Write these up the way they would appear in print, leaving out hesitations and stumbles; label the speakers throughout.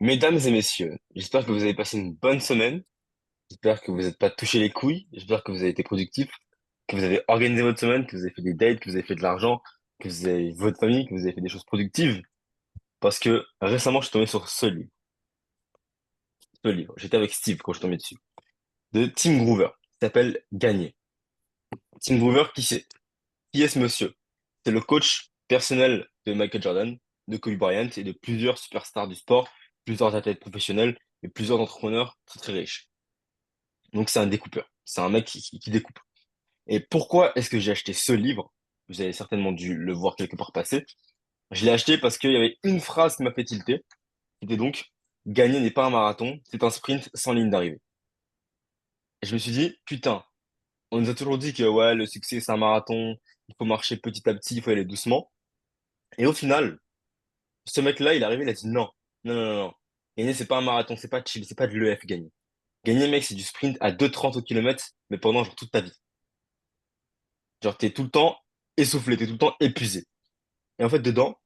Speaker 1: Mesdames et messieurs, j'espère que vous avez passé une bonne semaine. J'espère que vous n'êtes pas touché les couilles. J'espère que vous avez été productif, que vous avez organisé votre semaine, que vous avez fait des dates, que vous avez fait de l'argent, que vous avez vu votre famille, que vous avez fait des choses productives. Parce que récemment, je suis tombé sur ce livre. Ce livre. J'étais avec Steve quand je suis tombé dessus. De Tim Groover. Il s'appelle Gagner. Tim Groover, qui c'est? Qui est ce monsieur? C'est le coach personnel de Michael Jordan, de Kobe Bryant et de plusieurs superstars du sport, plusieurs athlètes professionnels et plusieurs entrepreneurs très très riches. Donc c'est un découpeur. C'est un mec qui découpe. Et pourquoi est-ce que j'ai acheté ce livre? Vous avez certainement dû le voir quelque part passer. Je l'ai acheté parce qu'il y avait une phrase qui m'a fait tilter, qui était donc: gagner n'est pas un marathon, c'est un sprint sans ligne d'arrivée. Et je me suis dit, putain, on nous a toujours dit que ouais, le succès c'est un marathon, il faut marcher petit à petit, il faut aller doucement. Et au final, ce mec-là, il est arrivé, il a dit non, non, non, non, non. Gagner, c'est pas un marathon, c'est pas chill, c'est pas de l'EF gagner. Gagner, mec, c'est du sprint à 2,30 au kilomètre, mais pendant genre toute ta vie. Genre, t'es tout le temps essoufflé, t'es tout le temps épuisé. Et en fait, dedans,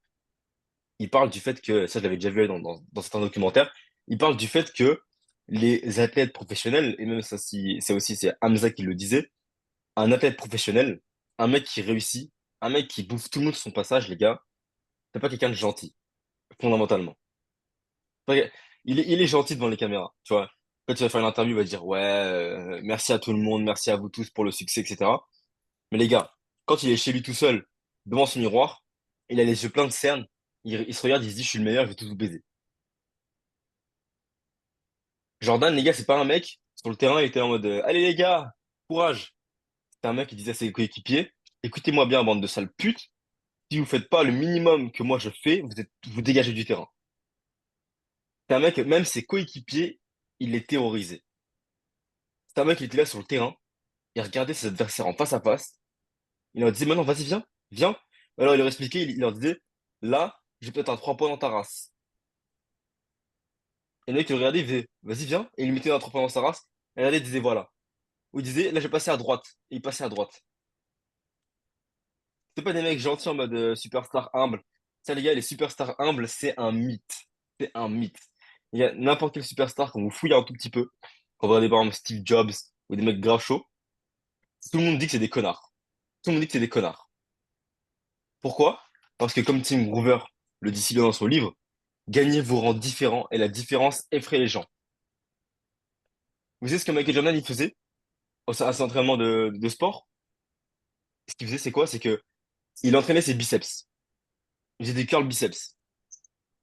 Speaker 1: il parle du fait que, ça je l'avais déjà vu dans certains documentaires, il parle du fait que les athlètes professionnels, et même ça, c'est aussi, c'est Hamza qui le disait, un athlète professionnel, un mec qui réussit, un mec qui bouffe tout le monde sur son passage, les gars, c'est pas quelqu'un de gentil, fondamentalement. Enfin, il est gentil devant les caméras, tu vois. Quand tu vas faire une interview, il va dire, ouais, merci à tout le monde, merci à vous tous pour le succès, etc. Mais les gars, quand il est chez lui tout seul, devant son miroir, il a les yeux pleins de cernes, il se regarde, il se dit, je suis le meilleur, je vais tous vous baiser. Jordan, les gars, c'est pas un mec, sur le terrain, il était en mode, allez les gars, courage. C'est un mec qui disait à ses coéquipiers, écoutez-moi bien, bande de sales putes, si vous faites pas le minimum que moi je fais, vous dégagez du terrain. C'est un mec, même ses coéquipiers, il les terrorisait. C'est un mec qui était là sur le terrain, il regardait ses adversaires en face à face, il leur disait, maintenant, vas-y, viens, viens. Alors il leur expliquait, il leur disait, là, j'ai peut-être un 3 points dans ta race. Et le mec, il regardait, il faisait, vas-y, viens. Et il mettait un 3 points dans sa race. Et il regardait, il disait, voilà. Ou il disait, là, je vais passer à droite. Et il passait à droite. C'est pas des mecs gentils en mode superstar humble. Ça, les gars, les superstars humbles, c'est un mythe. C'est un mythe. Il y a n'importe quel superstar, quand vous fouillez un tout petit peu, quand vous regardez par exemple Steve Jobs ou des mecs grave chauds, tout le monde dit que c'est des connards. Tout le monde dit que c'est des connards. Pourquoi? Parce que comme Tim Groover le dit si bien dans son livre, gagner vous rend différent et la différence effraie les gens. Vous savez ce que Michael Jordan il faisait à ses entraînements de sport? Ce qu'il faisait, c'est quoi? C'est que il entraînait ses biceps. Il faisait des curls biceps.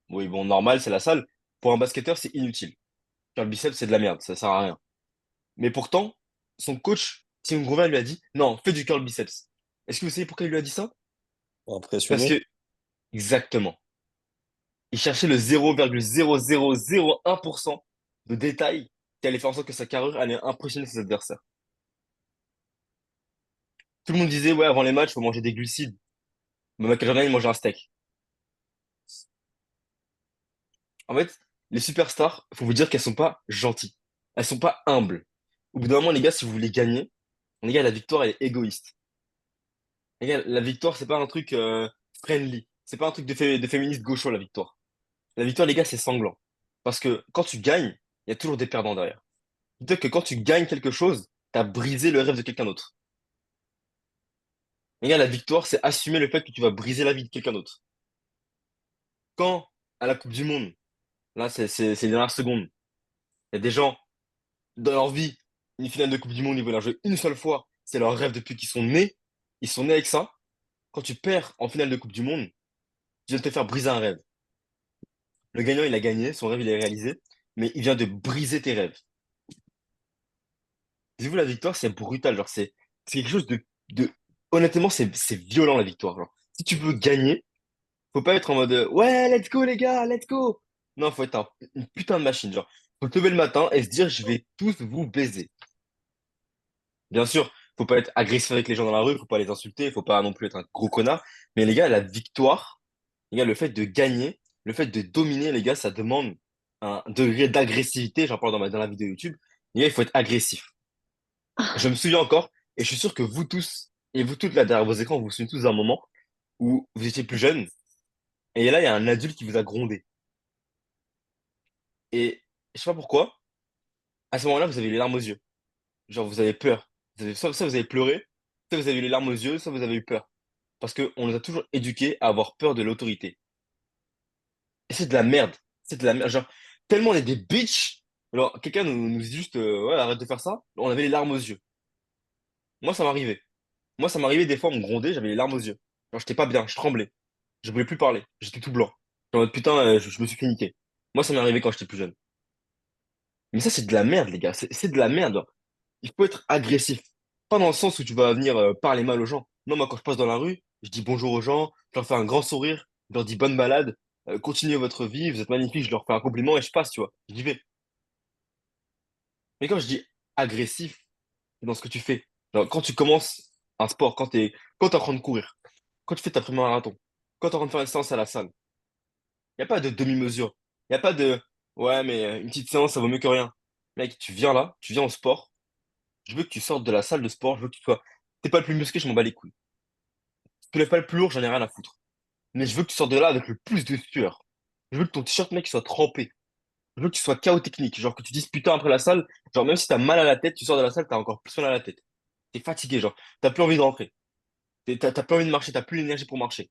Speaker 1: Oui, bon, normal, c'est la salle. Pour un basketteur, c'est inutile. Curl biceps, c'est de la merde, ça sert à rien. Mais pourtant, son coach, Tim Grover, lui a dit, non, fais du curl biceps. Est-ce que vous savez pourquoi il lui a dit ça? Parce
Speaker 2: Impressionné.
Speaker 1: que, exactement, il cherchait le 0,0001% de détail qui allait faire en sorte que sa carrure allait impressionner ses adversaires. Tout le monde disait, ouais, avant les matchs, faut manger des glucides. Mais Michael Jordan, il mangeait un steak. En fait, les superstars, faut vous dire qu'elles sont pas gentilles. Elles sont pas humbles. Au bout d'un moment, les gars, si vous voulez gagner, les gars, la victoire, elle est égoïste. Les gars, la victoire, c'est pas un truc friendly. C'est pas un truc de féministe gaucho, la victoire. La victoire, les gars, c'est sanglant. Parce que quand tu gagnes, il y a toujours des perdants derrière. C'est-à-dire que quand tu gagnes quelque chose, t'as brisé le rêve de quelqu'un d'autre. Les gars, la victoire, c'est assumer le fait que tu vas briser la vie de quelqu'un d'autre. Quand, à la Coupe du Monde, là, c'est les dernières secondes, il y a des gens, dans leur vie, une finale de Coupe du Monde, ils veulent la jouer une seule fois. C'est leur rêve depuis qu'ils sont nés. Ils sont nés avec ça. Quand tu perds en finale de Coupe du Monde, tu viens de te faire briser un rêve. Le gagnant, il a gagné, son rêve, il est réalisé, mais il vient de briser tes rêves. Vous, la victoire, c'est brutal. Genre, c'est quelque chose de... Honnêtement, c'est violent, la victoire. Genre, si tu veux gagner, faut pas être en mode ouais, let's go, les gars, let's go. Non, faut être une putain de machine. Genre, faut te lever le matin et se dire, je vais tous vous baiser. Bien sûr, faut pas être agressif avec les gens dans la rue, faut pas les insulter, faut pas non plus être un gros connard. Mais les gars, la victoire, les gars, le fait de gagner, le fait de dominer, les gars, ça demande un degré d'agressivité. J'en parle dans la vidéo YouTube. Les gars, il faut être agressif. Je me souviens encore, et je suis sûr que vous tous, et vous toutes là derrière vos écrans, vous vous souvenez tous d'un moment où vous étiez plus jeune, et là, il y a un adulte qui vous a grondé. Et je sais pas pourquoi, à ce moment-là, vous avez les larmes aux yeux. Genre, vous avez peur. Soit vous avez pleuré, soit vous avez les larmes aux yeux, soit vous avez eu peur. Parce qu'on nous a toujours éduqués à avoir peur de l'autorité. Et c'est de la merde. C'est de la merde. Genre, tellement on est des bitches. Alors, quelqu'un nous dit juste, ouais, arrête de faire ça. On avait les larmes aux yeux. Moi, ça m'arrivait. Moi, ça m'arrivait des fois, on me grondait, j'avais les larmes aux yeux. Genre, j'étais pas bien, je tremblais. Je voulais plus parler. J'étais tout blanc. Genre, en mode, putain, je me suis fait niquer. Moi, ça m'est arrivé quand j'étais plus jeune. Mais ça, c'est de la merde, les gars. C'est de la merde. Il faut être agressif. Pas dans le sens où tu vas venir parler mal aux gens. Non, moi, quand je passe dans la rue, je dis bonjour aux gens, je leur fais un grand sourire, je leur dis bonne balade, continuez votre vie, vous êtes magnifiques, je leur fais un compliment et je passe, tu vois. J'y vais. Mais quand je dis agressif, c'est dans ce que tu fais. Genre, quand tu commences un sport, quand t'es en train de courir, quand tu fais ta première marathon, quand t'es en train de faire une séance à la salle, il n'y a pas de demi-mesure. Il n'y a pas de ouais, mais une petite séance, ça vaut mieux que rien. Mec, tu viens là, tu viens au sport, je veux que tu sortes de la salle de sport, je veux que tu sois. T'es pas le plus musclé, je m'en bats les couilles. Tu lèves pas le plus lourd, j'en ai rien à foutre. Mais je veux que tu sortes de là avec le plus de sueur. Je veux que ton t-shirt, mec, soit trempé. Je veux que tu sois KO technique. Genre que tu dises putain après la salle, genre même si t'as mal à la tête, tu sors de la salle, t'as encore plus mal à la tête. T'es fatigué, genre. T'as plus envie de rentrer. T'as plus envie de marcher, t'as plus l'énergie pour marcher.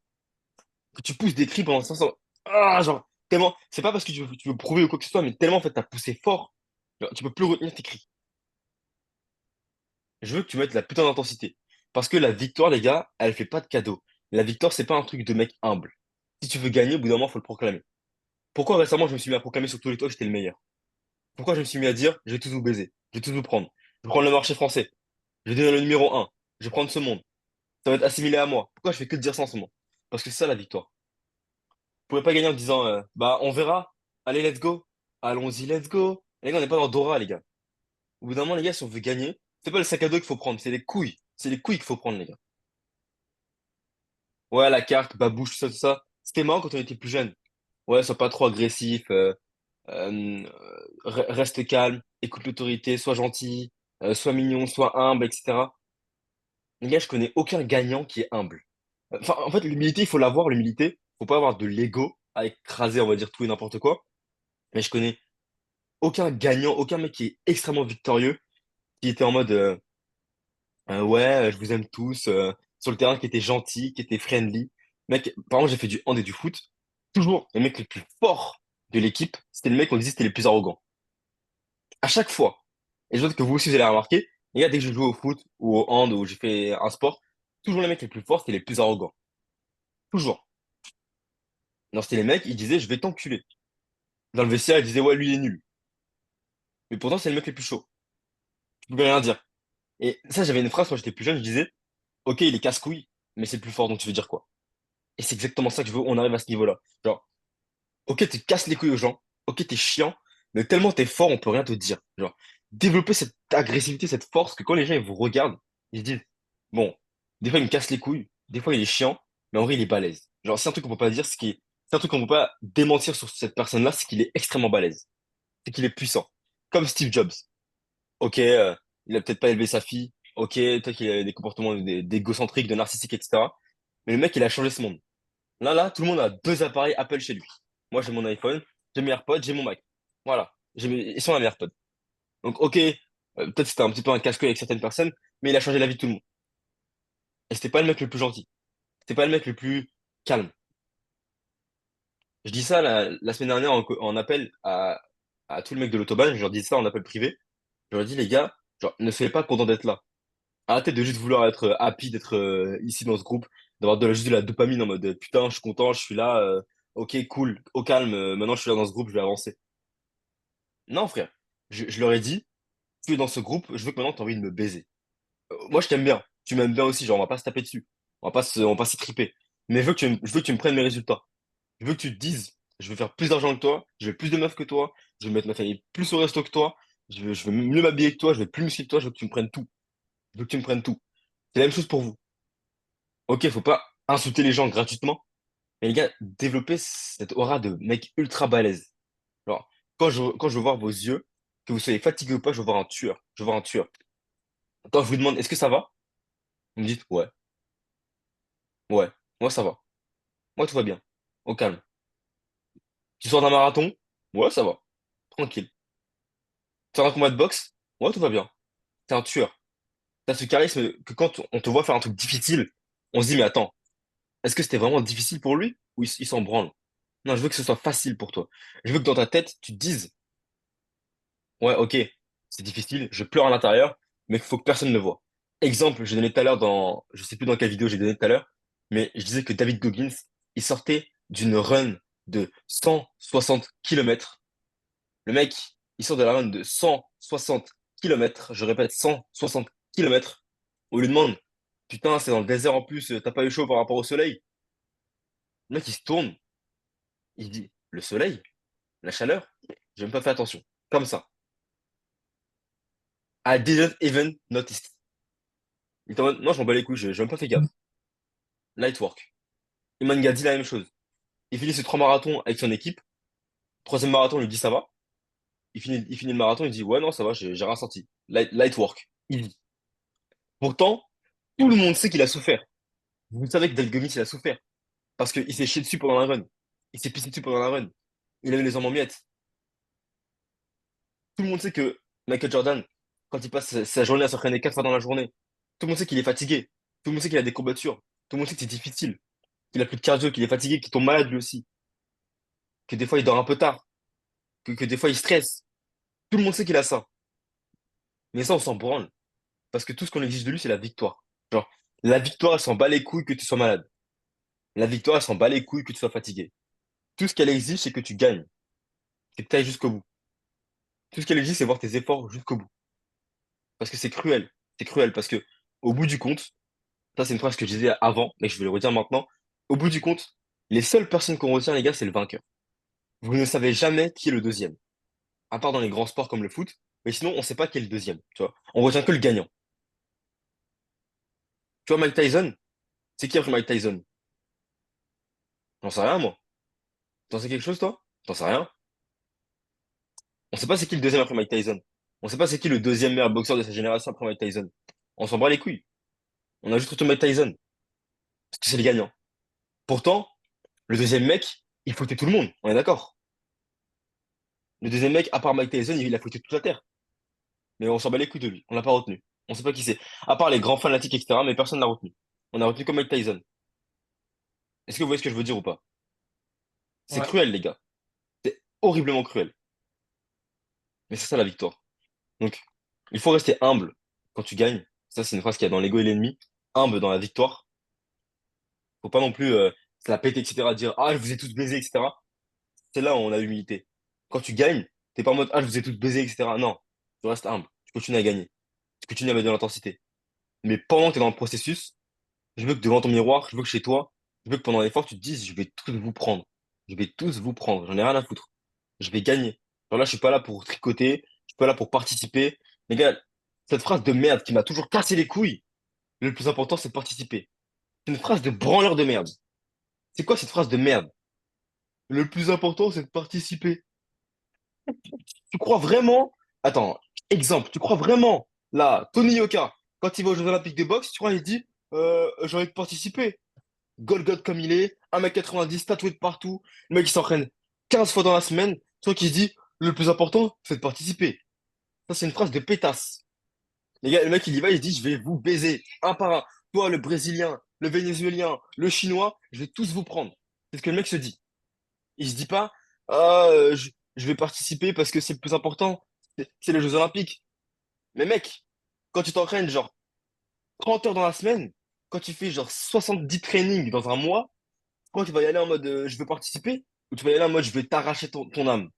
Speaker 1: Que tu pousses des cris pendant 500. Ah, genre, tellement. C'est pas parce que tu veux prouver ou quoi que ce soit, mais tellement en fait t'as poussé fort. Genre, tu peux plus retenir tes cris. Je veux que tu mettes la putain d'intensité. Parce que la victoire, les gars, elle fait pas de cadeau. La victoire, c'est pas un truc de mec humble. Si tu veux gagner, au bout d'un moment, faut le proclamer. Pourquoi récemment je me suis mis à proclamer sur tous les toits que j'étais le meilleur? Pourquoi je me suis mis à dire je vais tous vous baiser, je vais tous vous prendre, je vais prendre le marché français, je vais devenir le numéro un, je vais prendre ce monde, ça va être assimilé à moi. Pourquoi je fais que de dire ça en ce moment? Parce que c'est ça la victoire. Vous pouvez pas gagner en disant bah on verra, allez let's go, allons-y let's go. Les gars, on n'est pas dans Dora les gars. Au bout d'un moment les gars, si on veut gagner, c'est pas le sac à dos qu'il faut prendre, c'est les couilles. C'est les couilles qu'il faut prendre les gars. Ouais la carte, babouche, tout ça, tout ça. C'était marrant quand on était plus jeune. Ouais, sois pas trop agressif. Reste calme, écoute l'autorité, sois gentil, sois mignon, sois humble, etc. Les gars, je connais aucun gagnant qui est humble. Enfin, en fait, l'humilité, il faut l'avoir, l'humilité. Faut pas avoir de l'ego à écraser, on va dire, tout et n'importe quoi. Mais je connais aucun gagnant, aucun mec qui est extrêmement victorieux, qui était en mode ouais, je vous aime tous, sur le terrain, qui était gentil, qui était friendly. Mec, par exemple, j'ai fait du hand et du foot. Toujours, les mecs les plus forts de l'équipe, c'était le mec qu'on disait c'était les plus arrogants. À chaque fois. Et je pense que vous aussi, vous allez remarquer, les gars, dès que je joue au foot ou au hand ou j'ai fait un sport, toujours les mecs les plus forts, c'était les plus arrogants. Toujours. Non, c'était les mecs, ils disaient, je vais t'enculer. Dans le vestiaire, ils disaient, ouais, lui, il est nul. Mais pourtant, c'est le mec les plus chauds. Tu peux rien dire. Et ça, j'avais une phrase quand j'étais plus jeune, je disais, ok, il est casse-couille, mais c'est le plus fort, donc tu veux dire quoi? Et c'est exactement ça que je veux, on arrive à ce niveau-là. Genre, ok, tu casses les couilles aux gens, ok, t'es chiant, mais tellement t'es fort, on peut rien te dire. Genre, développer cette agressivité, cette force, que quand les gens ils vous regardent, ils se disent, bon, des fois il me casse les couilles, des fois il est chiant, mais en vrai il est balèze. Genre, c'est un truc qu'on peut pas dire, c'est un truc qu'on peut pas démentir sur cette personne-là, c'est qu'il est extrêmement balèze. C'est qu'il est puissant. Comme Steve Jobs. Ok, il a peut-être pas élevé sa fille, ok, peut-être qu'il a des comportements d'égocentriques, de narcissique, etc. Mais le mec, il a changé ce monde. Là, tout le monde a deux appareils Apple chez lui. Moi, j'ai mon iPhone, j'ai mes AirPods, j'ai mon Mac. Voilà. Ils sont à mes AirPods. Donc, ok, peut-être c'était un petit peu un casse-couille avec certaines personnes, mais il a changé la vie de tout le monde. Et c'était pas le mec le plus gentil. C'était pas le mec le plus calme. Je dis ça la semaine dernière en appel à tous les mecs de l'autobahn, je leur dis ça en appel privé. Je leur dis, les gars, genre, ne soyez pas contents d'être là. Arrêtez de juste vouloir être happy d'être ici dans ce groupe, d'avoir juste de la dopamine en mode putain, je suis content, je suis là, ok, cool, au calme, maintenant je suis là dans ce groupe, je vais avancer. Non, frère, je leur ai dit, tu es dans ce groupe, je veux que maintenant tu as envie de me baiser. Moi, je t'aime bien, tu m'aimes bien aussi, genre, on va pas se taper dessus, on va pas s'y triper. Mais je veux que tu me prennes mes résultats. Je veux que tu te dises, je veux faire plus d'argent que toi, je veux plus de meufs que toi, je veux mettre ma famille plus au resto que toi, je veux mieux m'habiller que toi, je veux plus muscler que toi, je veux que tu me prennes tout. Je veux que tu me prennes tout. C'est la même chose pour vous. Ok, faut pas insulter les gens gratuitement, mais les gars, développez cette aura de mec ultra balèze. Alors, quand je veux voir vos yeux, que vous soyez fatigué ou pas, je veux voir un tueur. Je veux voir un tueur. Quand je vous demande, est-ce que ça va? Vous me dites, ouais, ouais, moi ça va. Moi tout va bien. Au calme. Tu sors d'un marathon? Ouais, ça va. tranquille. Tu as un combat de boxe, ouais, tout va bien. T'es un tueur. T'as ce charisme que quand on te voit faire un truc difficile, on se dit, mais attends, est-ce que c'était vraiment difficile pour lui ou il s'en branle? Non, je veux que ce soit facile pour toi. Je veux que dans ta tête, tu te dises, ouais, ok, c'est difficile, je pleure à l'intérieur, mais il faut que personne ne voit. Exemple, j'ai donné tout à l'heure dans, je sais plus dans quelle vidéo j'ai donné tout à l'heure, mais je disais que David Goggins, il sortait d'une run de 160 kilomètres. Le mec, il sort de la run de 160 kilomètres. Je répète, 160 kilomètres. On lui demande, putain, c'est dans le désert en plus, t'as pas eu chaud par rapport au soleil? Le mec, il se tourne, il dit, le soleil, la chaleur, j'ai même pas fait attention. Comme ça. I didn't even notice. Il était en mode, non, je m'en bats les couilles, j'ai même pas fait gaffe. Light work. Iman Gadi, la même chose. Il finit ses 3 marathons avec son équipe. Troisième marathon, il lui dit ça va. Il finit le marathon, il dit ouais, non, ça va, j'ai rien senti. Light work. Easy. Pourtant, tout le monde sait qu'il a souffert. Vous savez que Delgomis, il a souffert. Parce qu'il s'est chié dessus pendant la run. Il s'est pissé dessus pendant la run. Il avait les jambes en miettes. Tout le monde sait que Michael Jordan, quand il passe sa journée à s'entraîner 4 fois dans la journée, tout le monde sait qu'il est fatigué. Tout le monde sait qu'il a des courbatures. Tout le monde sait que c'est difficile. Qu'il a plus de cardio, qu'il est fatigué, qu'il tombe malade lui aussi. Que des fois il dort un peu tard. Que des fois il stresse. Tout le monde sait qu'il a ça. Mais ça, on s'en branle. Parce que tout ce qu'on exige de lui, c'est la victoire. Genre, la victoire, elle s'en bat les couilles que tu sois malade. La victoire, elle s'en bat les couilles que tu sois fatigué. Tout ce qu'elle exige, c'est que tu gagnes. C'est que tu ailles jusqu'au bout. Tout ce qu'elle exige, c'est voir tes efforts jusqu'au bout. Parce que c'est cruel. C'est cruel parce que, au bout du compte, ça, c'est une phrase que je disais avant, mais je vais le redire maintenant. Au bout du compte, les seules personnes qu'on retient, les gars, c'est le vainqueur. Vous ne savez jamais qui est le deuxième. À part dans les grands sports comme le foot. Mais sinon, on ne sait pas qui est le deuxième. Tu vois. On retient que le gagnant. Tu vois, Mike Tyson, c'est qui après Mike Tyson? J'en sais rien, moi. T'en sais quelque chose, toi? T'en sais rien? On sait pas c'est qui le deuxième après Mike Tyson. On sait pas c'est qui le deuxième meilleur boxeur de sa génération après Mike Tyson. On s'en bat les couilles. On a juste retenu Mike Tyson. Parce que c'est le gagnant. Pourtant, le deuxième mec, il foutait tout le monde. On est d'accord. Le deuxième mec, à part Mike Tyson, il a foutu toute la terre. Mais on s'en bat les couilles de lui. On l'a pas retenu. On sait pas qui c'est. À part les grands fanatiques, etc. Mais personne n'a retenu. On a retenu que Mike Tyson. Est-ce que vous voyez ce que je veux dire ou pas? C'est
Speaker 2: Ouais.
Speaker 1: cruel, les gars. C'est horriblement cruel. Mais c'est ça la victoire. Donc, il faut rester humble quand tu gagnes. Ça, c'est une phrase qu'il y a dans L'Ego et l'ennemi. Humble dans la victoire. Faut pas non plus se la péter, etc. Dire, ah, je vous ai tous baisés, etc. C'est là où on a l'humilité. Quand tu gagnes, t'es pas en mode, ah, je vous ai tous baisés, etc. Non, tu restes humble. Tu continues à gagner. Tu continues à mettre de l'intensité. Mais pendant que t'es dans le processus, je veux que devant ton miroir, je veux que chez toi, je veux que pendant l'effort, tu te dises, je vais tous vous prendre. Je vais tous vous prendre. J'en ai rien à foutre. Je vais gagner. Alors là, je suis pas là pour tricoter. Je suis pas là pour participer. Les gars, cette phrase de merde qui m'a toujours cassé les couilles, le plus important, c'est de participer. C'est une phrase de branleur de merde. C'est quoi cette phrase de merde? Le plus important, c'est de participer. Tu crois vraiment? Attends, exemple, tu crois vraiment, là, Tony Yoka, quand il va aux Jeux Olympiques de boxe, tu crois, il dit, j'ai envie de participer. Golgoth comme il est, 1m90, tatoué de partout, le mec il s'entraîne 15 fois dans la semaine, toi qui se dit, le plus important, c'est de participer. Ça, c'est une phrase de pétasse. Les gars, le mec il y va, il se dit, je vais vous baiser, un par un. Toi, le Brésilien, le Vénézuélien, le Chinois, je vais tous vous prendre. C'est ce que le mec se dit. Il se dit pas, ah, je vais participer parce que c'est le plus important, c'est les Jeux Olympiques. Mais mec, quand tu t'entraînes genre 30 heures dans la semaine, quand tu fais genre 70 trainings dans un mois, quand tu vas y aller en mode je veux participer, ou tu vas y aller en mode je vais t'arracher ton âme.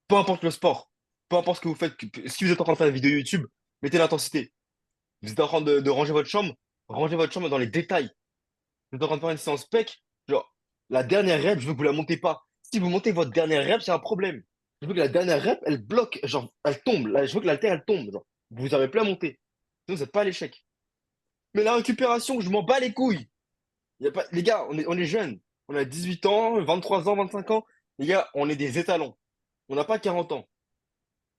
Speaker 1: Peu importe le sport, peu importe ce que vous faites, si vous êtes en train de faire une vidéo YouTube, mettez l'intensité. Vous êtes en train de rangez votre chambre dans les détails. Vous êtes en train de faire une séance pec, genre la dernière rep, je veux que vous la montez pas. Si vous montez votre dernière rep, c'est un problème. Je veux que la dernière rep, elle bloque, genre elle tombe. Là, je veux que l'haltère, elle tombe. Genre, vous n'avez plus à monter. Sinon, vous n'êtes pas à l'échec. Mais la récupération, je m'en bats les couilles. Y a pas... Les gars, on est jeunes. On a 18 ans, 23 ans, 25 ans. Les gars, on est des étalons. On n'a pas 40 ans.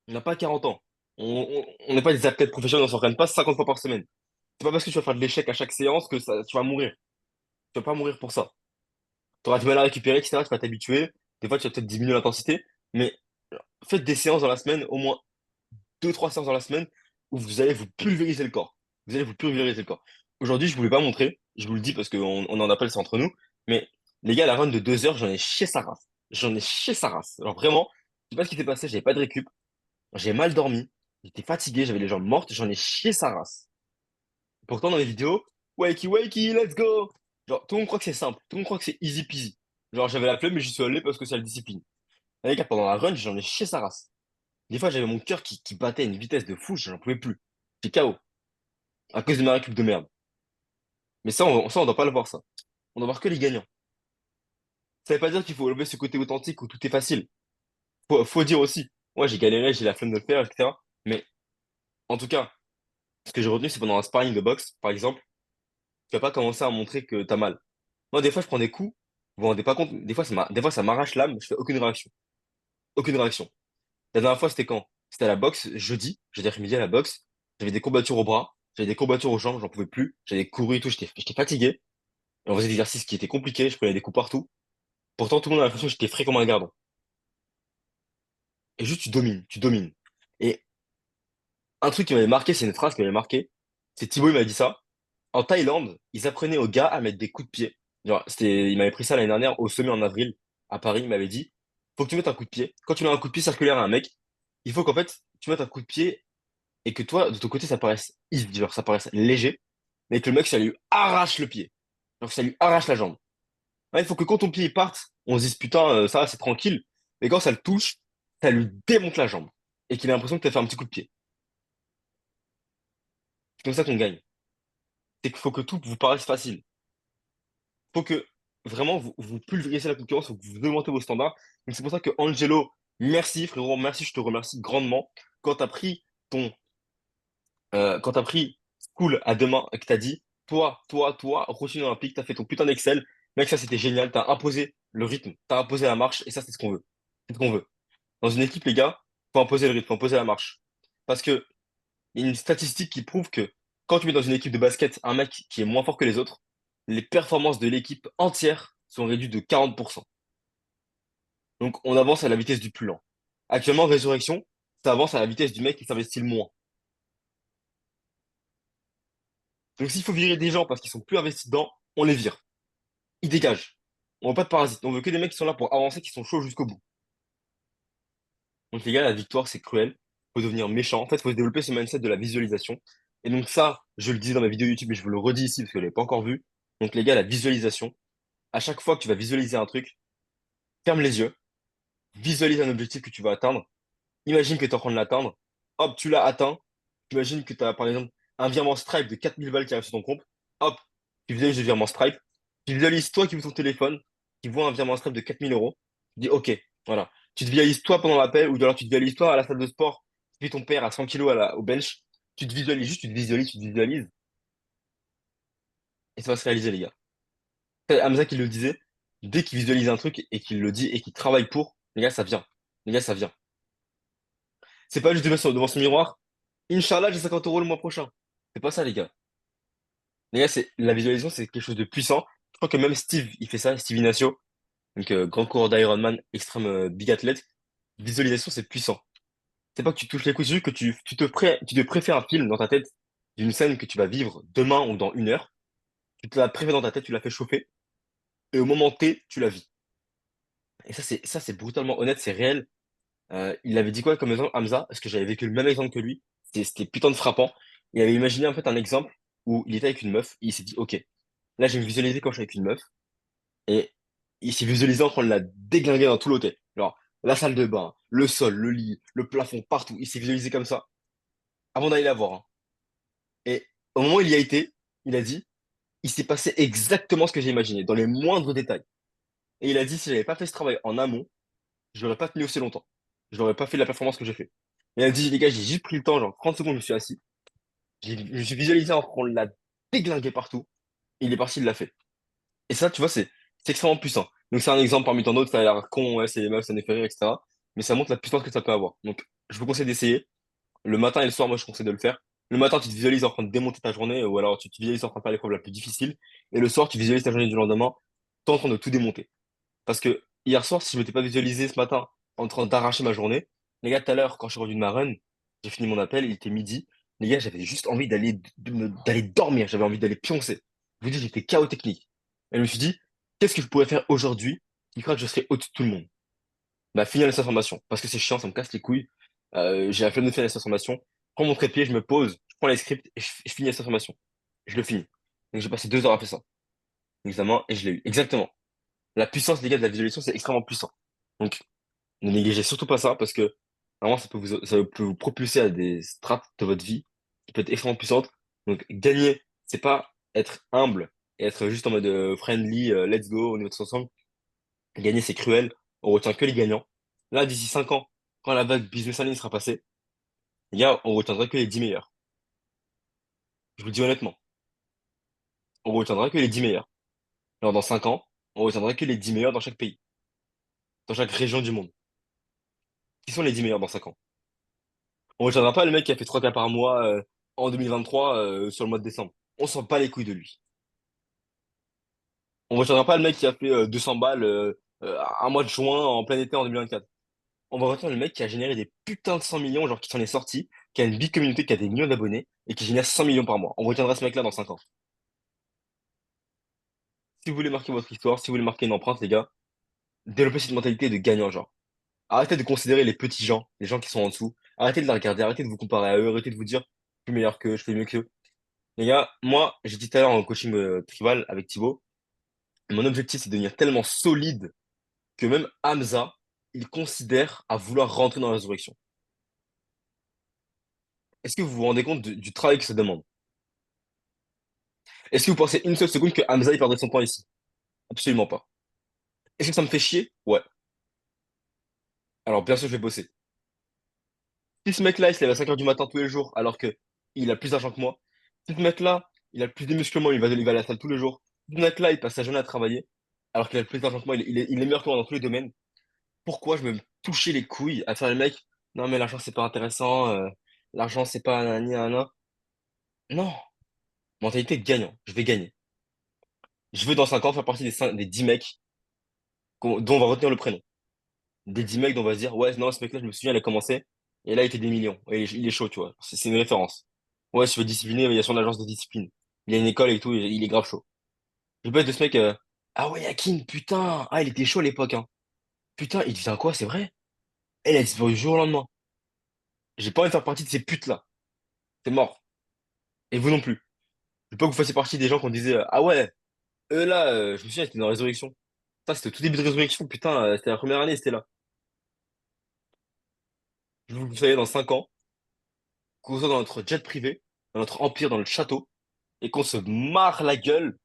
Speaker 1: On n'a pas 40 ans. On n'est pas des athlètes professionnels, on s'entraîne pas 50 fois par semaine. C'est pas parce que tu vas faire de l'échec à chaque séance que ça, tu vas mourir. Tu vas pas mourir pour ça. Tu auras du mal à récupérer, etc. Tu vas t'habituer. Des fois, tu vas peut-être diminuer l'intensité, mais faites des séances dans la semaine, au moins deux, trois séances dans la semaine, où vous allez vous pulvériser le corps. Vous allez vous pulvériser le corps. Aujourd'hui, je ne voulais pas montrer, je vous le dis parce qu'on en appelle, c'est entre nous, mais les gars, la run de 2 heures, j'en ai chié sa race. J'en ai chié sa race. Alors vraiment, je sais pas ce qui s'est passé, j'avais pas de récup, j'ai mal dormi, j'étais fatigué, j'avais les jambes mortes, j'en ai chié sa race. Pourtant, dans les vidéos, wakey wakey, let's go! Genre, tout le monde croit que c'est simple, tout le monde croit que c'est easy peasy. Genre, j'avais la flemme, mais j'y suis allé parce que c'est la discipline. Et les gars, pendant la run, j'en ai chié sa race. Des fois, j'avais mon cœur qui battait à une vitesse de fou, j'en pouvais plus. J'étais KO, à cause de ma récup de merde. Mais ça, on doit pas le voir, ça. On doit voir que les gagnants. Ça veut pas dire qu'il faut lever ce côté authentique où tout est facile. Faut dire aussi, moi, j'ai galéré, j'ai la flemme de le faire, etc. Mais, en tout cas, ce que j'ai retenu, c'est pendant un sparring de boxe, par exemple, tu vas pas commencer à montrer que t'as mal. Moi, des fois, je prends des coups, vous vous rendez pas compte, des fois, ça m'arrache l'âme, je fais aucune réaction. Aucune réaction. La dernière fois, c'était quand? C'était à la boxe, jeudi après-midi à la boxe. J'avais des courbatures au bras, j'avais des courbatures aux jambes, j'en pouvais plus. J'avais couru et tout, j'étais fatigué. Et on faisait des exercices qui étaient compliqués, je prenais des coups partout. Pourtant, tout le monde a l'impression que j'étais frais comme un gardon. Et juste, tu domines, tu domines. Et un truc qui m'avait marqué, c'est une phrase qui m'avait marqué. C'est Thibaut, il m'a dit ça. En Thaïlande, ils apprenaient aux gars à mettre des coups de pied. Genre, il m'avait pris ça l'année dernière au sommet en avril à Paris. Il m'avait dit, faut que tu mettes un coup de pied. Quand tu mets un coup de pied circulaire à un mec, il faut qu'en fait, tu mettes un coup de pied et que toi, de ton côté, ça paraisse easy, genre, ça paraisse léger, mais que le mec, ça lui arrache le pied. Donc, ça lui arrache la jambe. Ouais, il faut que quand ton pied il parte, on se dise, putain, ça va, c'est tranquille. Mais quand ça le touche, ça lui démonte la jambe. Et qu'il a l'impression que tu as fait un petit coup de pied. C'est comme ça qu'on gagne. C'est qu'il faut que tout vous paraisse facile. Faut que vraiment vous pulvérisez la concurrence, faut que vous augmentez vos standards. Donc c'est pour ça que Angelo, merci frérot, merci, je te remercie grandement. Quand t'as pris ton, quand t'as pris school à demain et que t'as dit, toi, routine olympique, t'as fait ton putain d'Excel, mec, ça c'était génial, t'as imposé le rythme, t'as imposé la marche, et ça c'est ce qu'on veut. C'est ce qu'on veut. Dans une équipe, les gars, faut imposer le rythme, faut imposer la marche. Parce que il y a une statistique qui prouve que quand tu mets dans une équipe de basket un mec qui est moins fort que les autres, les performances de l'équipe entière sont réduites de 40%. Donc on avance à la vitesse du plus lent. Actuellement, Résurrection, ça avance à la vitesse du mec qui s'investit le moins. Donc s'il faut virer des gens parce qu'ils sont plus investis dedans, on les vire. Ils dégagent. On veut pas de parasites. On veut que des mecs qui sont là pour avancer, qui sont chauds jusqu'au bout. Donc les gars, la victoire, c'est cruel. Faut devenir méchant. En fait, faut se développer ce mindset de la visualisation. Et donc ça, je le disais dans ma vidéo YouTube, mais je vous le redis ici parce que je l'avez pas encore vu. Donc les gars, la visualisation. À chaque fois que tu vas visualiser un truc, ferme les yeux, visualise un objectif que tu vas atteindre. Imagine que tu es en train de l'atteindre. Hop, tu l'as atteint. Imagine que tu as, par exemple, un virement Stripe de 4000 balles qui arrive sur ton compte. Hop, tu visualises le virement Stripe. Tu visualises toi qui veux ton téléphone, qui voit un virement Stripe de 4000 euros. Tu dis, OK, voilà. Tu te visualises toi pendant l'appel, ou alors tu te visualises toi à la salle de sport, tu fais ton père à 100 kilos au bench. Tu te visualises juste, tu te visualises, et ça va se réaliser, les gars. C'est Hamza qui le disait, dès qu'il visualise un truc et qu'il le dit et qu'il travaille pour, les gars, ça vient. Les gars, ça vient. C'est pas juste de mettre devant son miroir. Inch'Allah, j'ai 50 euros le mois prochain. C'est pas ça, les gars. Les gars, la visualisation, c'est quelque chose de puissant. Je crois que même Steve, il fait ça, Steve Ignacio. Donc, grand coureur d'Ironman, extrême big athlète. Visualisation, c'est puissant. C'est pas que tu touches les coups, c'est juste que tu te préfères un film dans ta tête d'une scène que tu vas vivre demain ou dans 1 heure. Tu te la préfères dans ta tête, tu la fais chauffer. Et au moment T, tu la vis. Et ça, c'est brutalement honnête, c'est réel. Il avait dit quoi comme exemple, Hamza? Parce que j'avais vécu le même exemple que lui. C'était putain de frappant. Il avait imaginé en fait un exemple où il était avec une meuf. Et il s'est dit, OK, là, je vais me visualiser quand je suis avec une meuf. Et il s'est visualisé en train de la déglinguer dans tout l'hôtel. Genre, la salle de bain, le sol, le lit, le plafond, partout. Il s'est visualisé comme ça avant d'aller la voir, hein. Et au moment où il y a été, il a dit, il s'est passé exactement ce que j'ai imaginé, dans les moindres détails. Et il a dit, si j'avais pas fait ce travail en amont, je n'aurais pas tenu aussi longtemps. Je n'aurais pas fait la performance que j'ai fait. Et il a dit, les gars, j'ai juste pris le temps, genre 30 secondes, je me suis assis. Je me suis visualisé en train de la déglinguer partout. Et il est parti, il l'a fait. Et ça, tu vois, c'est extrêmement puissant. Donc c'est un exemple parmi tant d'autres, ça a l'air con, ouais, c'est les meufs, ça nous fait rire, etc. Mais ça montre la puissance que ça peut avoir. Donc je vous conseille d'essayer. Le matin et le soir, moi je conseille de le faire. Le matin, tu te visualises en train de démonter ta journée, ou alors tu te visualises en train de faire l'épreuve la plus difficile. Et le soir, tu visualises ta journée du lendemain, t'es en train de tout démonter. Parce que hier soir, si je m'étais pas visualisé ce matin en train d'arracher ma journée, les gars, tout à l'heure, quand je suis revenu de ma run, j'ai fini mon appel, il était midi. Les gars, j'avais juste envie d'aller dormir, j'avais envie d'aller pioncer. Je vous dis, j'étais KO technique. Et je me suis dit, qu'est-ce que je pourrais faire aujourd'hui qui fera que je serai au-dessus de tout le monde? Bah, finir les informations. Parce que c'est chiant, ça me casse les couilles. J'ai la flemme de faire les informations. Je prends mon trépied, je me pose, je prends les scripts et je finis les informations. Je le finis. Donc j'ai passé 2 heures à faire ça. L'examen, et je l'ai eu. Exactement. La puissance, les gars, de la visualisation, c'est extrêmement puissant. Donc, ne négligez surtout pas ça parce que vraiment, ça peut vous propulser à des strates de votre vie qui peut être extrêmement puissantes. Donc, gagner, c'est pas être humble et être juste en mode friendly, let's go, on est tous ensemble. Gagner, c'est cruel. On retient que les gagnants. Là, d'ici 5 ans, quand la vague business en ligne sera passée, les gars, on retiendra que les 10 meilleurs. Je vous le dis honnêtement. On retiendra que les 10 meilleurs. Alors, dans 5 ans, on retiendra que les 10 meilleurs dans chaque pays, dans chaque région du monde. Qui sont les 10 meilleurs dans 5 ans? On retiendra pas le mec qui a fait 3 cas par mois en 2023 sur le mois de décembre. On sent pas les couilles de lui. On retiendra pas le mec qui a fait 200 balles un mois de juin en plein été en 2024. On va retenir le mec qui a généré des putains de 100 millions, genre qui s'en est sorti, qui a une big communauté, qui a des millions d'abonnés et qui génère 100 millions par mois. On retiendra ce mec-là dans 5 ans. Si vous voulez marquer votre histoire, si vous voulez marquer une empreinte, les gars, développez cette mentalité de gagnant, genre. Arrêtez de considérer les petits gens, les gens qui sont en dessous. Arrêtez de les regarder, arrêtez de vous comparer à eux, arrêtez de vous dire, je suis meilleur qu'eux, je fais mieux qu'eux. Les gars, moi, j'ai dit tout à l'heure en coaching tribal avec Thibaut, mon objectif, c'est de devenir tellement solide que même Hamza, il considère à vouloir rentrer dans la résurrection. Est-ce que vous vous rendez compte du travail que ça demande? Est-ce que vous pensez une seule seconde que Hamza, il perdrait son temps ici? Absolument pas. Est-ce que ça me fait chier? Ouais. Alors, bien sûr, je vais bosser. Si ce mec-là, il se lève à 5 heures du matin tous les jours, alors que il a plus d'argent que moi, si ce mec-là, il a plus de muscles que moi, il va à la salle tous les jours, si ce mec-là, il passe sa journée à travailler, alors qu'il a plus d'argent que moi, il est meilleur que moi dans tous les domaines, pourquoi je me toucher les couilles à faire le mec? Non, mais l'argent, c'est pas intéressant, l'argent, c'est pas nanani, nanana. Non, mentalité de gagnant, je vais gagner. Je veux dans 5 ans faire partie des 10 mecs dont on va retenir le prénom. Des 10 mecs dont on va se dire, ouais, non, ce mec-là, je me souviens, il a commencé, et là, il était des millions. Ouais, il est chaud, tu vois. C'est une référence. Ouais, si tu veux discipliner, il y a son agence de discipline. Il y a une école et tout, il est grave chaud. Je peux être de ce mec, ah ouais, Hakim, putain, ah, il était chaud à l'époque, hein. Putain, il devient quoi, c'est vrai? Elle a disparu du jour au lendemain. J'ai pas envie de faire partie de ces putes-là. C'est mort. Et vous non plus. Je veux pas que vous fassiez partie des gens qu'on disait, ah ouais, eux là, je me souviens, c'était dans Résurrection. Ça, c'était au tout début de Résurrection, putain, c'était la première année, c'était là. Je veux que vous soyez dans 5 ans, qu'on soit dans notre jet privé, dans notre empire, dans le château, et qu'on se marre la gueule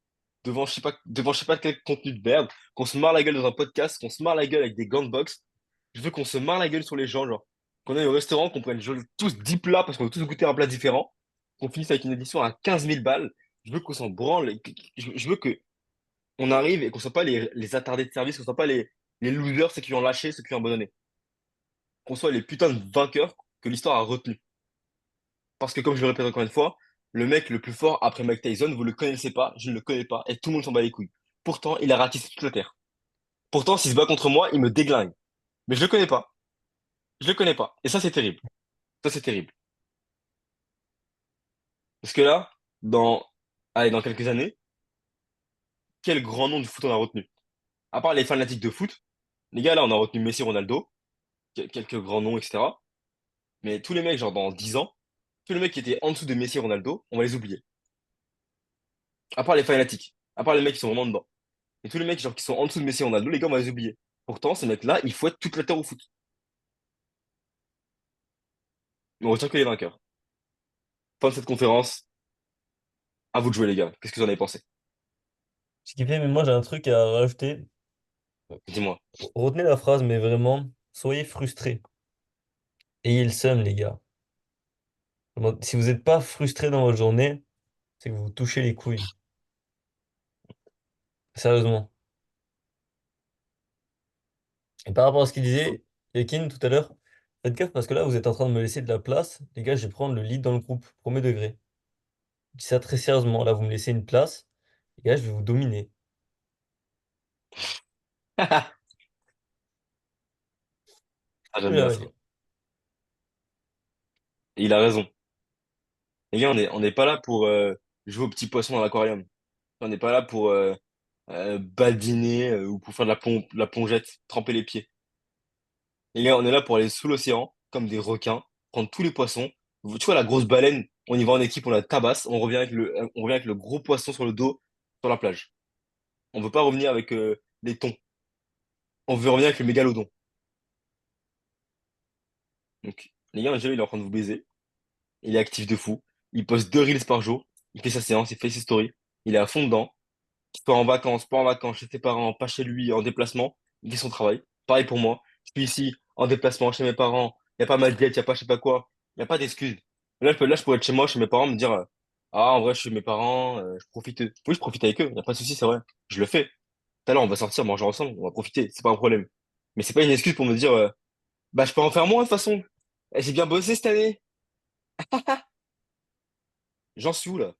Speaker 1: devant je sais pas quel contenu de merde, qu'on se marre la gueule dans un podcast, qu'on se marre la gueule avec des gants de boxe. Je veux qu'on se marre la gueule sur les gens, genre. Qu'on aille au restaurant, qu'on prenne tous 10 plats parce qu'on a tous goûté un plat différent, qu'on finisse avec une édition à 15 000 balles. Je veux qu'on s'en branle. Je veux que on arrive et qu'on soit pas les attardés de service, qu'on soit pas les losers, ceux qui ont lâché, ceux qui ont abandonné. Qu'on soit les putains de vainqueurs que l'histoire a retenus. Parce que, comme je le répète encore une fois, le mec le plus fort après Mike Tyson, vous le connaissez pas, je ne le connais pas, et tout le monde s'en bat les couilles. Pourtant, il a ratissé toute la Terre. Pourtant, s'il se bat contre moi, il me déglingue. Mais je le connais pas. Je le connais pas. Et ça, c'est terrible. Ça, c'est terrible. Parce que là, allez, dans quelques années, quel grand nom du foot on a retenu? À part les fanatiques de foot, les gars, là, on a retenu Messi, Ronaldo, quelques grands noms, etc. Mais tous les mecs, genre dans 10 ans, tous les mecs qui étaient en dessous de Messi, Ronaldo, on va les oublier. À part les fanatiques. À part les mecs qui sont vraiment dedans. Et tous les mecs genre, qui sont en dessous de Messi et Ronaldo, les gars, on va les oublier. Pourtant, ces mecs-là, il faut être toute la terre au foot. Mais on retient que les vainqueurs. Fin de cette conférence. À vous de jouer, les gars. Qu'est-ce que vous en avez pensé?
Speaker 2: Ce qui fait, mais moi j'ai un truc à rajouter.
Speaker 1: Dis-moi.
Speaker 2: Retenez la phrase, mais vraiment, soyez frustrés. Ayez le seum, les gars. Si vous n'êtes pas frustré dans votre journée, c'est que vous vous touchez les couilles. Sérieusement. Et par rapport à ce qu'il disait, Yakin, tout à l'heure, faites gaffe parce que là, vous êtes en train de me laisser de la place. Les gars, je vais prendre le lead dans le groupe, premier degré. Je dis ça très sérieusement. Là, vous me laissez une place. Les gars, je vais vous dominer.
Speaker 1: Ah,
Speaker 2: Plus
Speaker 1: j'aime bien
Speaker 2: jamais
Speaker 1: ça.
Speaker 2: dire.
Speaker 1: Et il a raison. Les gars, on n'est pas là pour jouer aux petits poissons dans l'aquarium. On n'est pas là pour badiner ou pour faire de la plongette, tremper les pieds. Les gars, on est là pour aller sous l'océan, comme des requins, prendre tous les poissons. Tu vois, la grosse baleine, on y va en équipe, on la tabasse, on revient avec le gros poisson sur le dos, sur la plage. On veut pas revenir avec les thons. On veut revenir avec le mégalodon. Donc, les gars, Angelo, il est en train de vous baiser. Il est actif de fou. Il poste 2 reels par jour. Il fait sa séance, il fait ses stories. Il est à fond dedans. Qu'il soit en vacances, pas en vacances, chez ses parents, pas chez lui, en déplacement. Il fait son travail. Pareil pour moi. Je suis ici, en déplacement, chez mes parents. Il n'y a pas mal d'aide, il n'y a pas je sais pas quoi. Il n'y a pas d'excuses. Là, je pourrais être chez moi, chez mes parents, me dire ah, en vrai, je suis chez mes parents, je profite. Oui, je profite avec eux. Il n'y a pas de souci, c'est vrai. Je le fais. Tout à l'heure, on va sortir, manger ensemble, on va profiter. C'est pas un problème. Mais c'est pas une excuse pour me dire bah, je peux en faire moins de toute façon. J'ai bien bossé cette année. J'en suis où là?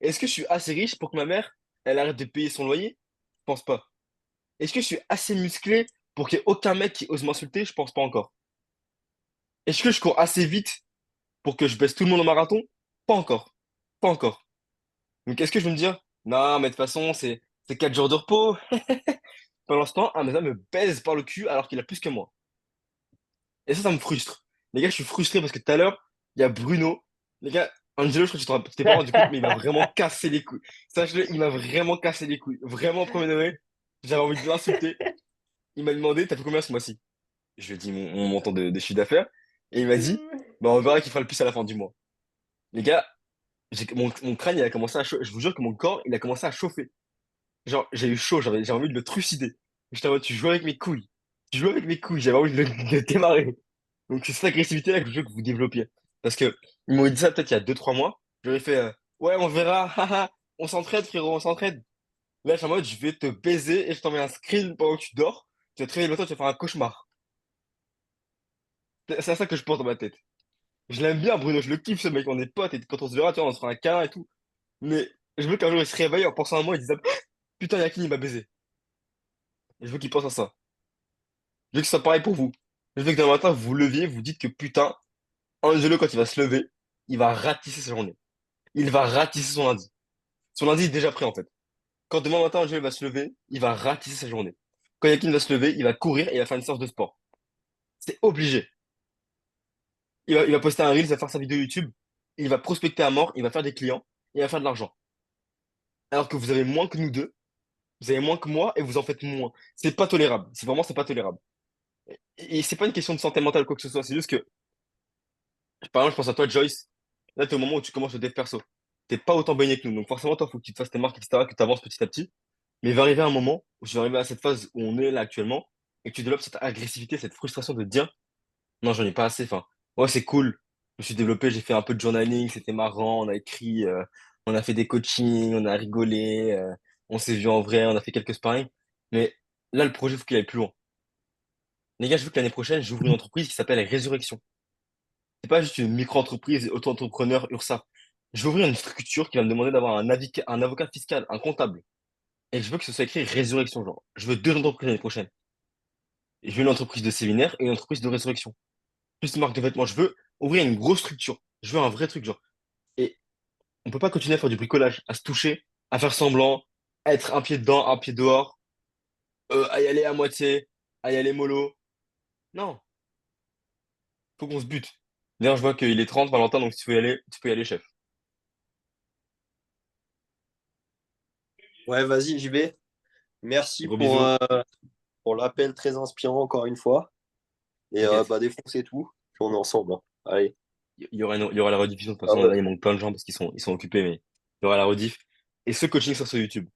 Speaker 1: Est-ce que je suis assez riche pour que ma mère, elle arrête de payer son loyer? Je pense pas. Est-ce que je suis assez musclé pour qu'il n'y ait aucun mec qui ose m'insulter? Je pense pas encore. Est-ce que je cours assez vite pour que je baisse tout le monde au marathon? Pas encore. Pas encore. Donc est-ce que je vais me dire, non, mais de toute façon, c'est 4 jours de repos. Pendant ce temps, un mes me baise par le cul alors qu'il a plus que moi. Et ça me frustre. Les gars, je suis frustré parce que tout à l'heure, il y a Bruno. Les gars, Angelo, je crois que tu t'es pas rendu compte, mais il m'a vraiment cassé les couilles. Sache-le, il m'a vraiment cassé les couilles. Vraiment, au premier degré, j'avais envie de l'insulter. Il m'a demandé, t'as fait combien ce mois-ci? Je lui ai dit mon montant de chiffre d'affaires. Et il m'a dit, bah, on verra qui fera le plus à la fin du mois. Les gars, mon crâne, il a commencé à chauffer. Je vous jure que mon corps, il a commencé à chauffer. Genre, j'ai eu chaud, j'ai envie de le trucider. J'étais en mode, tu joues avec mes couilles. Tu joues avec mes couilles, j'avais envie de le démarrer. Donc, c'est cette agressivité-là que je veux que vous développiez. Parce que, ils m'ont dit ça peut-être il y a 2 3 mois. J'aurais fait, ouais, on verra, haha, on s'entraide, frérot, on s'entraide. Là, je suis en mode, je vais te baiser et je t'envoie un screen pendant que tu dors. Tu vas te réveiller le matin, tu vas faire un cauchemar. C'est à ça que je pense dans ma tête. Je l'aime bien, Bruno, je le kiffe, ce mec, on est potes, et quand on se verra, tu vois, on se fera un câlin et tout. Mais je veux qu'un jour, il se réveille en pensant à moi, il dise, putain, Yakin, il m'a baisé. Et je veux qu'il pense à ça. Je veux que ce soit pareil pour vous. Je veux que demain matin, vous vous leviez, vous dites que putain, Angelo, quand il va se lever, il va ratisser sa journée. Il va ratisser son lundi. Son lundi est déjà prêt, en fait. Quand demain matin, Angelo va se lever, il va ratisser sa journée. Quand Yakin va se lever, il va courir et il va faire une séance de sport. C'est obligé. Il va poster un reel, il va faire sa vidéo YouTube, il va prospecter à mort, il va faire des clients, et il va faire de l'argent. Alors que vous avez moins que nous deux, vous avez moins que moi et vous en faites moins. C'est pas tolérable. C'est pas tolérable. Et c'est pas une question de santé mentale ou quoi que ce soit. C'est juste que, par exemple, je pense à toi, Joyce. Là, t'es au moment où tu commences le dev perso. T'es pas autant baigné que nous. Donc forcément, toi, faut que tu te fasses tes marques, etc., que tu avances petit à petit. Mais il va arriver un moment où tu vas arriver à cette phase où on est là actuellement et que tu développes cette agressivité, cette frustration de te dire, non, j'en ai pas assez. Enfin, ouais, c'est cool. Je me suis développé, j'ai fait un peu de journaling, c'était marrant. On a écrit, on a fait des coachings, on a rigolé, on s'est vu en vrai, on a fait quelques sparring. Mais là, le projet, faut qu'il aille plus loin. Les gars, je veux que l'année prochaine, j'ouvre une entreprise qui s'appelle Résurrection. C'est pas juste une micro-entreprise, auto-entrepreneur, URSA. Je vais ouvrir une structure qui va me demander d'avoir un avocat fiscal, un comptable. Et je veux que ce soit écrit Résurrection, genre. Je veux 2 entreprises l'année prochaine. Je veux une entreprise de séminaire et une entreprise de résurrection. Plus une marque de vêtements. Je veux ouvrir une grosse structure. Je veux un vrai truc, genre. Et on peut pas continuer à faire du bricolage, à se toucher, à faire semblant, à être un pied dedans, un pied dehors, à y aller à moitié, à y aller mollo. Non, faut qu'on se bute. D'ailleurs, je vois qu'il est 30, Valentin, donc si tu veux y aller, tu peux y aller, chef.
Speaker 3: Ouais, vas-y, j'y vais. Merci
Speaker 1: Gros bisous.
Speaker 3: pour l'appel très inspirant encore une fois. Et
Speaker 1: T'inquiète.
Speaker 3: bah, défoncez tout. Puis on est ensemble, hein. Allez.
Speaker 1: Il y aura la rediffusion. De toute
Speaker 3: Ah
Speaker 1: façon,
Speaker 3: ouais.
Speaker 1: là, il manque plein de gens parce ils sont occupés, mais il y aura la rediff. Et ce coaching sera sur YouTube.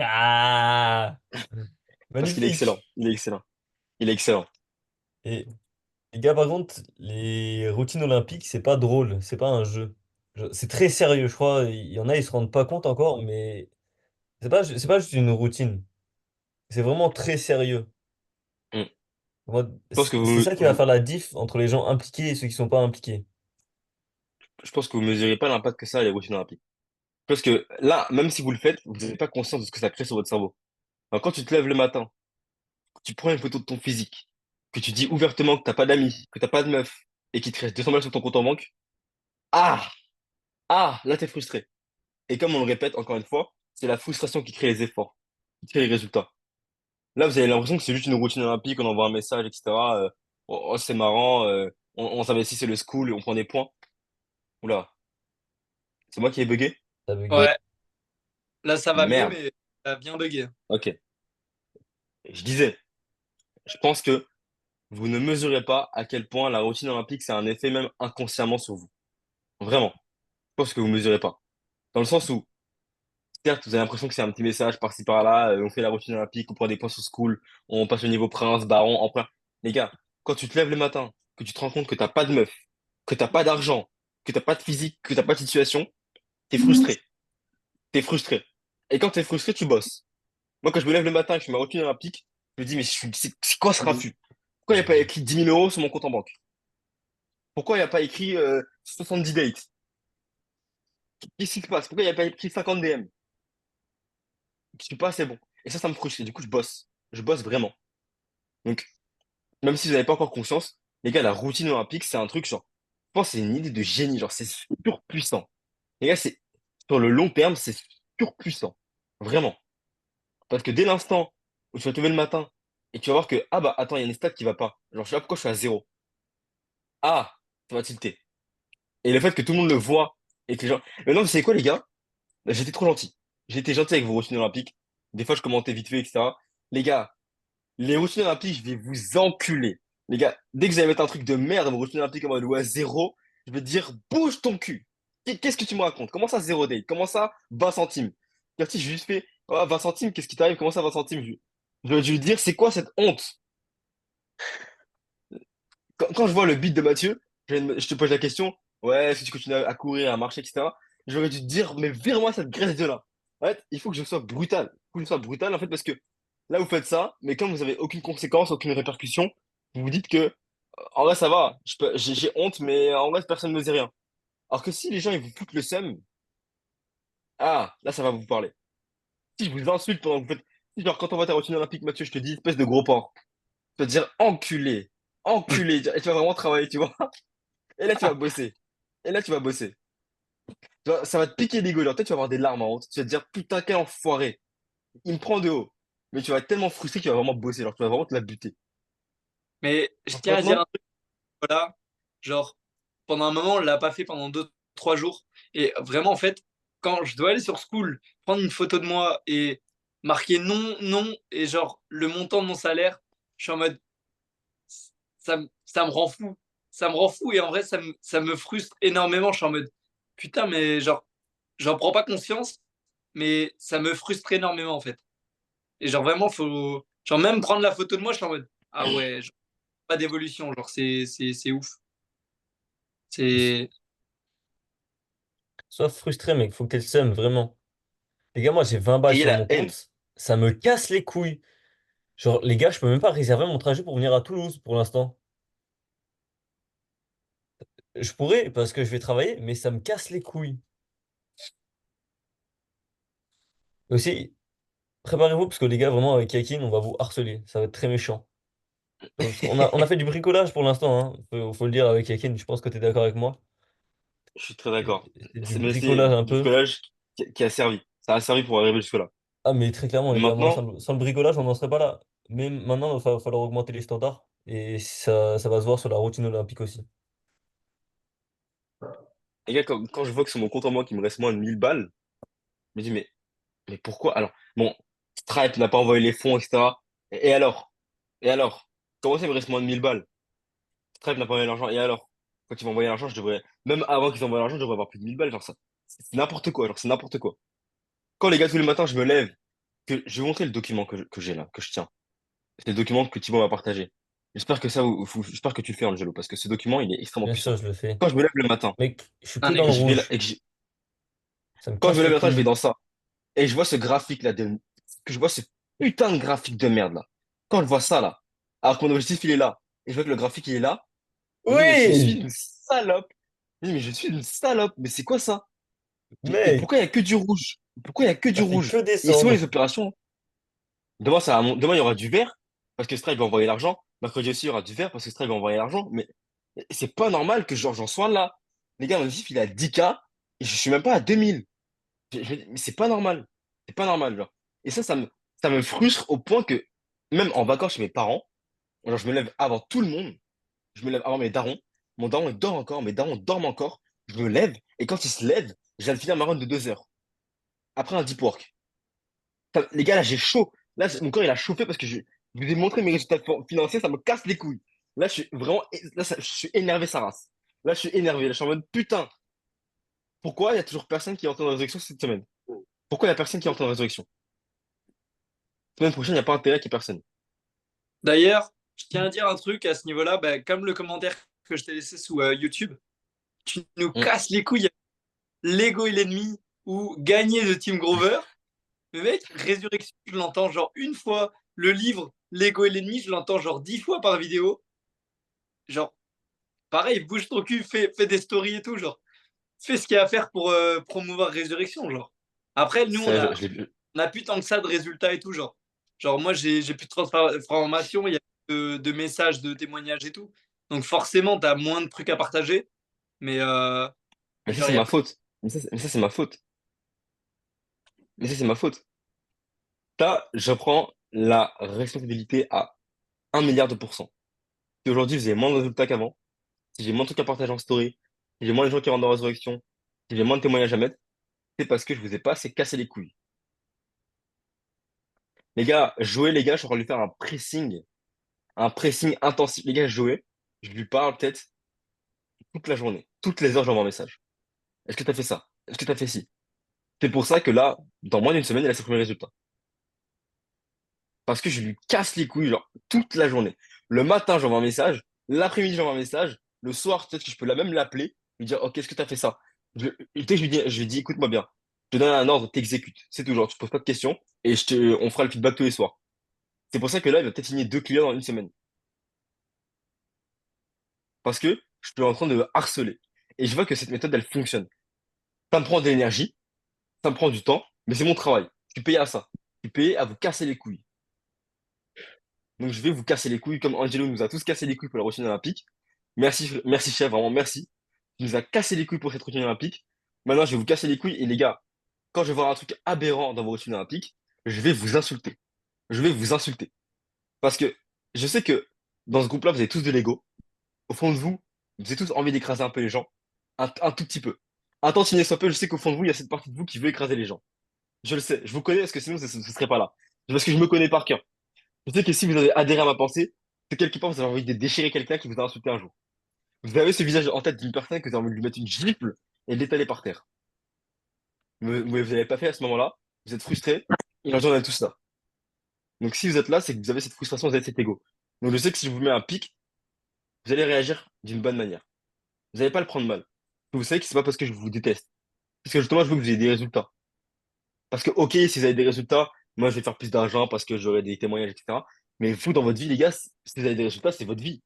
Speaker 2: Ah!
Speaker 1: Parce qu'il est excellent.
Speaker 2: Magnifique!
Speaker 1: Il est excellent. Il est excellent.
Speaker 2: Et les gars, par contre, les routines olympiques, c'est pas drôle, c'est pas un jeu. C'est très sérieux, je crois. Il y en a, ils se rendent pas compte encore, mais c'est pas juste une routine. C'est vraiment très sérieux.
Speaker 1: Mm.
Speaker 2: Moi,
Speaker 1: Je pense que
Speaker 2: c'est ça qui va faire la diff entre les gens impliqués et ceux qui sont pas impliqués.
Speaker 1: je pense que vous mesurez pas l'impact que ça a les routines olympiques. Parce que là, même si vous le faites, vous n'êtes pas conscient de ce que ça crée sur votre cerveau. Alors, quand tu te lèves le matin, tu prends une photo de ton physique. que tu dis ouvertement que t'as pas d'amis, que t'as pas de meuf, et qu'il te reste 200 balles sur ton compte en banque, ah, là t'es frustré. Et comme on le répète encore une fois, c'est la frustration qui crée les efforts, qui crée les résultats. Là, vous avez l'impression que c'est juste une routine olympique, on envoie un message, etc. Oh, oh, c'est marrant, on s'investit, c'est le school, on prend des points. Oula, c'est moi qui ai bugué?
Speaker 2: T'as bugué.
Speaker 4: Ouais, là ça va mieux,
Speaker 1: Merde.
Speaker 4: mais ça a bien bugué.
Speaker 1: Ok. Je disais, je pense que vous ne mesurez pas à quel point la routine olympique, c'est un effet même inconsciemment sur vous. Vraiment. Je pense que vous mesurez pas. Dans le sens où, certes, vous avez l'impression que c'est un petit message par-ci par-là, on fait la routine olympique, on prend des points sur school, on passe au niveau prince, baron, empereur. Les gars, quand tu te lèves le matin, que tu te rends compte que t'as pas de meuf, que t'as pas d'argent, que t'as pas de physique, que t'as pas de situation, t'es frustré. T'es frustré. Et quand t'es frustré, tu bosses. Moi, quand je me lève le matin et que je fais ma routine olympique, je me dis, mais c'est quoi ce raffut? Pourquoi il n'y a pas écrit 10 000 € sur mon compte en banque? Pourquoi il n'y a pas écrit 70 dates? Qu'est-ce qui se passe? Pourquoi il n'y a pas écrit 50 DM? Je suis pas assez bon. Et ça me frustre. Et du coup, je bosse. Je bosse vraiment. Donc, même si vous n'avez pas encore conscience, les gars, la routine olympique, c'est un truc, genre, je pense que c'est une idée de génie. Genre, c'est surpuissant. Les gars, c'est, sur le long terme, c'est surpuissant. Vraiment. Parce que dès l'instant où tu vas te lever le matin et tu vas voir que, ah bah, attends, il y a une stat qui va pas. Genre, je sais pas pourquoi je suis à zéro. Ah, ça va tilter. Et le fait que tout le monde le voit et que les gens. Mais non, vous savez quoi, les gars? J'étais trop gentil. J'étais gentil avec vos routines olympiques. Des fois, je commentais vite fait, etc. Les gars, les routines olympiques, je vais vous enculer. Les gars, dès que vous allez mettre un truc de merde dans vos routines olympiques en mode ouais, zéro, je vais te dire bouge ton cul. Qu'est-ce que tu me racontes? Comment ça, zéro date? Comment ça, 20 centimes? Car si j'ai juste fait oh, 20 centimes, qu'est-ce qui t'arrive? Comment ça, 20 centimes? Je vais lui dire, c'est quoi cette honte? Quand je vois le beat de Mathieu, je te pose la question, ouais, si tu continues à courir, à marcher, etc., j'aurais dû te dire, mais vire-moi cette graisse de là. En fait, il faut que je sois brutal. Il faut que je sois brutal, en fait, parce que là, vous faites ça, mais comme vous avez aucune conséquence, aucune répercussion, vous vous dites que, en vrai, ça va, j'ai honte, mais en vrai, personne ne me dit rien. Alors que si les gens, ils vous foutent le seum, ah, là, ça va vous parler. Si je vous insulte pendant que vous faites, si genre, quand on va ta routine olympique, Mathieu, je te dis, espèce de gros porc, je vais te dire, enculé, enculé, et tu vas vraiment travailler, tu vois. Et là, tu vas bosser. Et là, tu vas bosser. Ça va te piquer l'ego. Genre, peut-être tu vas avoir des larmes en honte. Tu vas te dire, putain, quel enfoiré. Il me prend de haut. Mais tu vas être tellement frustré que tu vas vraiment bosser. Alors, tu vas vraiment te la buter.
Speaker 4: Mais je
Speaker 1: Alors que
Speaker 4: tiens à dire
Speaker 1: maintenant,
Speaker 4: un truc, voilà, genre, pendant un moment, on l'a pas fait pendant 2, 3 jours. Et vraiment, en fait, quand je dois aller sur School, prendre une photo de moi et marquer non, non, et genre le montant de mon salaire, je suis en mode, ça me rend fou. Ça me rend fou et en vrai, ça me frustre énormément. Je suis en mode, putain, mais genre, j'en prends pas conscience, mais ça me frustre énormément en fait. Et genre, vraiment, faut. Genre, même prendre la photo de moi, je suis en mode, ah ouais, genre, pas d'évolution. Genre, c'est ouf. C'est.
Speaker 2: Sois frustré, mec, faut qu'elle s'aime, vraiment. Les gars, moi, j'ai 20 balles
Speaker 1: ayez
Speaker 2: sur
Speaker 1: la
Speaker 2: mon
Speaker 1: haine.
Speaker 2: compte. Ça me casse les couilles. Genre, les gars, je peux même pas réserver mon trajet pour venir à Toulouse pour l'instant. Je pourrais, parce que je vais travailler, mais ça me casse les couilles. Aussi, préparez-vous, parce que les gars, vraiment, avec Yakin, on va vous harceler. Ça va être très méchant. Parce qu'on on a fait du bricolage pour l'instant, hein. Faut le dire avec Yakin, je pense que tu es d'accord avec moi.
Speaker 1: Je suis très d'accord.
Speaker 2: C'est du
Speaker 1: Mais c'est
Speaker 2: bricolage un
Speaker 1: du
Speaker 2: peu.
Speaker 1: collage qui a servi. Ça a servi pour arriver jusque-là.
Speaker 2: Ah, mais très clairement,
Speaker 1: Mais
Speaker 2: les gars, moi, sans
Speaker 1: maintenant,
Speaker 2: le, sans le bricolage, on n'en serait pas là. Mais maintenant, il va falloir augmenter les standards. Et ça va se voir sur la routine olympique aussi.
Speaker 1: les gars, quand je vois que sur mon compte en banque, il me reste moins de 1000 balles, je me dis, mais pourquoi? Alors, bon, Stripe n'a pas envoyé les fonds, etc. Et alors? Et alors? Comment ça, il me reste moins de 1000 balles? Stripe n'a pas envoyé l'argent. Et alors? Quand ils vont envoyer l'argent, je devrais. Même avant qu'ils envoient l'argent, je devrais avoir plus de 1000 balles. Genre, ça, c'est n'importe quoi. Genre, c'est n'importe quoi. Quand les gars, tous les matins, je me lève, que je vais vous montrer le document que j'ai là, que je tiens. C'est le document que Thibaut m'a partagé. J'espère que ça, j'espère que tu le fais, Angelo, parce que ce document, il est extrêmement
Speaker 2: Bien sûr,
Speaker 1: puissant.
Speaker 2: je le fais.
Speaker 1: Quand je me lève le matin,
Speaker 2: Mec, je suis
Speaker 4: Un
Speaker 2: que dans
Speaker 1: et
Speaker 2: le
Speaker 1: que je vais là,
Speaker 2: rouge. Ça me
Speaker 1: quand je me
Speaker 2: casse
Speaker 1: lève
Speaker 2: les
Speaker 1: le matin, je vais
Speaker 2: couilles.
Speaker 1: dans ça. Et je vois ce graphique là, que je vois ce putain de graphique de merde là. Quand je vois ça là, alors que mon objectif il est là, et je vois que le graphique il est là, je me dis, mais je suis
Speaker 2: Oui!
Speaker 1: une salope. Je me dis, mais je suis une salope, mais c'est quoi ça? Et
Speaker 2: Mec,
Speaker 1: pourquoi il y a que du rouge? Pourquoi il y a que du
Speaker 2: ça fait
Speaker 1: rouge?
Speaker 2: que
Speaker 1: Et souvent
Speaker 2: descendre.
Speaker 1: les opérations, demain il y aura du vert, parce que Stripe va envoyer l'argent. Mercredi aussi, il y aura du vert parce que Strive va envoyer l'argent. Mais c'est pas normal que genre, j'en sois là. Les gars, mon objectif, il est à 10K et je suis même pas à 2000. Mais c'est pas normal. C'est pas normal, genre. Et ça me frustre au point que, même en vacances chez mes parents, genre, je me lève avant tout le monde. Je me lève avant mes darons. Mon daron, il dort encore. Mes darons dorment encore. Je me lève. Et quand il se lève, je viens de finir ma run de 2 heures. Après un deep work. Les gars, là, j'ai chaud. Là, mon corps, il a chauffé parce que je vous ai montré mes résultats financiers. Ça me casse les couilles. Là, je suis vraiment. Là, je suis énervé, sa race. Là, je suis énervé. Là, je suis en mode putain. Pourquoi il y a toujours personne qui est entré dans la résurrection cette semaine? Pourquoi il y a personne qui est entré dans la résurrection? Semaine prochaine, il n'y a pas intérêt qu'il y ait personne.
Speaker 4: D'ailleurs, je tiens à dire un truc à ce niveau-là, bah, comme le commentaire que je t'ai laissé sous YouTube, tu nous
Speaker 1: Mm.
Speaker 4: casses les couilles. Lego est l'ennemi ou gagner de Team Grover. Mais mec, Résurrection, je l'entends genre une fois. Le livre Lego est l'ennemi, je l'entends genre 10 fois par vidéo. Genre, pareil, bouge ton cul, fais des stories et tout, genre. Fais ce qu'il y a à faire pour promouvoir Résurrection, genre. Après, nous,
Speaker 1: Ça, je l'ai vu.
Speaker 4: on a plus tant que ça de résultats et tout, genre. Genre, moi, j'ai plus de transformation, il y a de messages, de témoignages et tout. Donc, forcément, tu as moins de trucs à partager. Mais,
Speaker 1: Mais ça,
Speaker 4: genre,
Speaker 1: c'est
Speaker 4: il y a
Speaker 1: ma
Speaker 4: plus.
Speaker 1: faute. Mais ça, c'est ma faute. Mais ça, c'est ma faute. Ça, je prends la responsabilité à 1 milliard de pourcents. Si aujourd'hui, vous avez moins de résultats qu'avant, si j'ai moins de trucs à partager en story, si j'ai moins de gens qui rentrent dans la résurrection, si j'ai moins de témoignages à mettre, c'est parce que je vous ai pas assez cassé les couilles. Les gars, jouez, les gars, je suis en train de lui faire un pressing intensif. Les gars, jouez, je lui parle peut-être toute la journée. Toutes les heures, j'envoie un message. Est-ce que tu as fait ça? Est-ce que tu as fait ci? C'est pour ça que là, dans moins d'une semaine, il a ses premiers résultats. Parce que je lui casse les couilles, genre, toute la journée. Le matin, j'envoie un message. L'après-midi, j'envoie un message. Le soir, peut-être que je peux la même l'appeler, lui dire, OK, est-ce que tu as fait ça? Tu sais, je lui dis, écoute-moi bien. Je te donne un ordre, t'exécutes. C'est tout, genre, tu poses pas de questions et on fera le feedback tous les soirs. C'est pour ça que là, il va peut-être signer 2 clients dans une semaine. Parce que je suis en train de me harceler. Et je vois que cette méthode, elle fonctionne. Ça me prend de l'énergie, ça me prend du temps, mais c'est mon travail. Je suis payé à ça. Je suis payé à vous casser les couilles. Donc je vais vous casser les couilles comme Angelo nous a tous cassé les couilles pour la routine olympique. Merci, merci chef, vraiment merci. Tu nous as cassé les couilles pour cette routine olympique. Maintenant, je vais vous casser les couilles. Et les gars, quand je vais voir un truc aberrant dans vos routines olympiques, je vais vous insulter. Je vais vous insulter. Parce que je sais que dans ce groupe-là, vous avez tous de l'ego. Au fond de vous, vous avez tous envie d'écraser un peu les gens. Un tout petit peu. Un tantinet soit peu, je sais qu'au fond de vous, il y a cette partie de vous qui veut écraser les gens. Je le sais, je vous connais parce que sinon, ce serait pas là. Parce que je me connais par cœur. Je sais que si vous avez adhéré à ma pensée, c'est quelque part vous avez envie de déchirer quelqu'un qui vous a insulté un jour. Vous avez ce visage en tête d'une personne que vous avez envie de lui mettre une gifle et de l'étaler par terre. Mais vous ne l'avez pas fait à ce moment-là, vous êtes frustré, et les gens ont tout ça. Donc si vous êtes là, c'est que vous avez cette frustration, vous avez cet ego. Donc je sais que si je vous mets un pic, vous allez réagir d'une bonne manière. Vous n'allez pas le prendre mal. Vous savez que c'est pas parce que je vous déteste. Parce que justement, je veux que vous ayez des résultats. Parce que, ok, si vous avez des résultats, moi je vais faire plus d'argent parce que j'aurai des témoignages, etc. Mais vous, dans votre vie, les gars, si vous avez des résultats, c'est votre vie.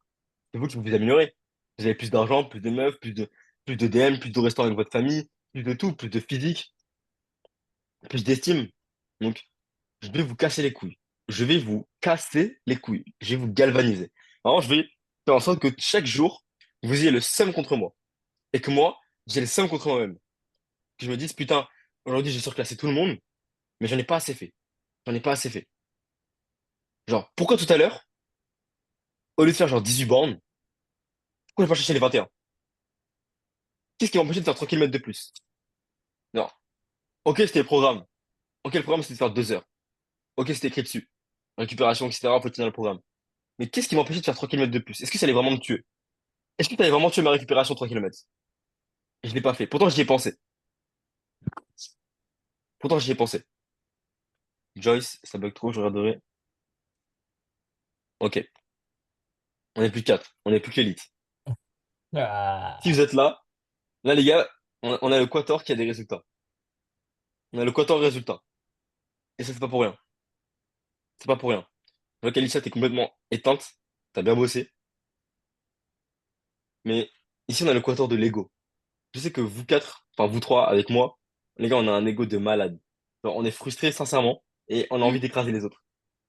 Speaker 1: C'est vous qui vous améliorez. Vous avez plus d'argent, plus de meufs, plus de DM, plus de restaurants avec votre famille, plus de tout, plus de physique, plus d'estime. Donc, je vais vous casser les couilles. Je vais vous casser les couilles. Je vais vous galvaniser. Alors, je vais faire en sorte que chaque jour, vous ayez le seum contre moi. Et que moi, j'ai le seum contre moi-même. Que je me dise, putain, aujourd'hui, j'ai surclassé tout le monde, mais j'en ai pas assez fait. J'en ai pas assez fait. Genre, pourquoi tout à l'heure, au lieu de faire genre 18 bornes, pourquoi j'ai pas cherché les 21? Qu'est-ce qui m'a empêché de faire 3 km de plus? Non. Ok, c'était le programme. Ok, le programme, c'était de faire 2 heures. Ok, c'était écrit dessus. Récupération, etc. Faut tenir le programme. Mais qu'est-ce qui m'a empêché de faire 3 km de plus? Est-ce que ça allait vraiment me tuer? Est-ce que ça allait vraiment tuer ma récupération 3 km? Je l'ai pas fait. Pourtant, j'y ai pensé. Pourtant, j'y ai pensé. Joyce, ça bug trop, je regarderai. Ok. On est plus que 4. On est plus que l'élite. Si
Speaker 2: Ah.
Speaker 1: vous êtes là, là, les gars, on a le Quator qui a des résultats. On a le Quator résultat. Et ça, c'est pas pour rien. C'est pas pour rien. Je vois qu'Alicia, t'es complètement éteinte. T'as bien bossé. Mais ici, on a le Quator de l'ego. Je sais que vous quatre, enfin vous trois avec moi, les gars, on a un ego de malade. Genre, on est frustrés sincèrement et on a envie d'écraser les autres.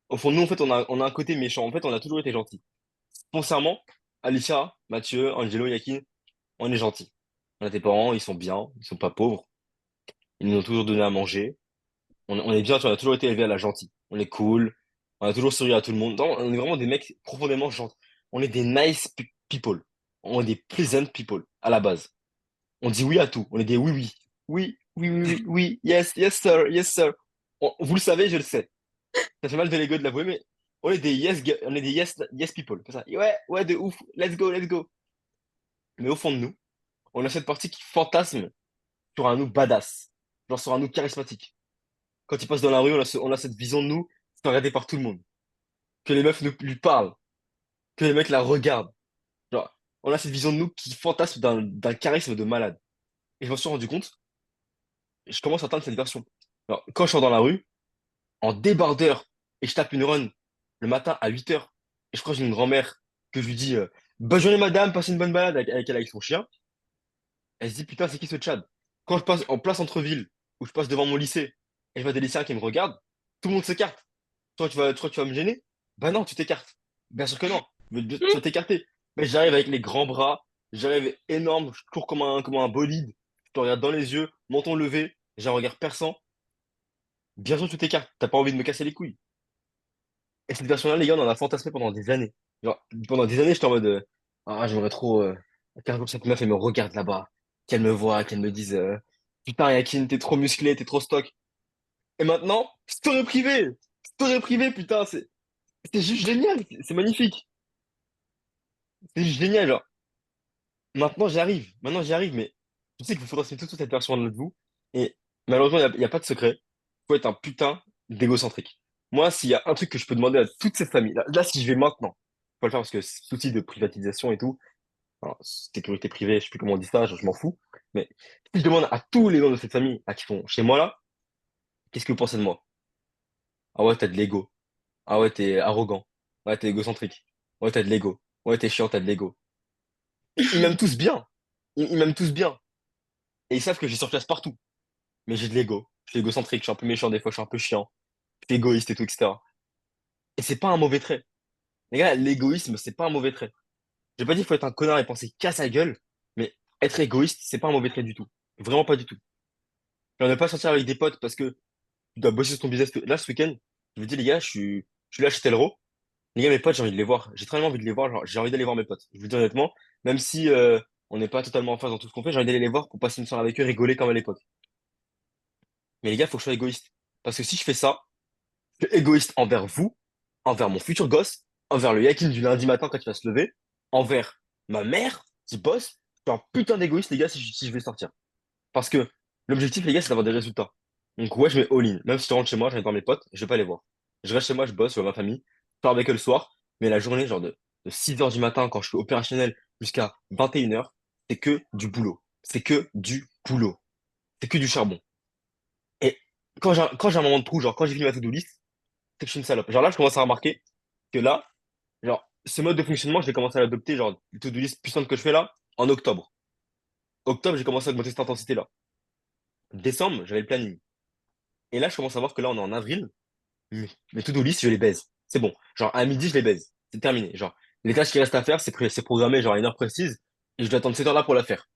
Speaker 1: Au fond, nous, en fait, on a un côté méchant. En fait, on a toujours été gentils. Foncièrement, Alicia, Mathieu, Angelo, Yakin, on est gentils. On a des parents, ils sont bien, ils sont pas pauvres. Ils nous ont toujours donné à manger. On est bien, tu vois, on a toujours été élevés à la gentille. On est cool. On a toujours souri à tout le monde. Non, on est vraiment des mecs profondément gentils. On est des people. On est des pleasant people, à la base. On dit oui à tout. On est des oui, oui. Oui, oui, oui, oui, oui. Yes, yes, sir, yes, sir. Vous le savez, je le sais. Ça fait mal de l'ego de l'avouer, mais on est des on est des yes people. Comme ça. Et ouais, ouais, de ouf. Let's go, let's go. Mais au fond de nous, on a cette partie qui fantasme sur un nous badass. Genre sur un nous charismatique. Quand il passe dans la rue, on a cette vision de nous, c'est regardé par tout le monde. Que les meufs lui parlent, que les mecs la regardent. Genre, on a cette vision de nous qui fantasme d'un charisme de malade. Et je m'en suis rendu compte, et je commence à atteindre cette version. Alors, quand je sors dans la rue, en débardeur, et je tape une run le matin à 8 heures, et je crois que j'ai une grand-mère que je lui dis bonne journée madame, passez une bonne balade avec elle avec son chien. Elle se dit putain, c'est qui ce Tchad? Quand je passe en place centre-ville, où je passe devant mon lycée, et je vois des lycéens qui me regardent, tout le monde s'écarte. Toi, tu vas me gêner? Bah non, tu t'écartes. Bien sûr que non. Tu vas t'écarter. Mais j'arrive avec les grands bras, j'arrive énorme, je cours comme un bolide, je te regarde dans les yeux, menton levé, j'ai un regard perçant. Bien sûr, tu t'écartes. T'as pas envie de me casser les couilles. Et cette version-là, les gars, on en a fantasmé pendant des années. Genre, pendant des années, j'étais en mode ah, j'aimerais trop qu'un jour cette meuf, elle me regarde là-bas, qu'elle me voit, qu'elle me dise putain, Yakin, t'es trop musclé, t'es trop stock. Et maintenant, story privé, putain, c'est juste génial, c'est magnifique. C'est juste génial, genre. Maintenant j'y arrive, mais je sais qu'il faut transmettre toute cette version de vous. Et malheureusement, il y a pas de secret. Faut être un putain d'égocentrique. Moi, s'il y a un truc que je peux demander à toutes ces familles, là si je vais maintenant, faut pas le faire parce que souci de privatisation et tout, alors, sécurité privée, je sais plus comment on dit ça, je m'en fous. Mais si je demande à tous les membres de cette famille, à qui sont chez moi là, qu'est-ce que vous pensez de moi? Ah ouais, t'as de l'ego. Ah ouais, t'es arrogant. Ouais, t'es égocentrique. Ouais, t'as de l'ego. Ouais, t'es chiant, t'as de l'ego. Ils m'aiment tous bien. Ils m'aiment tous bien. Et ils savent que j'ai sur place partout. Mais j'ai de l'ego. Je suis égocentrique, je suis un peu méchant, des fois je suis un peu chiant. Je suis égoïste et tout, etc. Et c'est pas un mauvais trait. Les gars, l'égoïsme, c'est pas un mauvais trait. J'ai pas dit qu'il faut être un connard et penser qu'à sa gueule, mais être égoïste, c'est pas un mauvais trait du tout. Vraiment pas du tout. Et on ne pas sortir avec des potes parce que tu dois bosser sur ton business. Là, ce week-end, je me dis, les gars, je suis là chez Telro. Les gars, mes potes, j'ai envie de les voir. J'ai très envie de les voir. Genre, j'ai envie d'aller voir mes potes. Je vous dis honnêtement, même si on n'est pas totalement en phase dans tout ce qu'on fait, j'ai envie d'aller les voir pour passer une soirée avec eux, rigoler comme à l'époque. Mais les gars, faut que je sois égoïste. Parce que si je fais ça, je suis égoïste envers vous, envers mon futur gosse, envers le yakin du lundi matin quand il va se lever, envers ma mère qui bosse. Je suis un putain d'égoïste, les gars, si je vais sortir. Parce que l'objectif, les gars, c'est d'avoir des résultats. Donc, ouais, je mets all-in. Même si je rentre chez moi, je vais voir mes potes, je vais pas les voir. Je reste chez moi, je bosse, je vois ma famille, je pars avec eux le soir, mais la journée, genre de 6 heures du matin, quand je suis opérationnel, jusqu'à 21 heures, c'est que du boulot. C'est que du boulot. C'est que du charbon. Et quand j'ai un moment de trou, genre quand j'ai fini ma to-do list, c'est que je suis une salope. Genre là, je commence à remarquer que là, genre, ce mode de fonctionnement, je vais commencer à l'adopter, genre, les to-do list puissantes que je fais là, en octobre. Octobre, j'ai commencé à augmenter cette intensité-là. Décembre, j'avais le planning. Et là, je commence à voir que là, on est en avril, mes to-do list, je les baise. C'est bon. Genre, à midi, je les baise. C'est terminé. Genre, les tâches qui restent à faire, c'est programmé, genre, à une heure précise, et je dois attendre cette heure-là pour la faire.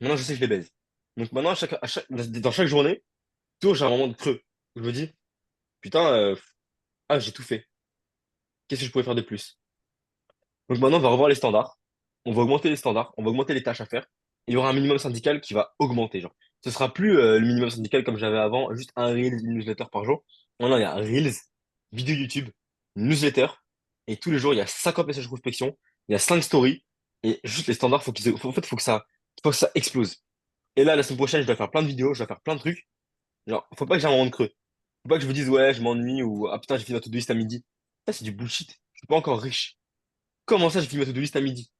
Speaker 1: Maintenant, je sais que je les baise. Donc maintenant, dans chaque journée, toujours, j'ai un moment de creux. Où je me dis, putain, j'ai tout fait. Qu'est-ce que je pourrais faire de plus? Donc maintenant, on va revoir les standards. On va augmenter les standards, on va augmenter les tâches à faire. Il y aura un minimum syndical qui va augmenter. Genre, ce sera plus le minimum syndical comme j'avais avant, juste un Reels, une newsletter par jour. Maintenant, il y a Reels, vidéo YouTube, newsletter, et tous les jours, il y a 50 messages de prospection, il y a 5 stories, et juste les standards, en fait, faut que ça explose. Et là, la semaine prochaine, je dois faire plein de vidéos, je dois faire plein de trucs. Genre, faut pas que j'ai un moment de creux. Faut pas que je me dise, ouais, je m'ennuie, ou ah putain, j'ai fini ma to-do list à midi. Ça, c'est du bullshit. Je suis pas encore riche. Comment ça, j'ai fini ma to-do list à midi?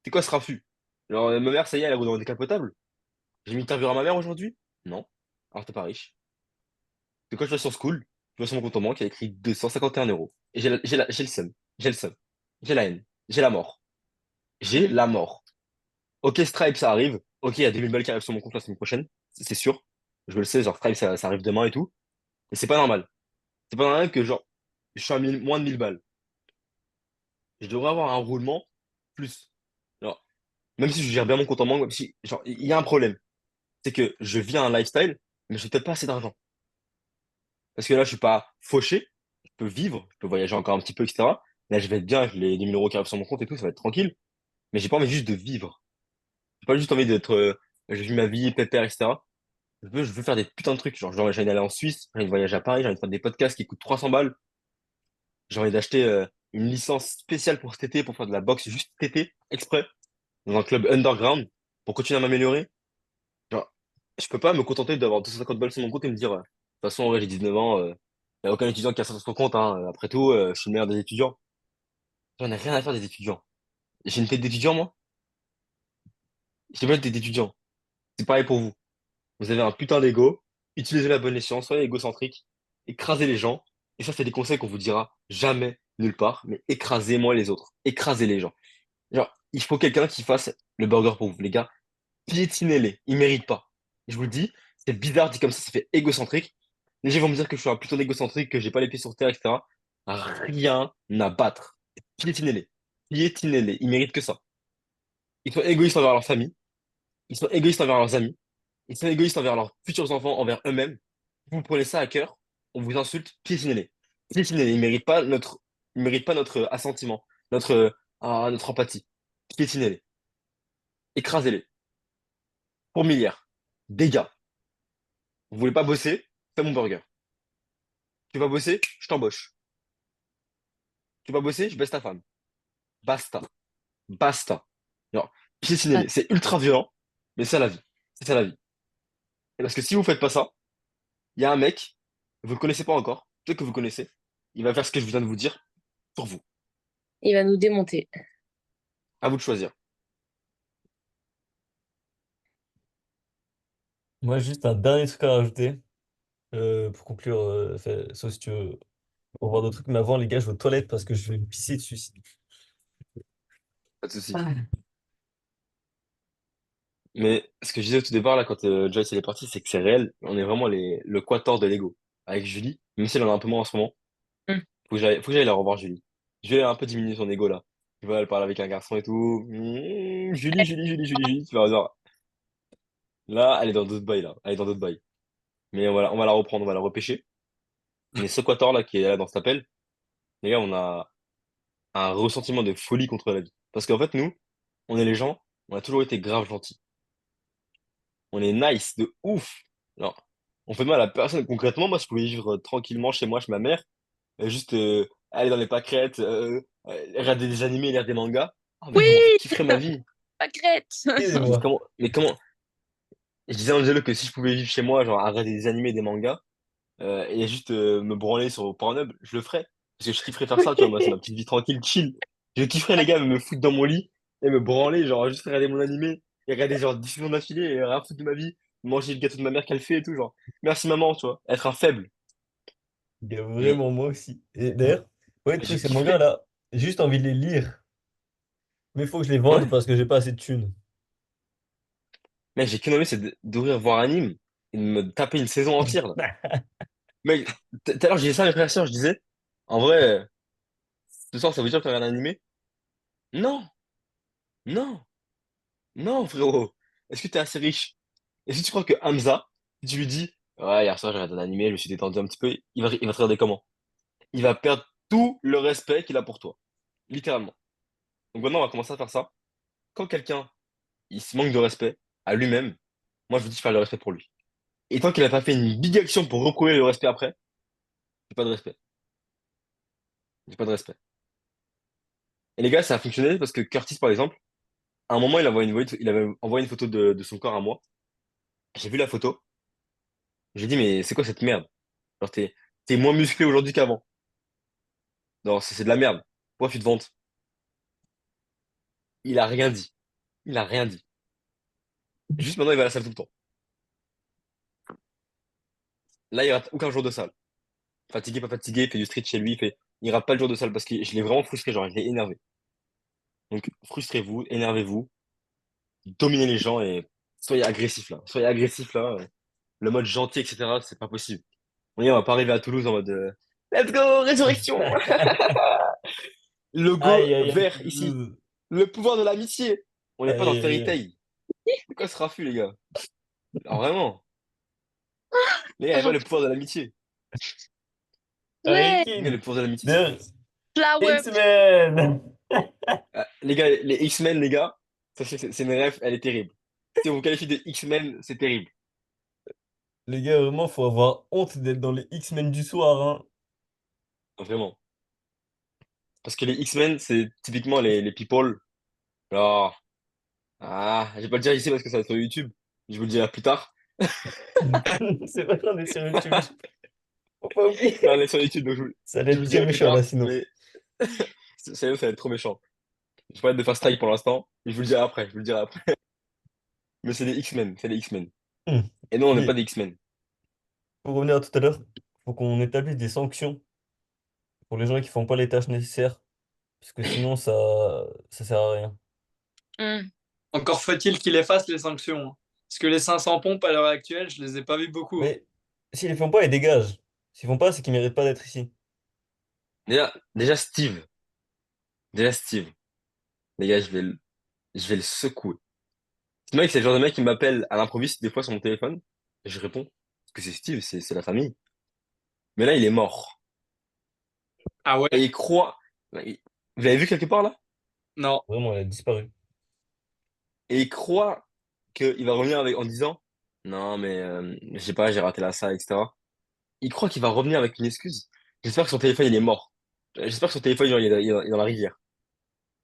Speaker 1: C'est quoi ce raffut? Genre, ma mère, ça y est, elle a roulé en décapotable. J'ai mis interviewer à ma mère aujourd'hui? Non. Alors, t'es pas riche. C'est quoi, je vais sur School, je vois sur mon compte en banque, il y a écrit 251 euros. Et j'ai le seum. J'ai le seum. J'ai la haine. J'ai la mort. J'ai la mort. Ok, Stripe, ça arrive. Ok, il y a 2000 balles qui arrivent sur mon compte la semaine prochaine. C'est sûr. Je le sais, genre, Stripe, ça arrive demain et tout. Mais c'est pas normal. C'est pas normal que, genre, je suis à moins de 1000 balles. je devrais avoir un roulement plus. Alors, même si je gère bien mon compte en banque, même si, genre, il y a un problème. C'est que je vis un lifestyle, mais je n'ai peut-être pas assez d'argent. Parce que là, je suis pas fauché, je peux vivre, je peux voyager encore un petit peu, etc. Là, je vais être bien avec les 10 000 euros qui arrivent sur mon compte et tout, ça va être tranquille. Mais j'ai pas envie juste de vivre. J'ai pas juste envie d'être, je vis ma vie, pépère, etc. Je veux faire des putains de trucs. Genre, j'ai envie d'aller en Suisse, j'ai envie de voyager à Paris, j'ai envie de faire des podcasts qui coûtent 300 balles. J'ai envie d'acheter une licence spéciale pour cet été, pour faire de la boxe juste cet été, exprès, dans un club underground, pour continuer à m'améliorer. Genre, je peux pas me contenter d'avoir 250 balles sur mon compte et me dire, de toute façon, en vrai, j'ai 19 ans, y a aucun étudiant qui a ça sur son compte, hein. Après tout, je suis le meilleur des étudiants. J'en ai rien à faire des étudiants. J'ai une tête d'étudiant, moi. J'ai pas une tête d'étudiant. C'est pareil pour vous. Vous avez un putain d'ego, utilisez la bonne escient, soyez égocentrique, écrasez les gens. Et ça, c'est des conseils qu'on vous dira jamais nulle part, mais écrasez-moi les autres. Écrasez les gens. Genre, il faut quelqu'un qui fasse le burger pour vous, les gars. Piétinez-les. Ils méritent pas. Je vous le dis, c'est bizarre dit comme ça fait égocentrique. Les gens vont me dire que je suis un putain d'égocentrique, que j'ai pas les pieds sur terre, etc. Rien à battre. Piétinez-les. Piétinez-les. Ils méritent que ça. Ils sont égoïstes envers leur famille. Ils sont égoïstes envers leurs amis. Ils sont égoïstes envers leurs futurs enfants, envers eux-mêmes. Vous prenez ça à cœur. On vous insulte. Piétinez-les. Piétinez-les. Ils méritent pas notre assentiment, notre empathie. Piétinez-les. Écrasez-les. Pour milliards. Dégâts. Vous voulez pas bosser? Fais mon burger. Tu vas bosser? Je t'embauche. Tu vas bosser? Je baisse ta femme. Basta. Basta. Genre, piétinez-les. C'est ultra violent, mais c'est la vie. C'est ça la vie. Et parce que si vous faites pas ça, il y a un mec, vous le connaissez pas encore, peut-être que vous connaissez, il va faire ce que je viens de vous dire pour vous.
Speaker 5: Il va nous démonter.
Speaker 1: À vous de choisir.
Speaker 2: Moi, juste un dernier truc à rajouter pour conclure, sauf si tu veux revoir d'autres trucs. Mais avant, les gars, je vais aux toilettes parce que je vais me pisser dessus.
Speaker 1: Pas de souci.
Speaker 2: Ah.
Speaker 1: Mais ce que je disais au tout départ, là, quand Joyce elle est partie, c'est que c'est réel. On est vraiment le quator de l'ego. Avec Julie, même si elle en a un peu moins en ce moment,
Speaker 5: Hmm.
Speaker 1: faut que j'aille la revoir, Julie. Je vais un peu diminuer son ego, là. Tu vois, elle parle avec un garçon et tout. Julie, Julie, Julie, Julie, Julie. Tu vas voir. Là, elle est dans d'autres bails, là. Elle est dans d'autres bails. Mais on va la reprendre, on va la repêcher. Mais ce quator, là, qui est là dans cet appel, les gars, on a un ressentiment de folie contre la vie. Parce qu'en fait, nous, on est les gens, on a toujours été grave gentils. On est nice de ouf. Alors, on fait de mal à personne. Concrètement, moi, je pouvais vivre tranquillement chez moi, chez ma mère, juste aller dans les pâquerettes, regarder des animés, lire des mangas. Ah, mais
Speaker 5: Oui,
Speaker 1: comment je kifferais ma vie.
Speaker 5: pâquerette.
Speaker 1: Mais
Speaker 2: Excusez-moi.
Speaker 1: comment. Je disais à Angelo que si je pouvais vivre chez moi, genre, à regarder des animés, des mangas, et juste me branler sur Pornhub, je le ferais. Parce que je kifferais faire ça, tu vois, moi, c'est ma petite vie tranquille, chill. Je kifferais, les gars, me foutre dans mon lit et me branler, genre, juste regarder mon animé et regarder, genre, 10 secondes d'affilée et rien foutre de ma vie, manger le gâteau de ma mère qu'elle fait et tout, genre. Merci, maman, tu vois, être un faible.
Speaker 2: Il y a
Speaker 1: Mais,
Speaker 2: vraiment moi aussi. Et d'ailleurs, ouais, le
Speaker 1: mais je
Speaker 2: truc, ces mangas
Speaker 1: kifferais.
Speaker 2: là, j'ai juste envie de les lire. Mais il faut que je les
Speaker 1: Ouais,
Speaker 2: vende parce que j'ai pas assez de thunes.
Speaker 1: mec, j'ai qu'une envie, c'est d'ouvrir voir anime et de me taper une saison entière, là. Mec, tout à l'heure, je disais ça à mes frères et sœurs, je disais, en vrai, ce soir, ça veut dire que tu regardes un animé? Non, non, non, frérot. Est-ce que t'es assez riche? Et si tu crois que Hamza, si tu lui dis, ouais, hier soir j'ai regardé un animé, je me suis détendu un petit peu, il va te regarder comment? Il va perdre tout le respect qu'il a pour toi. Littéralement. Donc maintenant, on va commencer à faire ça. Quand quelqu'un, il se manque de respect à lui-même, moi je vous dis, je perds le respect pour lui. Et tant qu'il n'a pas fait une big action pour recouvrir le respect après, j'ai pas de respect. J'ai pas de respect. Et les gars, ça a fonctionné parce que Curtis, par exemple, à un moment, il avait envoyé une photo de son corps à moi. J'ai vu la photo. J'ai dit, mais c'est quoi cette merde? Genre, t'es moins musclé aujourd'hui qu'avant. Non, c'est de la merde. Pourquoi tu te vantes? Il a rien dit. Il a rien dit. Juste maintenant, il va à la salle tout le temps. Là, il rate aucun jour de salle. Fatigué, pas fatigué, il fait du street chez lui, il rate pas le jour de salle parce que je l'ai vraiment frustré, genre, je l'ai énervé. Donc, frustrez-vous, énervez-vous, dominez les gens et soyez agressifs là. Soyez agressifs là. Le mode gentil, etc., c'est pas possible. On va pas arriver à Toulouse en mode Let's go, résurrection! Logo
Speaker 2: Aïe, aïe, aïe.
Speaker 1: vert ici. Le pouvoir de l'amitié. On n'est pas dans
Speaker 2: Aïe, aïe,
Speaker 1: Fairy
Speaker 2: aïe.
Speaker 1: Tail. C'est quoi ce raffut, les gars? Alors vraiment, les gars, il y a pas
Speaker 5: Alors,
Speaker 1: le pouvoir de l'amitié.
Speaker 5: ouais,
Speaker 1: Les gars,
Speaker 2: Harry
Speaker 1: le pouvoir de l'amitié, c'est quoi?
Speaker 2: D'ailleurs,
Speaker 5: Flower.
Speaker 2: X-Men!
Speaker 1: Ah, les gars, les X-Men, les gars, sachez que c'est une ref, elle est terrible. Si on vous qualifie de X-Men, c'est terrible.
Speaker 2: Les gars, vraiment, faut avoir honte d'être dans les X-Men du soir, hein.
Speaker 1: Vraiment. Parce que les X-Men, c'est typiquement les people. Alors, je vais pas le dire ici parce que ça va être sur YouTube. Je vous le dirai plus tard.
Speaker 2: C'est vrai qu'on est sur YouTube. Faut pas oublier.
Speaker 1: Là, on est sur YouTube, donc
Speaker 2: Ça allait
Speaker 1: je vous
Speaker 2: être
Speaker 1: le
Speaker 2: très
Speaker 1: dirai plus
Speaker 2: méchant là,
Speaker 1: tard.
Speaker 2: sinon.
Speaker 1: Mais sérieux, ça va être trop méchant. Je vais pas de faire style pour l'instant. Je vous le dirai après. Je vous le dirai après. Mais c'est les X-Men. C'est les X-Men.
Speaker 2: Hmm.
Speaker 1: Et non, on n'est pas
Speaker 2: Mais
Speaker 1: des X-Men.
Speaker 2: pour revenir à tout à l'heure, faut qu'on établisse des sanctions pour les gens qui font pas les tâches nécessaires. Parce que sinon, ça sert à rien.
Speaker 5: Hmm.
Speaker 4: Encore faut-il qu'il efface les sanctions, hein. Parce que les 500 pompes à l'heure actuelle, je les ai pas vus beaucoup, hein.
Speaker 2: Mais s'ils les font pas, ils dégagent. S'ils font pas, c'est qu'ils méritent pas d'être ici.
Speaker 1: Déjà Steve. Déjà Steve. Les gars, je vais le secouer. Ce mec, c'est le genre de mec qui m'appelle à l'improviste des fois sur mon téléphone. Et je réponds. Parce que c'est Steve, c'est la famille. Mais là, il est mort.
Speaker 4: Ah ouais?
Speaker 1: Et il croit. il- Vous l'avez vu quelque part là?
Speaker 4: Non.
Speaker 2: Vraiment, elle a disparu.
Speaker 1: Et il croit qu'il va revenir en disant non, mais je sais pas, j'ai raté la salle, etc. Il croit qu'il va revenir avec une excuse. J'espère que son téléphone il est mort. J'espère que son téléphone genre, il est dans la rivière.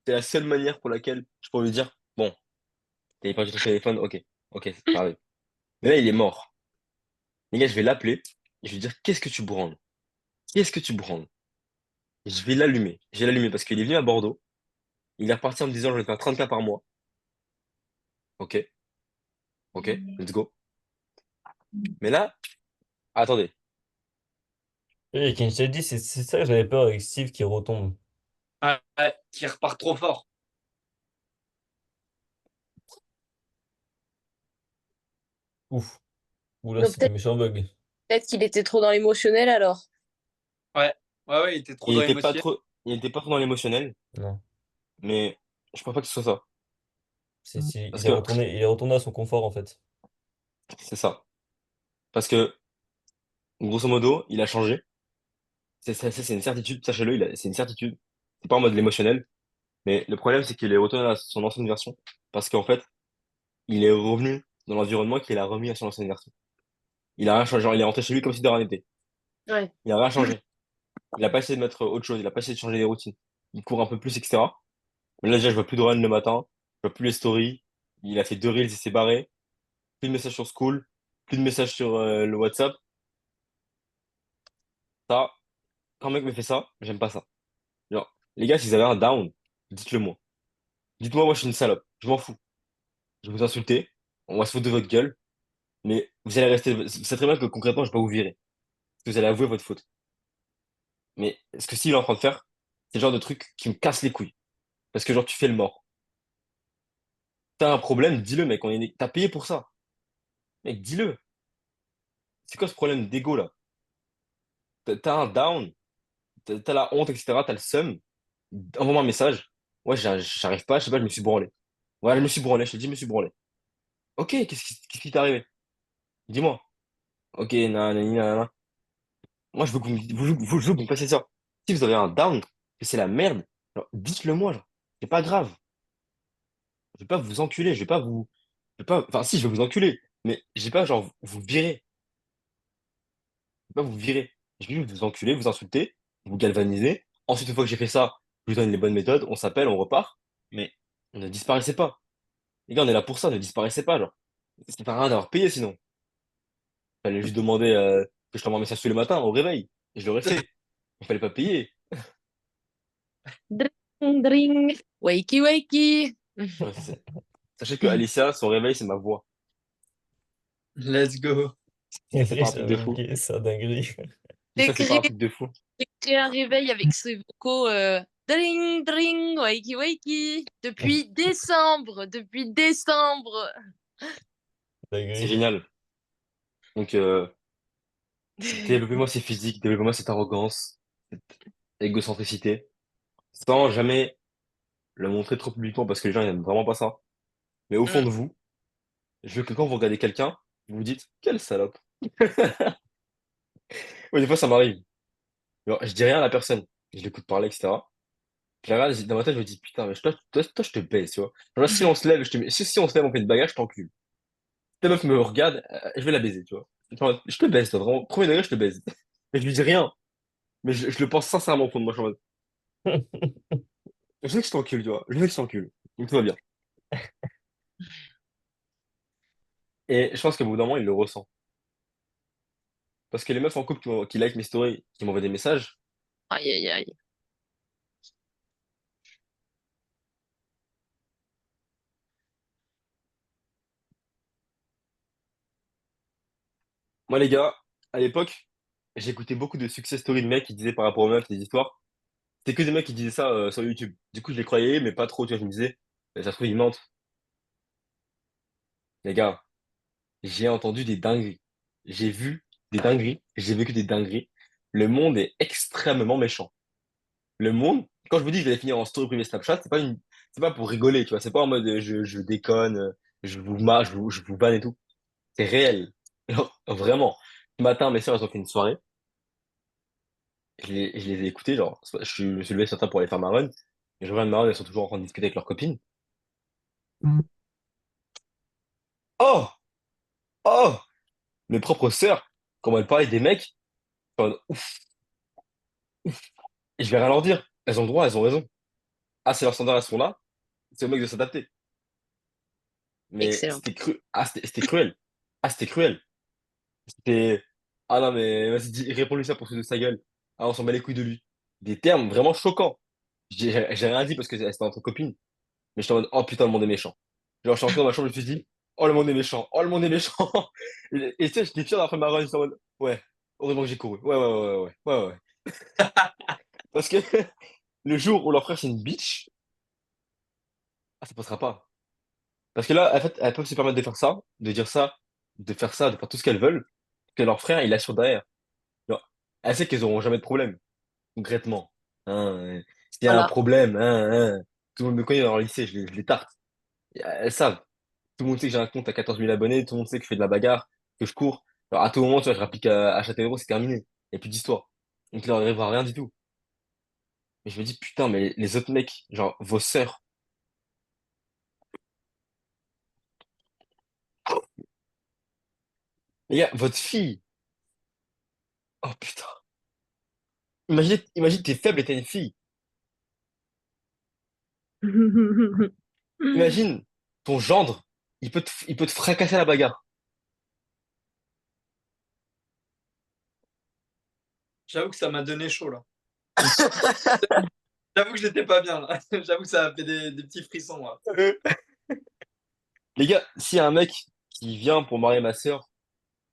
Speaker 1: C'est la seule manière pour laquelle je pourrais lui dire bon, t'avais perdu ton téléphone, ok, ok, ça arrive. Mais là, il est mort. Les gars, je vais l'appeler et je vais lui dire qu'est-ce que tu branles? Qu'est-ce que tu branles? Je vais l'allumer. Je vais l'allumer parce qu'il est venu à Bordeaux. Il est reparti en me disant je vais faire 30K par mois. Ok, ok, let's go. Mais là, attendez.
Speaker 2: Et comme je t'ai dit, c'est ça que j'avais peur avec Steve qui retombe.
Speaker 4: Ah ouais, qui repart trop fort.
Speaker 2: Ouf. Oula,
Speaker 5: Donc
Speaker 2: c'était méchant bug.
Speaker 5: peut-être qu'il était trop dans l'émotionnel alors.
Speaker 4: Ouais, ouais, ouais, il était trop dans l'émotion.
Speaker 1: Il était pas trop dans l'émotionnel,
Speaker 2: Non.
Speaker 1: mais je crois pas que ce soit ça. Parce que
Speaker 2: Il est retourné à son confort en fait.
Speaker 1: c'est ça. Parce que, grosso modo, il a changé. C'est une certitude, sachez-le, c'est une certitude. C'est pas en mode l'émotionnel. Mais le problème, c'est qu'il est retourné à son ancienne version. Parce qu'en fait, il est revenu dans l'environnement qu'il a remis à son ancienne version. Il a rien changé. Genre, il est rentré chez lui comme si de rien n'était.
Speaker 5: Ouais.
Speaker 1: Il a rien changé. Il a pas essayé de mettre autre chose. Il a pas essayé de changer les routines. Il court un peu plus, etc. Mais là, déjà, je vois plus de run le matin. Je vois plus les stories. Il a fait 2 reels, il s'est barré. Plus de messages sur School. Plus de messages sur le WhatsApp. Ça, quand un mec me fait ça, j'aime pas ça. Genre, les gars, si vous avez un down, dites-le moi. Dites-moi, moi, je suis une salope. Je m'en fous. Je vais vous insulter. On va se foutre de votre gueule. Mais vous allez rester. C'est très bien que concrètement, je vais pas vous virer. Parce que vous allez avouer votre faute. Mais ce que s'il est en train de faire, c'est le genre de truc qui me casse les couilles. Parce que genre, tu fais le mort. T'as un problème, dis-le, mec. T'as payé pour ça. Mec, dis-le. C'est quoi ce problème d'ego là? T'as un down, t'as la honte, etc. T'as le seum. Envoie-moi un message. Ouais, j'arrive pas, je sais pas, je me suis branlé. Ouais, je me suis branlé, je te dis, je me suis branlé. Ok, qu'est-ce qui t'est arrivé? Dis-moi. Ok, nanana. Moi, je veux que je veux que vous me fassiez ça. Si vous avez un down, que c'est la merde, genre, dites-le moi, genre. C'est pas grave. Je vais pas vous enculer, je vais pas vous. Je vais pas. Enfin, si, je vais vous enculer. Mais je vais pas, genre, vous virer. Je vais pas vous virer. Je vais juste vous enculer, vous insulter, vous galvaniser. Ensuite, une fois que j'ai fait ça, je vous donne les bonnes méthodes, on s'appelle, on repart. Mais ne disparaissez pas. Les gars, on est là pour ça, ne disparaissez pas, genre. Ça sert à rien d'avoir payé sinon. Fallait juste demander que je t'envoie un message tous les matins au réveil. Et je l'aurais fait. Il fallait pas payer.
Speaker 5: Dring, dring. Wakey, wakey.
Speaker 1: Ouais, sachez que Alicia, son réveil, c'est ma voix.
Speaker 4: Let's go.
Speaker 1: C'est pas un truc de
Speaker 2: J'avais
Speaker 1: fou.
Speaker 2: oublié ça, dinguerie.
Speaker 1: Si
Speaker 5: J'ai
Speaker 1: ça, c'est pas
Speaker 5: créé,
Speaker 1: un truc de fou.
Speaker 5: j'ai créé un réveil avec ces vocaux dring, dring, wakey, wakey. Depuis décembre. Depuis décembre.
Speaker 1: C'est
Speaker 2: Dinguerie.
Speaker 1: génial. Donc, développez-moi ces physiques, développez-moi cette arrogance, cette égocentricité. sans jamais le montrer trop publiquement parce que les gens ils n'aiment vraiment pas ça. Mais au fond
Speaker 5: Mm.
Speaker 1: de vous, je veux que quand vous regardez quelqu'un, vous vous dites, quelle salope. Oui, des fois ça m'arrive. Genre, je dis rien à la personne. Je l'écoute parler, etc. Je la regarde, dans ma tête, je me dis, putain, mais toi, je te baise, tu vois. Genre là, si on se lève, si on se lève, on fait une bagarre, je t'encule. Ta meuf me regarde, je vais la baiser, tu vois. Genre, je te baise, toi, vraiment. Premier degré, je te baise. Mais je lui dis rien. Mais je le pense sincèrement au fond de moi. Je suis en mode, je sais que je t'encule, tu vois. Je sais que je t'encule. Donc tout va bien. Et je pense qu'au bout d'un moment, il le ressent. Parce que les meufs en couple qui like mes stories, qui m'envoient des messages,
Speaker 5: Aïe, aïe, aïe.
Speaker 1: moi, les gars, à l'époque, j'écoutais beaucoup de success stories de mecs qui disaient par rapport aux meufs des histoires. C'était que des mecs qui disaient ça sur YouTube. Du coup, je les croyais, mais pas trop, tu vois. Je me disais, ça se trouve, ils mentent. Les gars, j'ai entendu des dingueries. J'ai vu des dingueries. J'ai vécu des dingueries. Le monde est extrêmement méchant. Le monde, quand je vous dis que je vais finir en story privée Snapchat, c'est pas pour rigoler, tu vois. C'est pas en mode je déconne, je vous marre, je vous vanne et tout. C'est réel. Alors, vraiment. Ce matin, mes soeurs, elles ont fait une soirée. Je les ai écoutées, genre, me suis levé ce matin pour aller faire ma run. Et je reviens de ma run, elles sont toujours en train de discuter avec leurs copines. Oh! Oh! Mes propres sœurs, quand elles parlaient des mecs, je suis en mode, ouf, et je vais rien leur dire. Elles ont le droit, elles ont raison. Ah, c'est leur standard, elles sont là. C'est au mec de s'adapter. Mais
Speaker 5: Excellent.
Speaker 1: c'était cru. Ah, c'était cruel. Ah, c'était cruel. C'était. Ah non, mais vas-y, réponds-lui ça pour se de sa gueule. Ah, on s'en bat les couilles de lui. Des termes vraiment choquants. J'ai rien dit parce que c'était entre copines. Mais j'étais en mode, oh putain, le monde est méchant. Genre, je suis rentré dans ma chambre, je me suis dit, oh le monde est méchant. Oh le monde est méchant. Et tu sais, j'étais fier d'après ma run, j'étais en mode, ouais, heureusement que j'ai couru. Ouais, ouais, ouais, ouais, ouais, ouais, ouais. Parce que le jour où leur frère c'est une bitch, ah, ça passera pas. Parce que là, en fait, elles peuvent se permettre de faire ça, de dire ça, de faire ça, de faire tout ce qu'elles veulent, que leur frère, il assure derrière. Genre, elles savent qu'elles auront jamais de problème, concrètement. Hein, s'il y a un
Speaker 5: Voilà.
Speaker 1: problème, tout le monde me connaît dans le lycée, je les tarte. Et elles savent. Tout le monde sait que j'ai un compte à 14 000 abonnés, tout le monde sait que je fais de la bagarre, que je cours. Alors, à tout moment, tu vois, je rapplique à Châtellerault, c'est terminé. Il n'y a plus d'histoire. Donc, il leur arrivera rien du tout. Mais je me dis, putain, mais les autres mecs, genre, vos sœurs, les gars, votre fille, oh putain. Imagine, t'es faible et t'es une fille. Imagine, ton gendre, il peut te fracasser à la bagarre.
Speaker 4: J'avoue que ça m'a donné chaud là. J'avoue que j'étais pas bien là. J'avoue que ça a fait des petits frissons là.
Speaker 1: Les gars, s'il y a un mec qui vient pour marier ma sœur,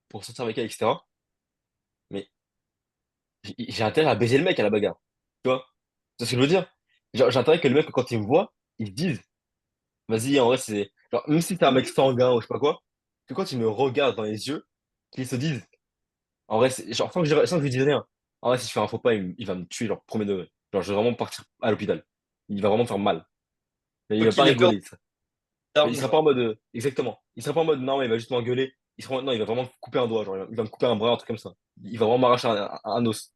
Speaker 1: pour sortir avec elle, etc., mais j'ai intérêt à baiser le mec à la bagarre. Tu vois? C'est ce que je veux dire? Genre, j'ai intérêt que le mec, quand il me voit, il se dise, vas-y, en vrai, c'est. Genre, même si t'es un mec sanguin ou je sais pas quoi, que quand il me regarde dans les yeux, qu'il se dise, en vrai, genre, sans que je lui dise rien. En vrai, si je fais un faux pas, il va me tuer, genre, premier degré. Genre, je vais vraiment partir à l'hôpital. Il va vraiment me faire mal. Mais il
Speaker 4: Faut
Speaker 1: va pas
Speaker 4: qu'il ait peur
Speaker 1: rigoler. Mais il
Speaker 4: d'armes,
Speaker 1: sera pas en
Speaker 4: genre.
Speaker 1: mode. Exactement. Il sera pas en mode, non, mais il va juste m'engueuler. Non, il va vraiment me couper un doigt, genre, il va me couper un bras, un truc comme ça. Il va vraiment m'arracher un os.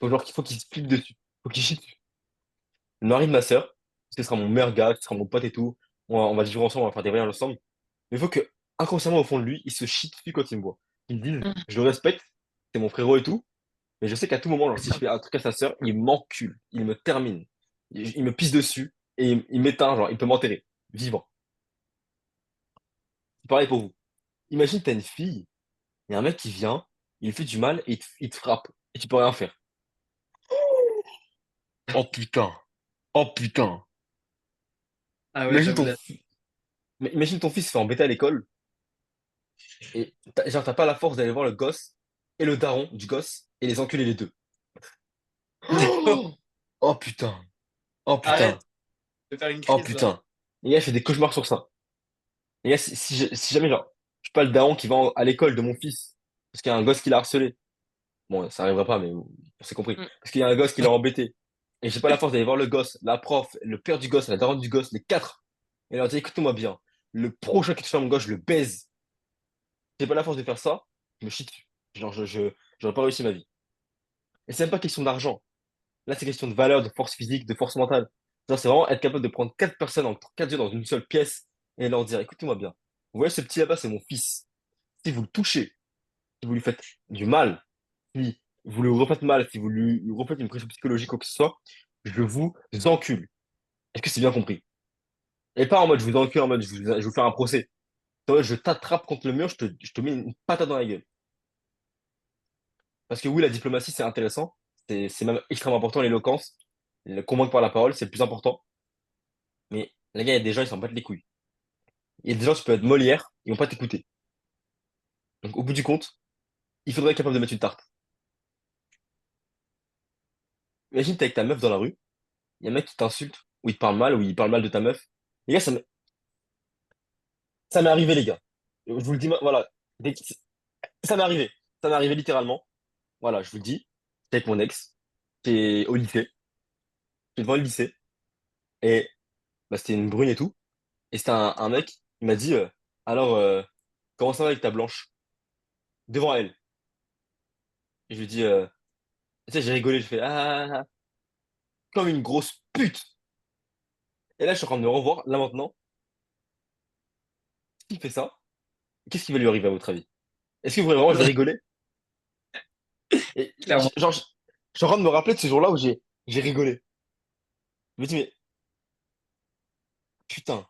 Speaker 1: Faut qu'il se pique dessus. Faut qu'il chie dessus. Le mari de ma sœur, ce sera mon meilleur gars, ce sera mon pote et tout. On va vivre ensemble, on va faire des voyages ensemble. Mais il faut que, inconsciemment, au fond de lui, il se chie dessus quand il me voit. Il me dise, je le respecte, c'est mon frérot et tout. Mais je sais qu'à tout moment, genre, si je fais un truc à sa sœur, il m'encule, il me termine. Il me pisse dessus et il m'éteint, genre, il peut m'enterrer, vivant. C'est pareil pour vous. Imagine, t'as une fille, il y a un mec qui vient, il fait du mal et il te frappe. Et tu peux rien faire. Oh putain. Oh putain.
Speaker 4: Ah ouais,
Speaker 1: Imagine
Speaker 4: j'avoue
Speaker 1: ton,
Speaker 4: là.
Speaker 1: fi- imagine ton fils se fait embêter à l'école et genre, t'as pas la force d'aller voir le gosse et le daron du gosse et les enculer les deux. Oh, oh putain. Oh
Speaker 4: Arrête
Speaker 1: putain.
Speaker 4: de faire une
Speaker 1: Oh
Speaker 4: crise là.
Speaker 1: putain. Les gars, je fais des cauchemars sur ça. Les gars, si jamais, genre, je suis pas le daron qui va à l'école de mon fils parce qu'il y a un gosse qui l'a harcelé. Bon, ça arrivera pas, mais on s'est compris.
Speaker 5: Mm.
Speaker 1: Parce qu'il y a un gosse qui l'a embêté. Et j'ai pas la force d'aller voir le gosse, la prof, le père du gosse, la daronne du gosse, les quatre. Et leur dire, écoutez-moi bien, le prochain qui touche à mon gosse, je le baise. J'ai pas la force de faire ça, je me chie dessus. Genre, j'aurais pas réussi ma vie. Et c'est même pas question d'argent. Là, c'est question de valeur, de force physique, de force mentale. Genre, c'est vraiment être capable de prendre quatre personnes en quatre yeux dans une seule pièce et leur dire, écoutez-moi bien. Vous voyez, ce petit là-bas, c'est mon fils. Si vous le touchez, si vous lui faites du mal, si vous lui refaites mal, si vous lui refaites une pression psychologique ou que ce soit, je vous encule. Est-ce que c'est bien compris? Et pas en mode je vous encule, en mode je vous fais un procès. En mode, je t'attrape contre le mur, je te mets une patate dans la gueule. Parce que oui, la diplomatie, c'est intéressant. C'est même extrêmement important, l'éloquence. Le convaincre par la parole, c'est le plus important. Mais les gars, il y a des gens, ils s'en battent les couilles. Il y a des gens, tu peux être Molière, ils vont pas t'écouter. Donc au bout du compte, il faudrait être capable de mettre une tarte. Imagine, t'es avec ta meuf dans la rue, il y a un mec qui t'insulte, ou il te parle mal, ou il parle mal de ta meuf. Les gars, ça m'est arrivé, les gars. Je vous le dis, voilà. Ça m'est arrivé. Ça m'est arrivé littéralement. Voilà, je vous le dis. J'étais avec mon ex, qui est au lycée. J'étais devant le lycée. Et bah, c'était une brune et tout. Et c'était un mec, il m'a dit, alors, comment ça va avec ta blanche? Devant elle. Et je lui dis, tu sais, j'ai rigolé, je fais, comme une grosse pute. Et là, je suis en train de me revoir, là maintenant, s'il fait ça, qu'est-ce qui va lui arriver à votre avis? Est-ce que vraiment je vais rigoler? Et
Speaker 4: Clairement.
Speaker 1: genre, je suis en train de me rappeler de ce jour-là où j'ai rigolé. Je me dis, mais putain,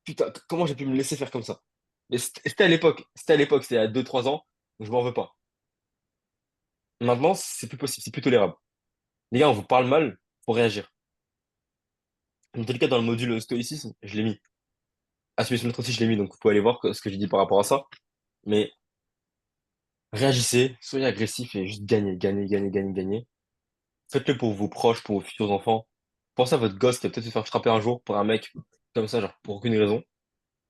Speaker 1: putain, comment j'ai pu me laisser faire comme ça? Mais c'était à l'époque, c'était il y a 2 3 ans, donc je m'en veux pas. Maintenant, c'est plus possible, c'est plus tolérable. Les gars, on vous parle mal, faut réagir. Dans tous les cas, dans le module stoïcisme, je l'ai mis. Assumer son aussi, je l'ai mis, donc vous pouvez aller voir ce que j'ai dit par rapport à ça. Mais réagissez, soyez agressif et juste gagnez, gagnez, gagnez, gagnez, gagnez. Faites-le pour vos proches, pour vos futurs enfants. Pensez à votre gosse qui va peut-être se faire frapper un jour par un mec comme ça, genre pour aucune raison.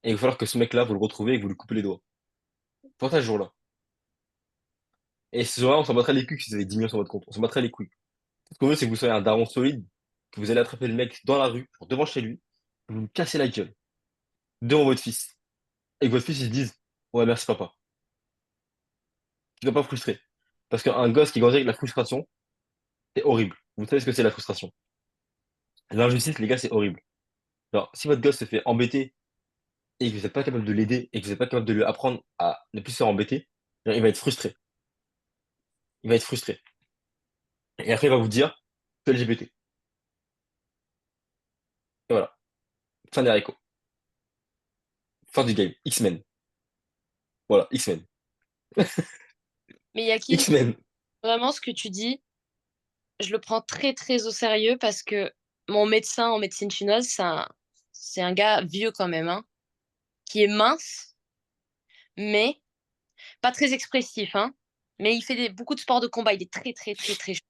Speaker 1: Et il va falloir que ce mec-là, vous le retrouvez et que vous lui coupez les doigts. Pensez à ce jour-là. Et ce jour-là, on s'en battrait les couilles si vous avez 10 millions sur votre compte. On s'en battrait les couilles. Ce qu'on veut, c'est que vous soyez un daron solide, que vous allez attraper le mec dans la rue, genre devant chez lui, que vous lui cassez la gueule, devant votre fils. Et que votre fils, il se dise, ouais, merci papa. Tu ne dois pas frustrer. Parce qu'un gosse qui grandit avec la frustration, c'est horrible. Vous savez ce que c'est la frustration. L'injustice, les gars, c'est horrible. Alors, si votre gosse se fait embêter et que vous n'êtes pas capable de l'aider et que vous n'êtes pas capable de lui apprendre à ne plus se faire embêter, genre, il va être frustré. Il va être frustré. Et après, il va vous dire, je suis LGBT. Et voilà. Fin des haricots. Fin du game. X-Men. Voilà, X-Men.
Speaker 5: Mais Yaki,
Speaker 1: X-Men.
Speaker 5: vraiment, ce que tu dis, je le prends très, très au sérieux parce que mon médecin en médecine chinoise, c'est un gars vieux quand même, hein, qui est mince, mais pas très expressif, hein. Mais il fait beaucoup de sports de combat. Il est très, très, très, très chaud.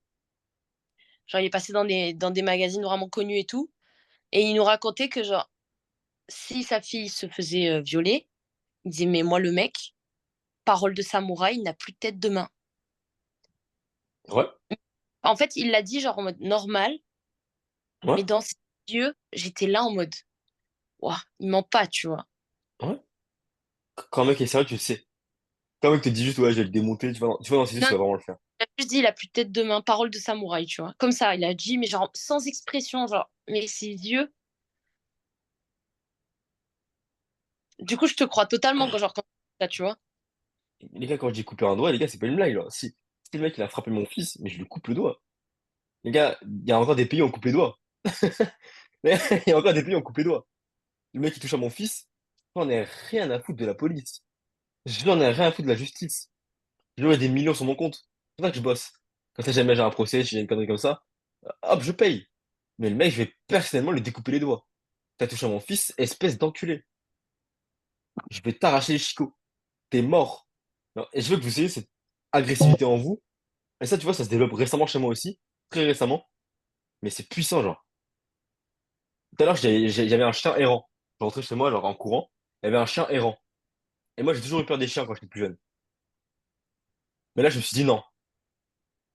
Speaker 5: Genre, il est passé dans des magazines vraiment connus et tout. Et il nous racontait que, genre, si sa fille se faisait violer, il disait, mais moi, le mec, parole de samouraï, il n'a plus de tête de main.
Speaker 1: Ouais,
Speaker 5: En fait, il l'a dit, genre, en mode normal,
Speaker 1: ouais,
Speaker 5: mais dans ses yeux, j'étais là en mode, ouah, il ment pas, tu vois.
Speaker 1: ouais. Quand un mec est sérieux, tu le sais. Quand un mec te dit juste, ouais, je vais le démonter, tu vois dans ses yeux,
Speaker 5: Non,
Speaker 1: tu vas vraiment le faire.
Speaker 5: il a juste dit, il a plus de tête de main, parole de samouraï, tu vois. Comme ça, il a dit, mais genre, sans expression, genre, mais ses yeux. Du coup, je te crois totalement, quand ça, tu vois.
Speaker 1: Les gars, quand j'ai coupé un doigt, les gars, c'est pas une blague, là. Si le mec, il a frappé mon fils, mais je lui coupe le doigt. Les gars, il y a encore des pays où on coupe les doigts. Il y a encore des pays où on coupe les doigts. Le mec qui touche à mon fils, j'en ai rien à foutre de la police. J'en ai rien à foutre de la justice. J'aurais des millions sur mon compte. C'est pour ça que je bosse. Quand ça, jamais j'ai un procès, si j'ai une connerie comme ça, hop, je paye. Mais le mec, je vais personnellement lui découper les doigts. T'as touché à mon fils, espèce d'enculé. Je vais t'arracher les chicots. T'es mort. Non, et je veux que vous ayez cette agressivité en vous. Et ça, tu vois, ça se développe récemment chez moi aussi. Très récemment. Mais c'est puissant, genre. Tout à l'heure, j'avais un chien errant. Je rentrais chez moi, genre en courant. Il y avait un chien errant. Et moi, j'ai toujours eu peur des chiens quand j'étais plus jeune. Mais là, je me suis dit non.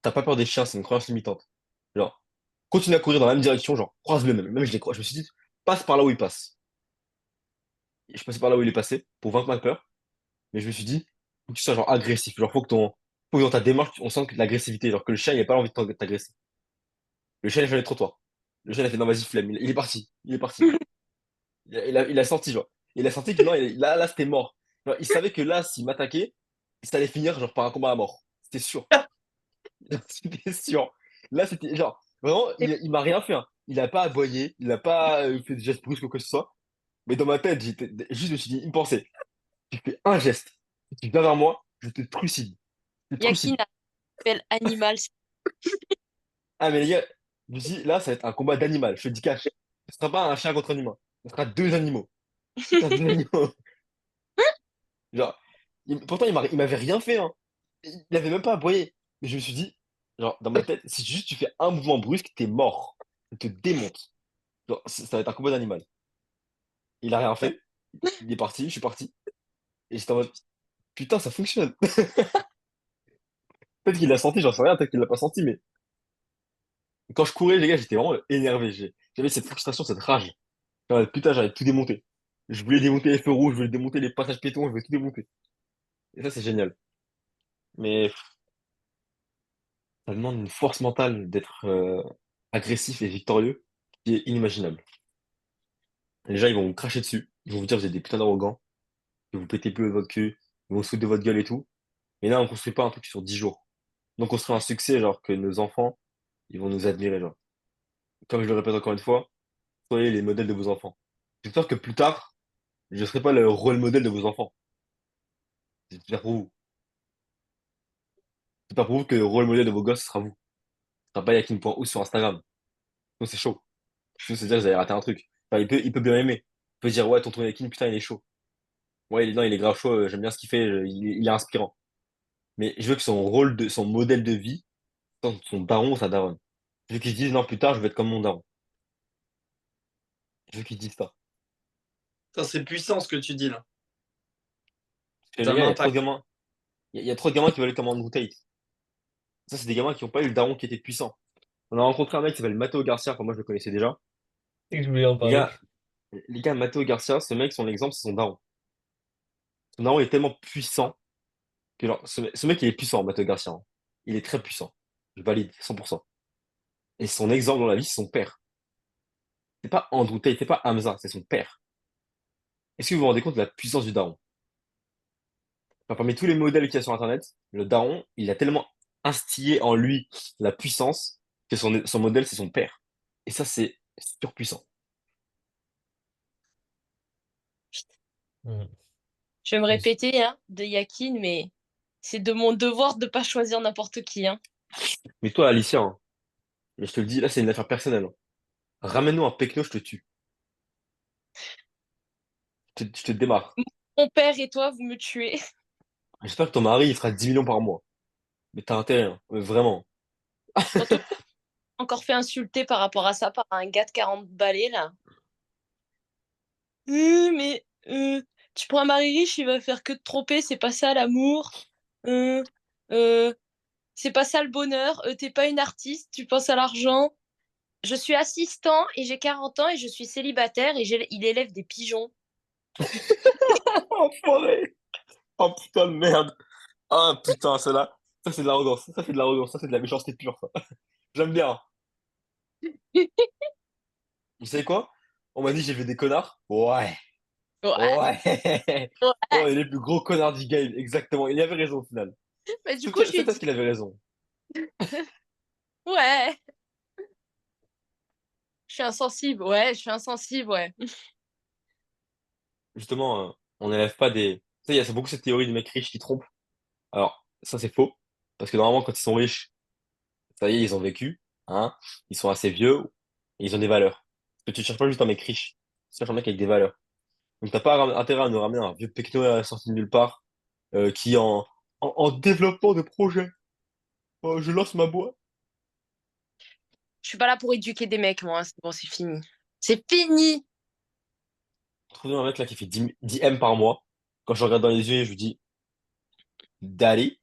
Speaker 1: T'as pas peur des chiens, c'est une croyance limitante. Genre. continue à courir dans la même direction, genre, croise-le même. Même je les croise. Je me suis dit, passe par là où il passe. Et je passais par là où il est passé pour vaincre ma peur. Mais je me suis dit, faut que tu sois genre agressif. Genre, faut que dans ta démarche, on sent que l'agressivité. Genre, que le chien, il a pas envie de t'agresser. Le chien, il a fait le trottoir. Le chien, il a fait, non, vas-y, flemme. Il est parti. Il est parti. Il a senti, genre. Il a senti que non, là, c'était mort. Genre, il savait que là, s'il m'attaquait, ça allait finir, genre, par un combat à mort. C'était sûr. C'était sûr. Là, c'était genre, vraiment, il m'a rien fait, hein. Il a pas aboyé, il a pas fait de gestes brusques ou quoi que ce soit. Mais dans ma tête, juste, je me suis dit, il me pensait, tu fais un geste, tu viens vers moi, je te trucide. Je te
Speaker 5: Yakin
Speaker 1: trucide.
Speaker 5: appelle animal.
Speaker 1: Ah, mais les gars, je me suis dit, là, ça va être un combat d'animal. Je te dis cash. Ce sera pas un chien contre un humain. Ce sera deux animaux. Ce sera deux animaux. Genre, pourtant, il m'avait rien fait, hein. Il avait même pas aboyé. Mais je me suis dit, genre, dans ma tête, si juste tu fais un mouvement brusque, t'es mort. Il te démonte. Genre, ça va être un combat d'animal. Il a rien fait. Il est parti, je suis parti. Et j'étais en mode, putain, ça fonctionne. Peut-être qu'il l'a senti, j'en sais rien, peut-être qu'il l'a pas senti, mais quand je courais, les gars, j'étais vraiment énervé. J'avais cette frustration, cette rage. Genre, putain, j'avais tout démonté. Je voulais démonter les feux rouges, je voulais démonter les passages piétons, je voulais tout démonter. Et ça, c'est génial. Mais ça demande une force mentale d'être agressif et victorieux qui est inimaginable. Les gens, ils vont vous cracher dessus. Ils vont vous dire que vous êtes des putains d'arrogants, que vous pétez plus votre queue, ils vont se foutre de votre gueule et tout. Et là, on construit pas un truc sur 10 jours. Donc, on construit un succès, genre, que nos enfants, ils vont nous admirer, genre. Comme je le répète encore une fois, soyez les modèles de vos enfants. J'espère que plus tard, je ne serai pas le rôle modèle de vos enfants. J'espère pour vous. J'espère pour vous que le rôle modèle de vos gosses, ce sera vous. Ce sera pas Yakin.ou sur Instagram. Donc, c'est chaud. Sinon, c'est dire que vous avez raté un truc. Enfin, il peut bien aimer. Il peut dire, ouais, tonton Yakin, putain, il est chaud. Ouais, non, il est grave chaud, j'aime bien ce qu'il fait, il est inspirant. Mais je veux que son modèle de vie, son daron ou sa daronne. Je veux qu'il se dise, non, plus tard, je vais être comme mon daron. Je veux qu'il se dise ça.
Speaker 4: Ça, c'est puissant ce que tu dis là.
Speaker 1: Parce que
Speaker 4: Ça
Speaker 1: les gars, il y a trop de
Speaker 4: m'impacte.
Speaker 1: gamins. Il y a trop de gamins qui veulent être comme Andrew Tate. Ça, c'est des gamins qui n'ont pas eu le daron qui était puissant. On a rencontré un mec qui s'appelle Matteo Garcia, enfin, moi je le connaissais déjà.
Speaker 2: C'est que je voulais en
Speaker 1: Les
Speaker 2: parler.
Speaker 1: gars, Matteo Garcia, ce mec, son exemple, c'est son daron. Son daron est tellement puissant que genre, ce mec, il est puissant, Matteo Garcia, hein. Il est très puissant. Je valide 100%. Et son exemple dans la vie, c'est son père. C'est pas Andrew Tate, c'est pas Hamza, c'est son père. Est-ce que vous vous rendez compte de la puissance du daron? Enfin, parmi tous les modèles qu'il y a sur Internet, le daron, il a tellement instillé en lui la puissance que son modèle, c'est son père. Et ça, c'est surpuissant.
Speaker 2: Mm.
Speaker 5: Je vais me répéter hein, de Yakin, mais c'est de mon devoir de pas choisir n'importe qui. Hein.
Speaker 1: Mais toi, Alicia, hein, je te le dis, là, c'est une affaire personnelle, hein. Ramène-nous un pecno, je te tue. Je te démarre.
Speaker 5: Mon père et toi, vous me tuez.
Speaker 1: J'espère que ton mari, il fera 10 millions par mois. Mais t'as intérêt, hein. Vraiment.
Speaker 5: Surtout, encore fait insulter par rapport à ça par un gars de 40 balais là. Mais tu prends un mari riche, il va faire que te tromper, c'est pas ça l'amour. Euh, euh, c'est pas ça le bonheur. T'es pas une artiste, tu penses à l'argent. Je suis assistant et j'ai 40 ans et je suis célibataire et il élève des pigeons.
Speaker 1: Enfoiré! Oh putain de merde! Ah putain, ça c'est de l'arrogance. Ça c'est de l'arrogance. Ça c'est de la méchanceté pure, ça. J'aime bien. Vous savez quoi? On m'a dit j'ai vu des connards. Ouais.
Speaker 5: Ouais,
Speaker 1: Ouais.
Speaker 5: ouais.
Speaker 1: Oh, il est le plus gros connard du game. Exactement. Il avait raison au final.
Speaker 5: Mais du
Speaker 1: C'est
Speaker 5: coup, je
Speaker 1: c'est
Speaker 5: lui
Speaker 1: parce
Speaker 5: dis,
Speaker 1: qu'il avait raison.
Speaker 5: ouais, je suis insensible, ouais, je suis insensible, ouais.
Speaker 1: Justement, on n'élève pas des. Tu sais, il y a beaucoup cette théorie du mec riche qui trompe. Alors, ça c'est faux. Parce que normalement, quand ils sont riches, ça y est, ils ont vécu. Hein, ils sont assez vieux. Et ils ont des valeurs. Parce que tu cherches pas juste un mec riche. Tu cherches un mec avec des valeurs. Donc t'as pas intérêt à nous ramener un vieux pecno sorti de nulle part. Qui est en développement de projet. Oh, je lance ma boîte.
Speaker 5: Je suis pas là pour éduquer des mecs, moi, hein, c'est bon, c'est fini. C'est fini!
Speaker 1: Trouver un mec là qui fait 10 M par mois. Quand je le regarde dans les yeux, je lui dis, Daddy,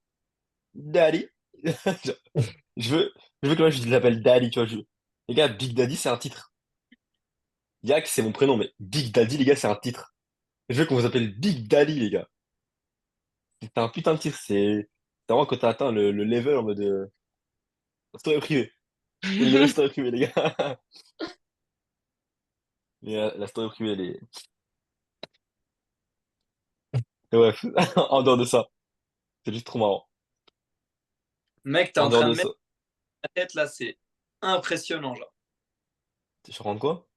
Speaker 1: Daddy. Je veux, je veux que moi je l'appelle Daddy, tu vois. Les gars, Big Daddy, c'est un titre. Yak, c'est mon prénom, mais Big Daddy, les gars, c'est un titre. Je veux qu'on vous appelle Big Daddy, les gars. C'est un putain de titre. C'est vraiment quand t'as atteint le level en mode story privée. Le level story privée, les gars. Mais, la story privée, elle est. Et bref, en dehors de ça, c'est juste trop marrant.
Speaker 4: Mec, t'es
Speaker 1: En
Speaker 4: en
Speaker 1: dehors
Speaker 4: train
Speaker 1: de
Speaker 4: de
Speaker 1: ça,
Speaker 4: mettre ta tête là, c'est impressionnant, genre.
Speaker 1: je rentre quoi?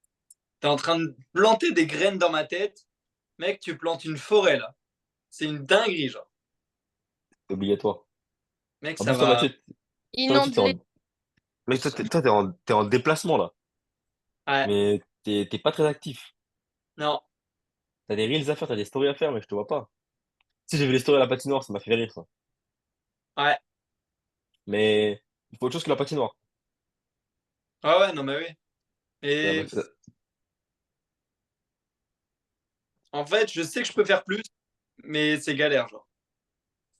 Speaker 4: T'es en train de planter des graines dans ma tête. Mec, tu plantes une forêt là. C'est une dinguerie, genre.
Speaker 1: C'est obligatoire.
Speaker 4: Mec,
Speaker 1: En
Speaker 4: ça
Speaker 1: plus, toi,
Speaker 4: va.
Speaker 1: Mathieu,
Speaker 5: Inonde-les.
Speaker 1: Mec, t'es en déplacement, là.
Speaker 4: Ouais,
Speaker 1: Mais t'es pas très actif.
Speaker 4: non,
Speaker 1: T'as des reels à faire, t'as des stories à faire, mais je te vois pas. Si j'ai vu les stories à la patinoire, ça m'a fait rire, ça.
Speaker 4: ouais.
Speaker 1: Mais il faut autre chose que la patinoire.
Speaker 4: Ah ouais, non, mais oui.
Speaker 1: Ça
Speaker 4: Et
Speaker 1: m'a fait-
Speaker 4: en fait, je sais que je peux faire plus, mais c'est galère, genre.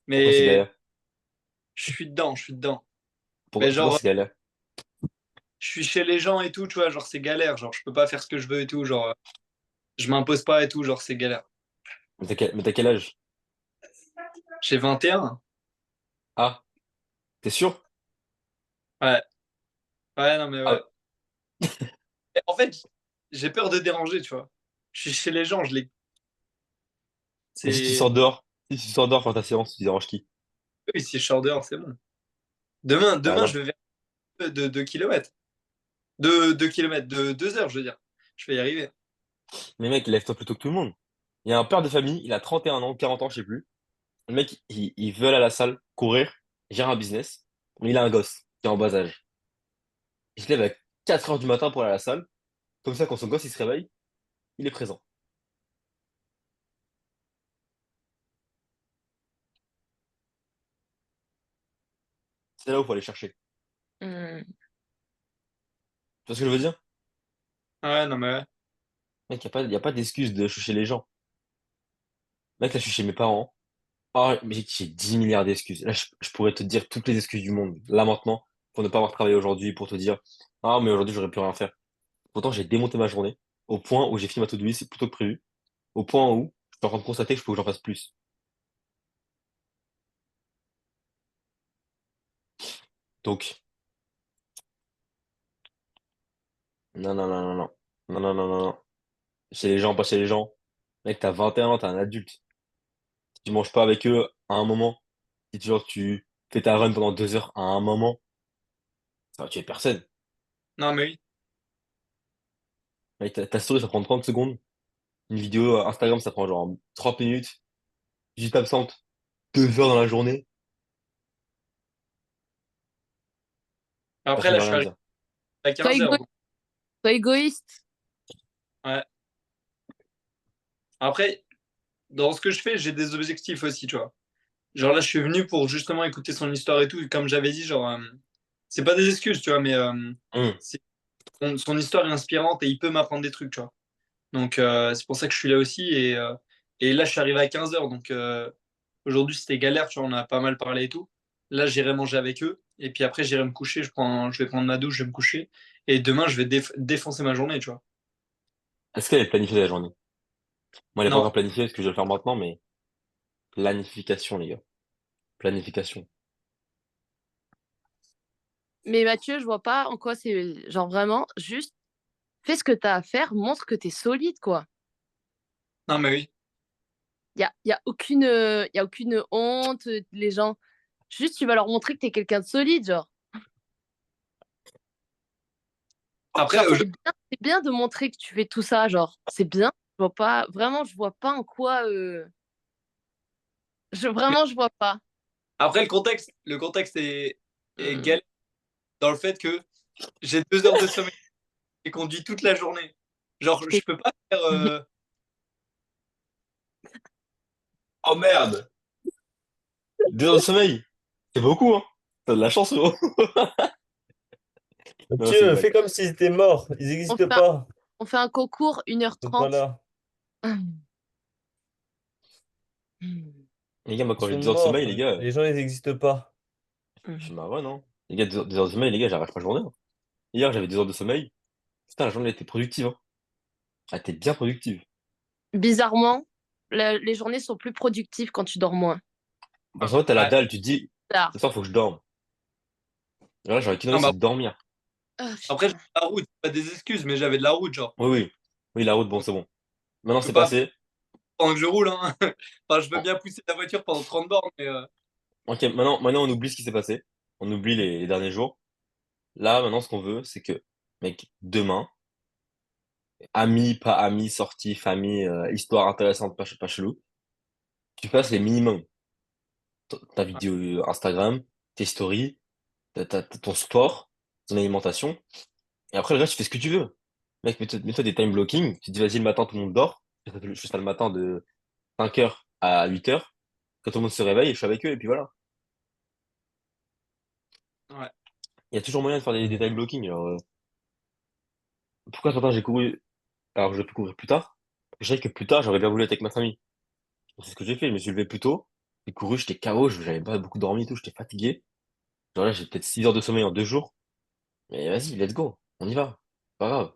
Speaker 1: Pourquoi c'est
Speaker 4: Mais
Speaker 1: galère?
Speaker 4: je suis dedans, je suis dedans. Mais
Speaker 1: Pourquoi
Speaker 4: genre,
Speaker 1: c'est galère?
Speaker 4: je suis chez les gens et tout, tu vois, genre, c'est galère. Genre, je peux pas faire ce que je veux et tout, genre, je m'impose pas et tout, genre, c'est galère.
Speaker 1: Mais t'as quel âge?
Speaker 4: J'ai 21.
Speaker 1: Ah, t'es sûr?
Speaker 4: Ouais, ouais, non, mais ouais.
Speaker 1: Ah,
Speaker 4: Et en fait, j'ai peur de déranger, tu vois. Je suis chez les gens, je les.
Speaker 1: mais si tu
Speaker 4: C'est.
Speaker 1: sors dehors, si tu sors dehors faire ta séance, tu déranges qui?
Speaker 4: Oui, si je sors dehors, c'est bon. Demain,
Speaker 1: Par
Speaker 4: demain, je
Speaker 1: exemple.
Speaker 4: vais faire de 2 kilomètres. De 2 kilomètres, de 2 heures, je veux dire. Je vais y arriver.
Speaker 1: Mais mec, lève-toi plutôt que tout le monde. Il y a un père de famille, il a 31 ans, 40 ans, je sais plus. Le mec, il veut aller à la salle, courir, gérer un business, mais il a un gosse qui est en bas âge. Il se lève à 4 heures du matin pour aller à la salle. Comme ça, quand son gosse il se réveille, il est présent. C'est là où il faut aller chercher. Tu
Speaker 5: Hmm.
Speaker 1: vois ce que je veux dire?
Speaker 4: Ouais, non, mais ouais.
Speaker 1: Mec, y a pas d'excuse de chercher les gens. Mec, là, je suis chez mes parents. Ah, mais j'ai 10 milliards d'excuses. Là, je pourrais te dire toutes les excuses du monde. Là, maintenant, pour ne pas avoir travaillé aujourd'hui, pour te dire, ah, mais aujourd'hui, j'aurais pu rien faire. Pourtant, j'ai démonté ma journée au point où j'ai fini ma to-do list plutôt que prévu. Au point où je suis en train de constater que je faut que j'en fasse plus. Donc, non, non, non, non, non. Non, non, non, non, non. Chez les gens, pas chez les gens. Mec, t'as 21 ans, t'es un adulte. Si tu manges pas avec eux à un moment, si tu, genre, tu fais ta run pendant 2 heures à un moment, ça va tuer personne.
Speaker 4: Non, mais oui.
Speaker 1: Mec, ta story, ça prend 30 secondes. Une vidéo Instagram, ça prend genre 30 minutes. Juste absente 2 heures dans la journée.
Speaker 4: Après,
Speaker 1: Personne
Speaker 4: là,
Speaker 1: ne
Speaker 4: je
Speaker 1: va
Speaker 4: suis
Speaker 1: rien
Speaker 4: arrivé
Speaker 1: dire.
Speaker 4: à
Speaker 5: Sois
Speaker 4: 15 heures.
Speaker 5: égo- sois égoïste.
Speaker 4: Ouais. Après, dans ce que je fais, j'ai des objectifs aussi, tu vois. Genre là, je suis venu pour justement écouter son histoire et tout. Et comme j'avais dit, genre, c'est pas des excuses, tu vois, mais
Speaker 1: Hum.
Speaker 4: c'est- son histoire est inspirante et il peut m'apprendre des trucs, tu vois. Donc, c'est pour ça que je suis là aussi. Et là, je suis arrivé à 15 heures. Donc, aujourd'hui, c'était galère, tu vois, on a pas mal parlé et tout. Là, j'irai manger avec eux. Et puis après, j'irai me coucher. Je vais prendre ma douche, je vais me coucher. Et demain, je vais défoncer ma journée, tu vois.
Speaker 1: Est-ce qu'elle est planifiée la journée? Moi, elle est pas
Speaker 4: Non,
Speaker 1: encore planifiée parce que je vais le faire maintenant, mais planification, les gars. Planification.
Speaker 5: Mais Mathieu, je vois pas en quoi c'est genre vraiment juste fais ce que tu as à faire, montre que tu es solide quoi.
Speaker 4: non, mais oui.
Speaker 5: Y a aucune honte, les gens. Juste tu vas leur montrer que tu es quelqu'un de solide genre.
Speaker 4: Après,
Speaker 5: Genre c'est bien de montrer que tu fais tout ça genre, c'est bien. Je vois pas vraiment je vois pas en quoi je vois pas.
Speaker 4: après le contexte est
Speaker 5: Hmm.
Speaker 4: galère dans le fait que j'ai 2 heures de sommeil et conduit toute la journée. Genre, je
Speaker 5: C'est-
Speaker 4: peux pas faire.
Speaker 1: Oh merde! 2 heures de sommeil! C'est beaucoup, hein? T'as de la chance, gros! Non, c'est une
Speaker 2: Mathieu,
Speaker 1: blague.
Speaker 2: fais comme s'ils étaient morts. Ils
Speaker 5: On
Speaker 2: n'existent
Speaker 5: fait un,
Speaker 2: pas.
Speaker 5: on fait un concours
Speaker 2: Ils sont pas
Speaker 5: 1h30.
Speaker 2: là.
Speaker 1: Les gars, moi,
Speaker 2: Ils
Speaker 1: quand j'ai
Speaker 2: sont
Speaker 1: 2 heures de sommeil,
Speaker 2: morts.
Speaker 1: les gars,
Speaker 2: Les gens, ils n'existent pas.
Speaker 1: je suis marrant, non? Les gars, 2 heures de sommeil, les gars, j'arrête ma journée, hein. Hier, j'avais 2 heures de sommeil. Putain, la journée elle était productive, hein. Elle était bien productive.
Speaker 5: Bizarrement, les journées sont plus productives quand tu dors moins.
Speaker 1: Parce qu'en fait, t'as la
Speaker 4: Ouais.
Speaker 1: dalle, tu te dis,
Speaker 5: Tard.
Speaker 1: ce soir, faut que je dorme. Et là, j'aurais qu'une
Speaker 4: Non,
Speaker 1: envie,
Speaker 4: bah,
Speaker 1: c'est de dormir.
Speaker 5: Ah,
Speaker 4: après,
Speaker 5: putain.
Speaker 4: j'avais de la route, pas des excuses, mais j'avais de la route, genre.
Speaker 1: Oui, oui. Oui, la route, bon,
Speaker 4: Donc,
Speaker 1: c'est bon. Maintenant,
Speaker 4: je peux
Speaker 1: c'est
Speaker 4: pas
Speaker 1: passé.
Speaker 4: pendant que je roule, hein. Enfin, je veux
Speaker 1: Bon.
Speaker 4: bien pousser la voiture pendant 30 bornes, mais
Speaker 1: Ok, maintenant, on oublie ce qui s'est passé. On oublie les derniers jours. Là, maintenant, ce qu'on veut, c'est que, mec, demain, amis, pas amis, sorties, famille, histoire intéressante, pas chelou, tu fasses les minimums. Ta vidéo Instagram, tes stories, ton sport, ton alimentation. Et après, le reste, tu fais ce que tu veux. Mec, mets-toi des time blocking. Tu te dis, vas-y, le matin, tout le monde dort. Je fais ça le matin de 5 heures à 8 heures. Quand tout le monde se réveille, je suis avec eux, et puis voilà.
Speaker 4: ouais.
Speaker 1: Il y a toujours moyen de faire des time blocking. Alors, pourquoi ce matin j'ai couru alors je peux courir plus tard? Je sais que plus tard, j'aurais bien voulu être avec ma famille. Donc, c'est ce que j'ai fait. Je me suis levé plus tôt. J'ai couru, j'étais KO, j'avais pas beaucoup dormi et tout, j'étais fatigué. Genre là, j'ai peut-être 6 heures de sommeil en 2 jours. Mais vas-y, let's go. On y va. Pas grave.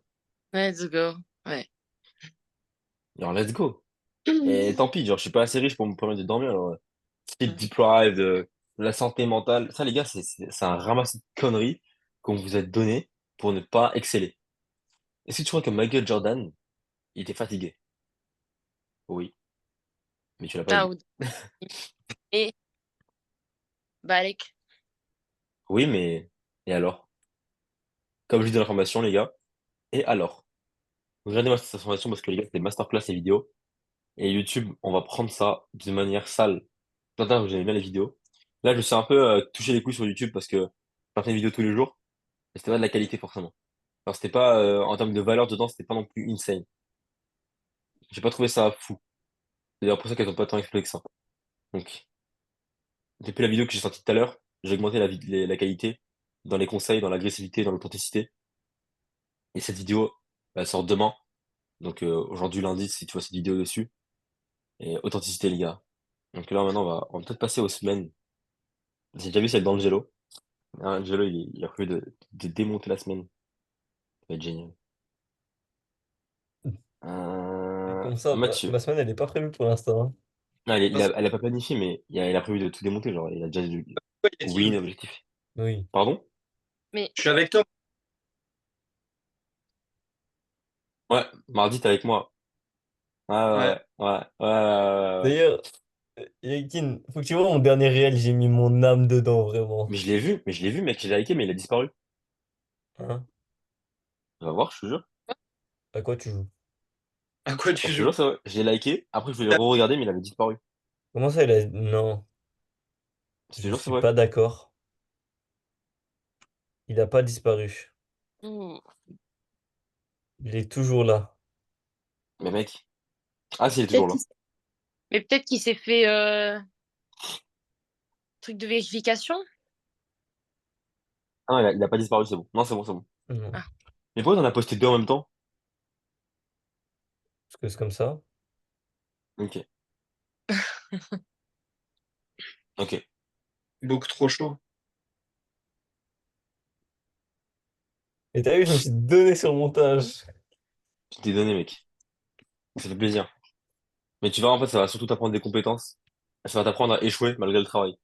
Speaker 5: Let's go. Ouais.
Speaker 1: Alors, let's go. Et tant pis, genre, je suis pas assez riche pour me permettre de dormir. Alors, sleep deprived, la santé mentale. Ça, les gars, c'est un ramassis de conneries qu'on vous a donné pour ne pas exceller. Est-ce que tu crois que Michael Jordan, il était fatigué? Oui, mais tu l'as pas
Speaker 5: Ah,
Speaker 1: vu.
Speaker 5: et Balek.
Speaker 1: Oui, mais et alors? Comme je dis dans l'information, les gars, et alors? Regardez-moi cette information parce que les gars, c'est des masterclass et vidéos. Et YouTube, on va prendre ça de manière sale. J'entends que j'aime bien les vidéos. Là, je suis un peu touché les couilles sur YouTube parce que je fais une vidéo tous les jours. Et c'était pas de la qualité forcément. Alors, c'était pas, en termes de valeur dedans, c'était pas non plus insane. J'ai pas trouvé ça fou. C'est d'ailleurs pour ça qu'elles ont pas tant explosé que ça. Donc, depuis la vidéo que j'ai sortie tout à l'heure, j'ai augmenté la qualité dans les conseils, dans l'agressivité, dans l'authenticité. Et cette vidéo, elle sort demain. Donc, aujourd'hui, lundi, si tu vois cette vidéo dessus. Et authenticité, les gars. Donc là, maintenant, on va peut-être passer aux semaines. J'ai déjà vu celle d'Angelo. Ah, Angelo, il a prévu de démonter la semaine. Ça va être génial.
Speaker 2: Comme ça,
Speaker 1: Mathieu.
Speaker 2: ma semaine, elle est pas prévue pour l'instant, hein.
Speaker 1: Non,
Speaker 4: Parce
Speaker 1: elle a pas planifié, mais il a prévu de tout démonter. Genre, il a déjà du
Speaker 4: que, il a dit,
Speaker 1: win, objectif.
Speaker 2: Oui.
Speaker 1: Pardon?
Speaker 5: Mais
Speaker 4: je suis avec toi.
Speaker 1: Ouais, mardi, t'es avec moi. Ouais,
Speaker 4: Ouais.
Speaker 1: ouais, ouais, ouais, ouais, ouais, ouais.
Speaker 2: D'ailleurs, Yakin, faut que tu vois mon dernier réel, j'ai mis mon âme dedans, vraiment.
Speaker 1: Mais je l'ai vu, mec, j'ai liké, mais il a disparu.
Speaker 2: Hein?
Speaker 1: On va voir, je te jure.
Speaker 2: À quoi tu joues?
Speaker 4: À quoi
Speaker 1: Je
Speaker 4: tu
Speaker 1: te
Speaker 4: joues?
Speaker 1: jure, c'est vrai. J'ai liké, après je voulais le re-regarder, mais il avait disparu.
Speaker 2: Comment ça, il a... Non,
Speaker 1: Je te
Speaker 2: je
Speaker 1: jure, c'est
Speaker 2: suis
Speaker 1: vrai.
Speaker 2: pas d'accord. Il a pas disparu.
Speaker 5: hmm,
Speaker 2: Il est toujours là.
Speaker 1: Mais mec. Ah, si, il est toujours
Speaker 5: peut-être
Speaker 1: là.
Speaker 5: qu'il mais peut-être qu'il s'est fait truc de vérification.
Speaker 1: Ah, non, il a pas disparu, c'est bon. Non, c'est bon, c'est bon.
Speaker 2: Non,
Speaker 5: Ah,
Speaker 1: Mais pourquoi t'en as posté deux en même temps?
Speaker 2: parce que c'est comme ça.
Speaker 1: Ok, ok.
Speaker 4: Beaucoup trop chaud.
Speaker 2: Et t'as vu, je me suis donné sur le montage.
Speaker 1: Je t'ai donné, mec. Ça fait plaisir. Mais tu vas, en fait, ça va surtout t'apprendre des compétences. Ça va t'apprendre à échouer malgré le travail.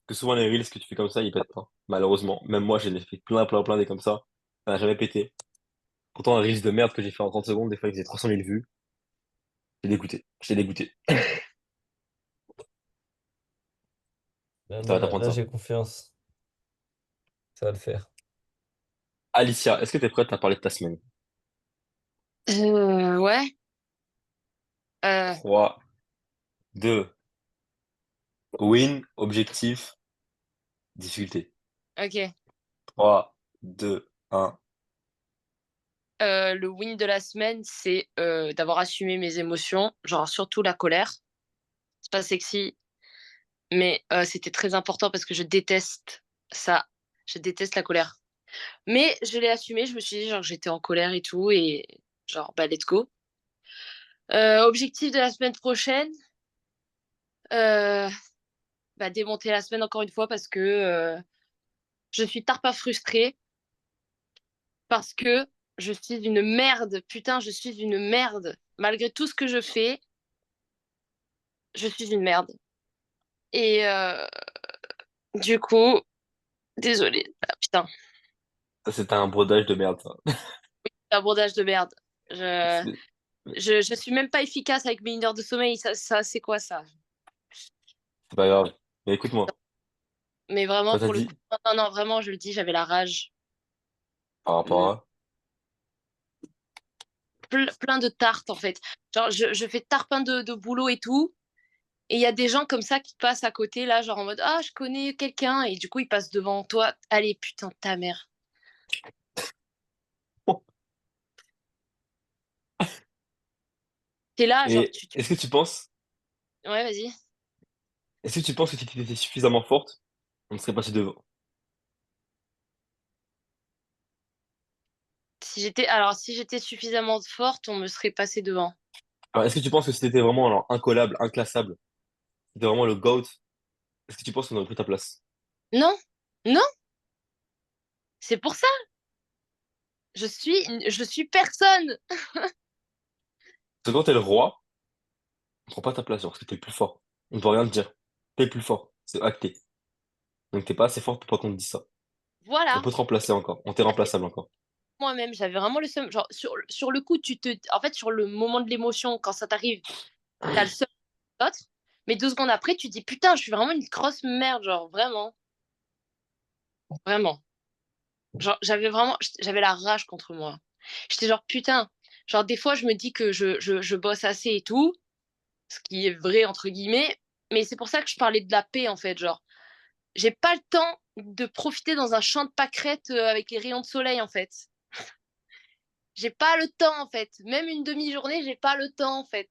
Speaker 1: Que souvent, les reels que tu fais comme ça, ils pètent pas. Malheureusement. Même moi, j'en ai fait plein des comme ça. Ça n'a jamais pété. Pourtant, un reels de merde que j'ai fait en 30 secondes, des fois, il faisait 300 000 vues. J'ai dégoûté. J'ai dégoûté.
Speaker 2: Là,
Speaker 1: Ça
Speaker 2: non,
Speaker 1: va t'apprendre
Speaker 2: là,
Speaker 1: ça.
Speaker 2: j'ai confiance. Ça va le faire.
Speaker 1: Alicia, est-ce que t'es prête à parler de ta semaine?
Speaker 5: ouais. Euh,
Speaker 1: 3, 2, win, objectif, difficulté.
Speaker 5: ok.
Speaker 1: 3, 2, 1.
Speaker 5: Le win de la semaine, c'est d'avoir assumé mes émotions, genre surtout la colère. C'est pas sexy, mais c'était très important parce que je déteste ça. Je déteste la colère. Mais je l'ai assumé, je me suis dit, genre, j'étais en colère et tout, et genre, bah, let's go. Objectif de la semaine prochaine, euh, bah, démonter la semaine encore une fois parce que je suis tard pas frustrée. parce que je suis une merde. Putain, je suis une merde. Malgré tout ce que je fais, je suis une merde. Et du coup, désolée. Ah, putain,
Speaker 1: Ça, c'était un brodage de merde, ça.
Speaker 5: abordage de merde. Je,
Speaker 1: C'est
Speaker 5: je suis même pas efficace avec mes 1 heure de sommeil. Ça c'est quoi ça?
Speaker 1: c'est pas grave. Mais écoute-moi,
Speaker 5: Mais vraiment,
Speaker 1: ça t'a
Speaker 5: pour le coup,
Speaker 1: dit
Speaker 5: non, non, non, vraiment, je le dis, j'avais la rage.
Speaker 1: par rapport à...
Speaker 5: Plein de tartes, en fait. Genre, je fais tarpin de boulot et tout. Et il y a des gens comme ça qui passent à côté, là, genre en mode, ah, je connais quelqu'un. Et du coup, ils passent devant toi. Allez, putain, ta mère. T'es là, genre,
Speaker 1: Et
Speaker 5: Ouais, vas-y.
Speaker 1: est-ce que tu penses que si tu étais suffisamment forte, on serait passé devant?
Speaker 5: Si j'étais suffisamment forte, on me serait passé devant.
Speaker 1: Alors, est-ce que tu penses que si t'étais vraiment alors, incollable, inclassable, c'était vraiment le GOAT, est-ce que tu penses qu'on aurait pris ta place?
Speaker 5: Non, non, c'est pour ça. Je suis personne.
Speaker 1: Parce que quand t'es le roi, on prend pas ta place, genre, parce que t'es le plus fort. On peut rien te dire. T'es le plus fort. C'est acté. Donc t'es pas assez fort pour pas qu'on te dise ça. On
Speaker 5: Voilà.
Speaker 1: peut te remplacer encore. On t'est
Speaker 5: Ah, c'est
Speaker 1: remplaçable encore.
Speaker 5: moi-même, j'avais vraiment le seum. Genre, sur le coup, en fait, sur le moment de l'émotion, quand ça t'arrive, t'as le seum d'autres. Mais 2 secondes après, tu dis, putain, je suis vraiment une grosse merde. Genre, vraiment, vraiment. Genre, j'avais la rage contre moi. J'étais genre, putain. Genre, des fois, je me dis que je bosse assez et tout, ce qui est vrai, entre guillemets. Mais c'est pour ça que je parlais de la paix, en fait. Genre, j'ai pas le temps de profiter dans un champ de pâquerettes avec les rayons de soleil, en fait. J'ai pas le temps, en fait. Même une demi-journée, j'ai pas le temps, en fait.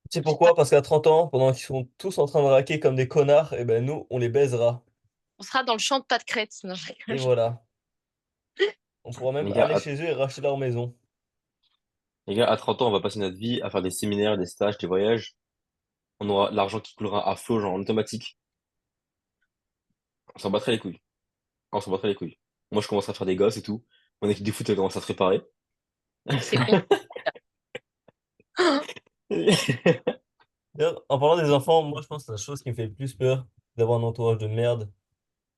Speaker 2: C'est
Speaker 5: J'ai pas...
Speaker 2: pourquoi? Parce qu'à 30 ans, pendant qu'ils sont tous en train de raquer comme des connards, et ben nous, on les baisera.
Speaker 5: On sera dans le champ de pâquerettes. Non, je
Speaker 2: Et
Speaker 5: rigole.
Speaker 2: voilà. On pourra même
Speaker 1: Les gars,
Speaker 2: aller chez eux et racheter leur maison.
Speaker 1: à 30 ans, on va passer notre vie à faire des séminaires, des stages, des voyages. On aura l'argent qui coulera à flot, genre en automatique. On s'en battrait les couilles. On s'en battrait les couilles. Moi, je commencerai à faire des gosses et tout. Mon équipe de foot, elle commence à se préparer.
Speaker 5: C'est con.
Speaker 2: D'ailleurs, en parlant des enfants, moi je pense que la chose qui me fait le plus peur, c'est d'avoir un entourage de merde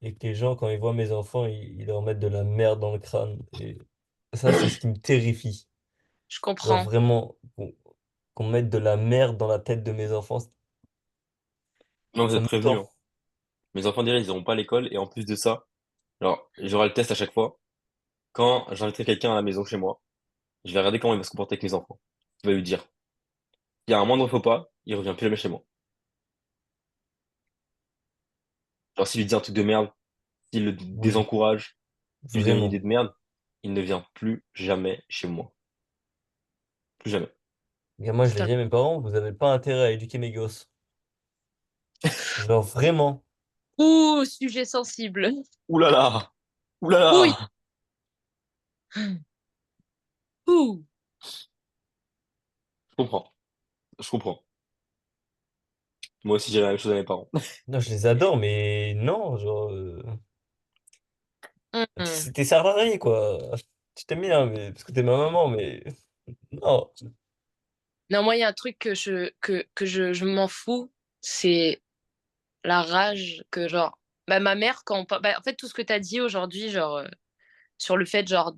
Speaker 2: et que les gens, quand ils voient mes enfants, ils leur mettent de la merde dans le crâne. Et ça, c'est ce qui me terrifie.
Speaker 5: Je
Speaker 2: Genre
Speaker 5: comprends.
Speaker 2: vraiment, qu'on mette de la merde dans la tête de mes enfants,
Speaker 1: Non, vous
Speaker 2: ça
Speaker 1: êtes
Speaker 2: me
Speaker 1: prévenus,
Speaker 2: tend.
Speaker 1: hein. Mes enfants, déjà, ils n'auront pas à l'école. Et en plus de ça, alors, j'aurai le test à chaque fois. Quand j'inviterai quelqu'un à la maison chez moi, je vais regarder comment il va se comporter avec mes enfants. Je vais lui dire, il y a un moindre faux pas, il revient plus jamais chez moi. Genre, s'il lui dit un truc de merde, s'il le
Speaker 2: Oui,
Speaker 1: désencourage, s'il lui donne une idée
Speaker 2: vraiment.
Speaker 1: de merde, il ne vient plus jamais chez moi. Plus jamais.
Speaker 2: Et moi, je l'ai
Speaker 5: Putain.
Speaker 2: dit à mes parents, vous n'avez pas intérêt à éduquer mes gosses. Genre vraiment.
Speaker 5: Ouh, sujet sensible.
Speaker 1: Ouh là là! Ouh là
Speaker 5: Ouh,
Speaker 1: là!
Speaker 5: ouh.
Speaker 1: Je comprends. Je comprends. Moi aussi, j'ai la même chose à mes parents.
Speaker 2: Non, je les adore, mais non, genre,
Speaker 5: Mhm.
Speaker 2: t'es salarié, quoi. Je t'aime bien, mais, parce que t'es ma maman, mais non.
Speaker 5: Non, moi, il y a un truc je m'en fous, c'est la rage que, genre, bah, ma mère, en fait, tout ce que tu as dit aujourd'hui, genre, sur le fait, genre,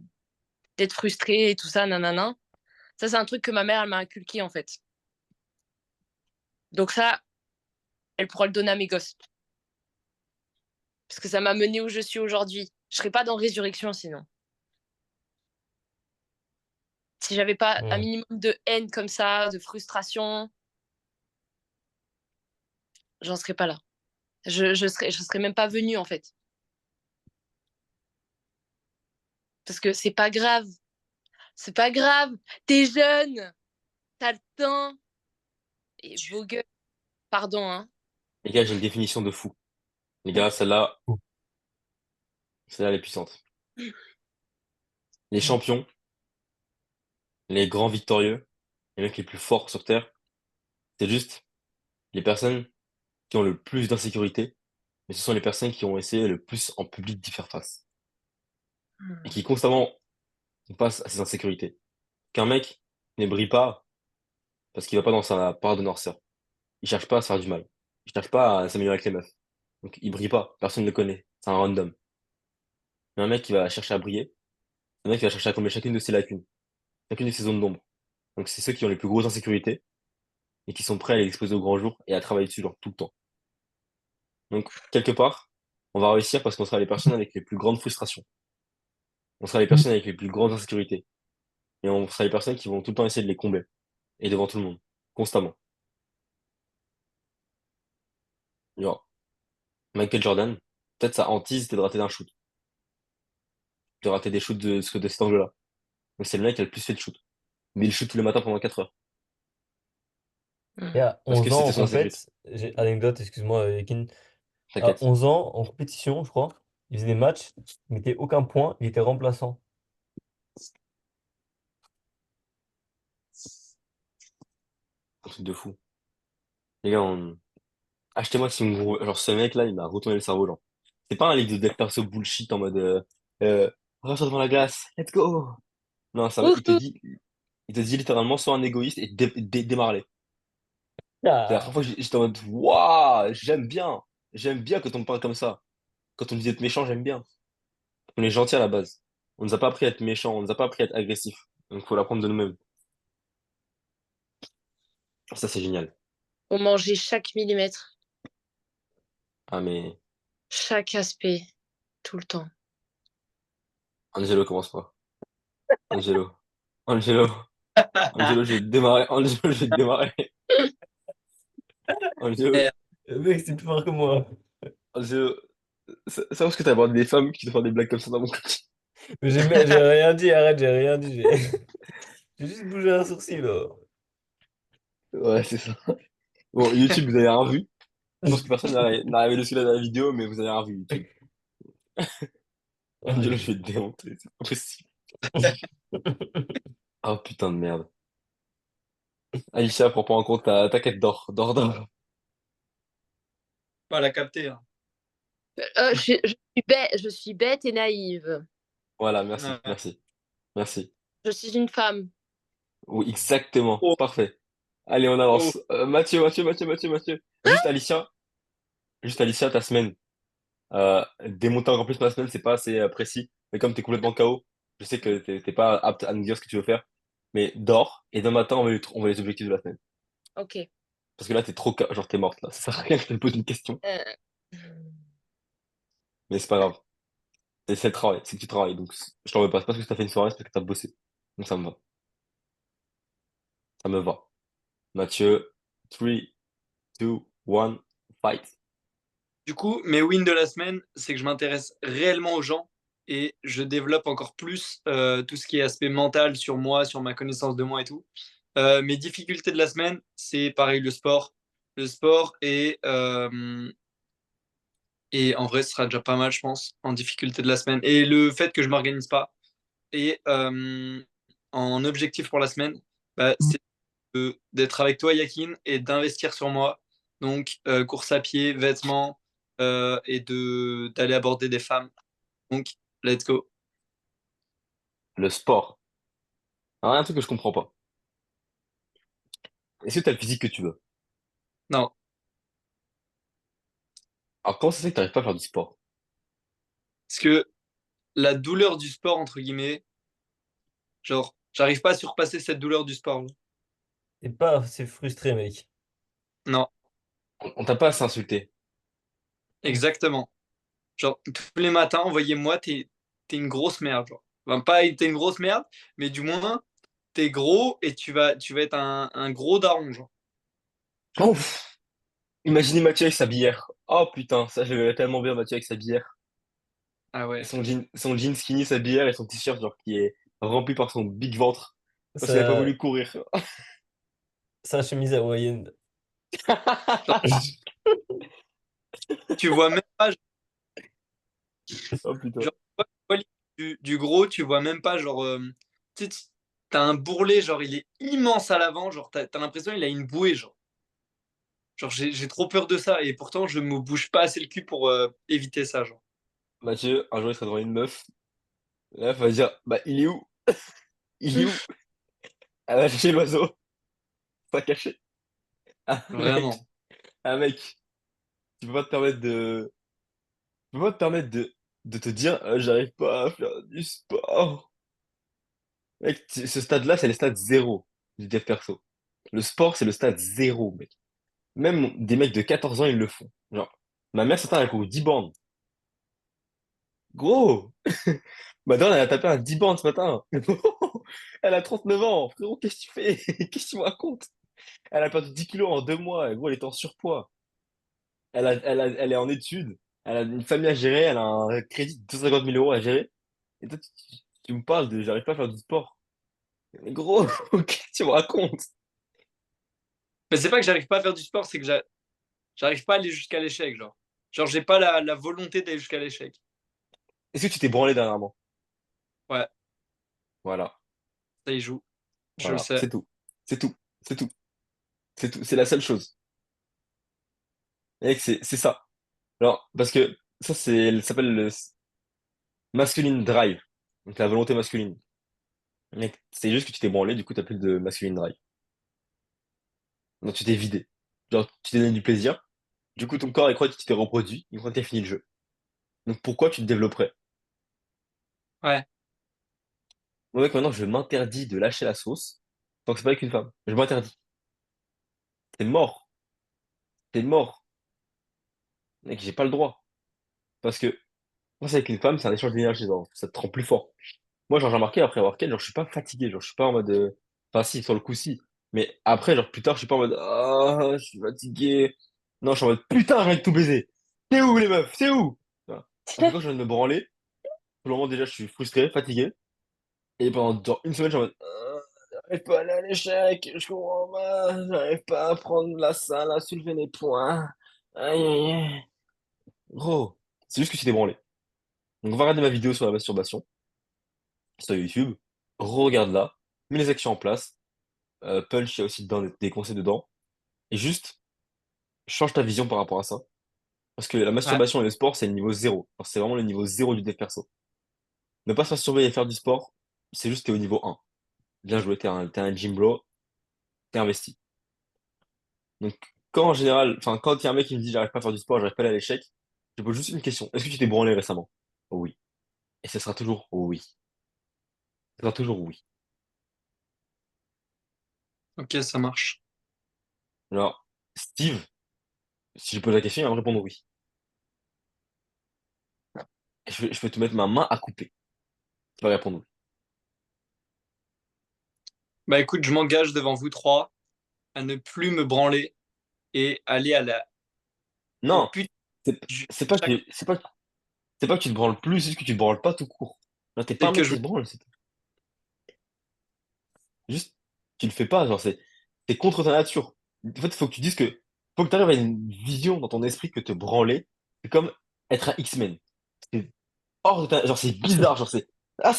Speaker 5: d'être frustrée et tout ça, nanana, ça, c'est un truc que ma mère, elle m'a inculqué, en fait. Donc, ça, elle pourra le donner à mes gosses. Parce que ça m'a mené où je suis aujourd'hui. Je serais pas dans Résurrection sinon. Si j'avais pas un
Speaker 2: Hmm.
Speaker 5: minimum de haine comme ça, de frustration, j'en serais pas là. Je serais même pas venue, en fait. Parce que c'est pas grave. C'est pas grave. T'es jeune. T'as le temps. Et vos gueules. Pardon, hein.
Speaker 1: Les gars, j'ai une définition de fou. Les gars, celle-là, elle est puissante. Les champions, les grands victorieux, les mecs les plus forts sur Terre, c'est juste les personnes qui ont le plus d'insécurité, mais ce sont les personnes qui ont essayé le plus en public d'y faire face et
Speaker 5: Hmm.
Speaker 1: qui constamment font face à ces insécurités. Qu'un mec ne brille pas parce qu'il va pas dans sa part de noirceur. Il cherche pas à se faire du mal. Il cherche pas à s'améliorer avec les meufs. Donc il brille pas, personne ne le connaît. C'est un random. Mais un mec qui va chercher à briller, un mec qui va chercher à combler chacune de ses lacunes, chacune de ses zones d'ombre. Donc c'est ceux qui ont les plus grosses insécurités et qui sont prêts à les exposer au grand jour et à travailler dessus genre tout le temps. Donc quelque part, on va réussir parce qu'on sera les personnes avec les plus grandes frustrations. On sera les personnes avec les plus grandes insécurités. Et on sera les personnes qui vont tout le temps essayer de les combler. Et devant tout le monde. Constamment. Genre, Michael Jordan, peut-être sa hantise c'était de rater d'un shoot. De rater des shoots de cet angle-là. Donc c'est le mec qui a le plus fait de shoot. Mais il shoot tous les matins pendant 4 heures.
Speaker 2: Et
Speaker 5: Hmm.
Speaker 2: à
Speaker 1: Parce que
Speaker 2: 11 ans
Speaker 1: c'était
Speaker 2: en
Speaker 1: son insécurité.
Speaker 2: compète, j'ai anecdote, excuse-moi, Ekin. À
Speaker 1: T'inquiète.
Speaker 2: 11 ans, en compétition, je crois, il faisait des matchs, il mettait aucun point, il était remplaçant.
Speaker 1: Un truc de fou. Les gars, achetez-moi ce genre ce mec-là, il m'a retourné le cerveau, genre. C'est pas un livre de dev perso bullshit en mode euh, reste devant la glace, let's go! Non, ça,
Speaker 5: Wouhou.
Speaker 1: il te dit littéralement sois un égoïste et démarre-les. C'est la
Speaker 2: Ah,
Speaker 1: première fois que j'étais en mode waouh, j'aime bien quand on me parle comme ça. Quand on me dit d'être méchant, j'aime bien. On est gentil à la base. On nous a pas appris à être méchant, on nous a pas appris à être agressif. Donc faut l'apprendre de nous-mêmes. Ça c'est génial.
Speaker 5: On mangeait chaque millimètre,
Speaker 1: Ah mais
Speaker 5: chaque aspect, tout le temps.
Speaker 1: Angelo commence pas. Angelo, Angelo, Angelo, je vais te démarrer. Angelo, je vais te démarrer. Angelo,
Speaker 4: Eh,
Speaker 2: le mec, c'est plus fort que moi.
Speaker 1: Angelo, c'est parce que t'as abordé des femmes qui te font des blagues comme ça dans mon coaching.
Speaker 2: Mais j'ai rien dit, arrête, j'ai rien dit. J'ai juste bougé un sourcil, là.
Speaker 1: Ouais, c'est ça. Bon, YouTube, vous avez rien vu. Je pense que personne n'a révélé celui-là dans la vidéo, mais vous avez rien vu, YouTube.
Speaker 2: Oh,
Speaker 1: Angelo, je vais te démonter, c'est pas possible. Oh putain de merde. Alicia, prends pas en compte ta quête d'or. D'or, d'or.
Speaker 4: pas la capter, hein.
Speaker 5: Je suis bête et naïve.
Speaker 1: Voilà, merci,
Speaker 4: Ouais.
Speaker 1: merci, merci.
Speaker 5: Je suis une femme.
Speaker 1: Oui, exactement.
Speaker 4: Oh,
Speaker 1: Parfait. Allez, on
Speaker 4: oh.
Speaker 1: avance. Mathieu. Juste Alicia, ta semaine. Démonter encore plus ma semaine, c'est pas assez précis. Mais comme t'es complètement KO, je sais que t'es pas apte à nous dire ce que tu veux faire. Mais dors, et demain matin, on va les objectifs de la semaine.
Speaker 5: Ok.
Speaker 1: Parce que là, t'es trop, genre, t'es morte, là. Ça sert à rien que je te pose une question.
Speaker 5: Euh,
Speaker 1: Mais c'est pas grave. C'est le travail, c'est que tu travailles. Donc, je t'en veux pas. C'est pas parce que t'as fait une soirée, c'est parce que t'as bossé. Donc, ça me va. Ça me va. Mathieu, 3, 2, 1, fight.
Speaker 4: Du coup, mes wins de la semaine, c'est que je m'intéresse réellement aux gens et je développe encore plus tout ce qui est aspect mental sur moi, sur ma connaissance de moi et tout. Mes difficultés de la semaine, c'est pareil, le sport. Le sport et en vrai, ce sera déjà pas mal, je pense, en difficulté de la semaine. Et le fait que je m'organise pas. Et en objectif pour la semaine, bah, c'est d'être avec toi, Yakin, et d'investir sur moi. Donc, course à pied, vêtements, et d'aller aborder des femmes. Donc, let's go.
Speaker 1: Le sport. Alors, il y a un truc que je comprends pas. Est-ce que t'as le physique que tu veux?
Speaker 4: Non,
Speaker 1: Alors, comment ça se fait que t'arrives pas à faire du sport?
Speaker 4: parce que la douleur du sport, entre guillemets, genre, j'arrive pas à surpasser cette douleur du sport.
Speaker 2: c'est frustré, mec.
Speaker 4: Non,
Speaker 1: On t'a pas assez insulté.
Speaker 4: exactement. Genre, tous les matins, envoyez-moi, t'es une grosse merde. Genre. Enfin, pas t'es une grosse merde, mais du moins, t'es gros et tu vas être un gros daron. Genre.
Speaker 1: Oh, pff. Imaginez Mathieu avec sa bière. Oh putain, ça je verrais tellement bien Mathieu avec sa bière.
Speaker 4: Ah ouais.
Speaker 1: Son jean skinny, sa bière et son t-shirt genre qui est rempli par son big ventre. Parce qu'il a pas
Speaker 2: Ça,
Speaker 1: voulu courir.
Speaker 2: sa chemise hawaïenne.
Speaker 4: Genre, tu vois même pas,
Speaker 1: Oh putain.
Speaker 4: genre, du gros, tu vois même pas, genre, tu sais, t'as un bourrelet, genre, il est immense à l'avant, genre, t'as l'impression qu'il a une bouée, genre. Genre, j'ai trop peur de ça. Et pourtant, je me bouge pas assez le cul pour éviter ça, genre.
Speaker 1: Mathieu, un jour, il sera devant une meuf. La meuf va dire, bah, il est où? Il est où? Elle va chercher l'oiseau. Pas caché. Ah, mec,
Speaker 4: Vraiment.
Speaker 1: ah, mec, tu peux pas te permettre de, tu peux pas te permettre de te dire, j'arrive pas à faire du sport. Mec, ce stade-là, c'est le stade zéro du dev perso. Le sport, c'est le stade zéro, mec. Même des mecs de 14 ans, ils le font. Genre, ma mère, certains, elle court 10 bornes. Gros! Madame, elle a tapé un 10 bornes ce matin. Elle a 39 ans. Frérot, qu'est-ce que tu fais? Qu'est-ce que tu me racontes? Elle a perdu 10 kilos en 2 mois. Gros, elle est en surpoids. Elle est en études. Elle a une famille à gérer. Elle a un crédit de 250 000 euros à gérer. Et toi, tu me parles de j'arrive pas à faire du sport. Mais gros, qu'est-ce que tu me racontes?
Speaker 4: Mais c'est pas que j'arrive pas à faire du sport, c'est que j'arrive pas à aller jusqu'à l'échec, genre. Genre, j'ai pas la volonté d'aller jusqu'à l'échec.
Speaker 1: Est-ce que tu t'es branlé dernièrement?
Speaker 4: Ouais,
Speaker 1: Voilà.
Speaker 4: ça y joue. Je le
Speaker 1: Voilà.
Speaker 4: sais.
Speaker 1: C'est tout. C'est tout. C'est tout. C'est tout. C'est la seule chose. Mec, c'est ça. Alors, parce que ça s'appelle le masculine drive. Donc la volonté masculine. Mec, c'est juste que tu t'es branlé, du coup, t'as plus de masculine drive. Donc tu t'es vidé. Genre, tu t'es donné du plaisir. Du coup, ton corps, il croit que tu t'es reproduit. Il croit que t'as fini le jeu. Donc pourquoi tu te développerais?
Speaker 4: Ouais.
Speaker 1: Moi, mec, maintenant, je m'interdis de lâcher la sauce tant que c'est pas avec une femme. Je m'interdis. T'es mort. T'es mort. Mec, j'ai pas le droit. Parce que quand c'est avec une femme, c'est un échange d'énergie. Genre, ça te rend plus fort. Moi, genre, j'ai remarqué après avoir Ken, genre, je suis pas fatigué. Genre, je suis pas en mode. Enfin, si, sur le coup, si. Mais après, genre, plus tard, je suis pas en mode. Ah, je suis fatigué. Non, je suis en mode. Putain, j'arrête de tout baiser. C'est où, les meufs? C'est où? Voilà. Parce que quand je viens de me branler, pour le moment, déjà, je suis frustré, fatigué. Et pendant genre, une semaine, je suis en mode. J'arrive pas à aller à l'échec. Je comprends pas. J'arrive pas à prendre la salle, à soulever les poings. Aïe, aïe, aïe. Gros, c'est juste que tu t'es branlé. Donc, va regarder ma vidéo sur la masturbation, sur YouTube. Regarde-la. Mets les actions en place. Punch, il y a aussi dedans des conseils dedans. Et juste, change ta vision par rapport à ça. Parce que la
Speaker 4: Ouais.
Speaker 1: masturbation et le sport, c'est le niveau zéro. Alors, c'est vraiment le niveau zéro du dev perso. Ne pas se masturber et faire du sport, c'est juste t'es au niveau un. Bien joué, t'es un gym bro, t'es investi. Donc, quand en général, enfin, quand il y a un mec qui me dit j'arrive pas à faire du sport, j'arrive pas à aller à l'échec, je pose juste une question. Est-ce que tu t'es branlé récemment? Oui. Et ce sera toujours oui. Ce sera toujours oui.
Speaker 4: Ok, ça marche.
Speaker 1: Alors, Steve, si je pose la question, il va me répondre oui. Je peux te mettre ma main à couper. Tu vas répondre oui.
Speaker 4: Bah écoute, je m'engage devant vous trois à ne plus me branler et aller au
Speaker 1: Non,
Speaker 4: put
Speaker 1: c'est c'est pas
Speaker 4: chaque
Speaker 1: que c'est pas que tu te branles plus, c'est juste que tu te branles pas tout court. Genre, t'es pas
Speaker 4: dès
Speaker 1: un
Speaker 4: que
Speaker 1: mec
Speaker 4: je
Speaker 1: qui se branle, c'est juste, tu le fais pas, genre, c'est contre ta nature. En fait, il faut que tu dises que, faut que tu arrives à une vision dans ton esprit que te branler, c'est comme être un X-Men. C'est genre, c'est bizarre, genre, c'est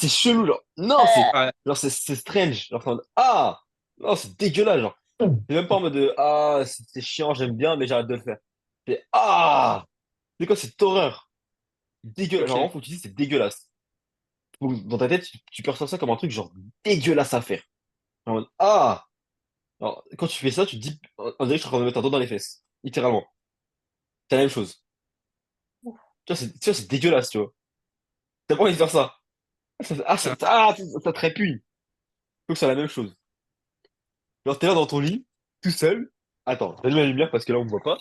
Speaker 1: chelou, genre, non,
Speaker 4: ouais,
Speaker 1: c'est strange, genre, c'est en mode, ah, non, c'est dégueulasse, genre, c'est même pas en mode, ah, c'est chiant, j'aime bien, mais j'arrête de le faire. C'est, ah, c'est quoi cette horreur? Dégueulasse, genre,
Speaker 4: ok.
Speaker 1: vraiment, faut que tu dises, c'est dégueulasse. Dans ta tête, tu perçois ça comme un truc, genre, dégueulasse à faire. En mode, ah! Alors, quand tu fais ça, tu te dis, on dirait que je suis en train de me mettre un doigt dans les fesses. Littéralement. C'est la même chose. Tu vois, c'est dégueulasse, tu vois. T'as pas envie de faire ça.
Speaker 4: Ouais.
Speaker 1: Ça te répugne. Donc, c'est la même chose. Genre, t'es là dans ton lit, tout seul. Attends, j'allume la lumière parce que là, on me voit pas.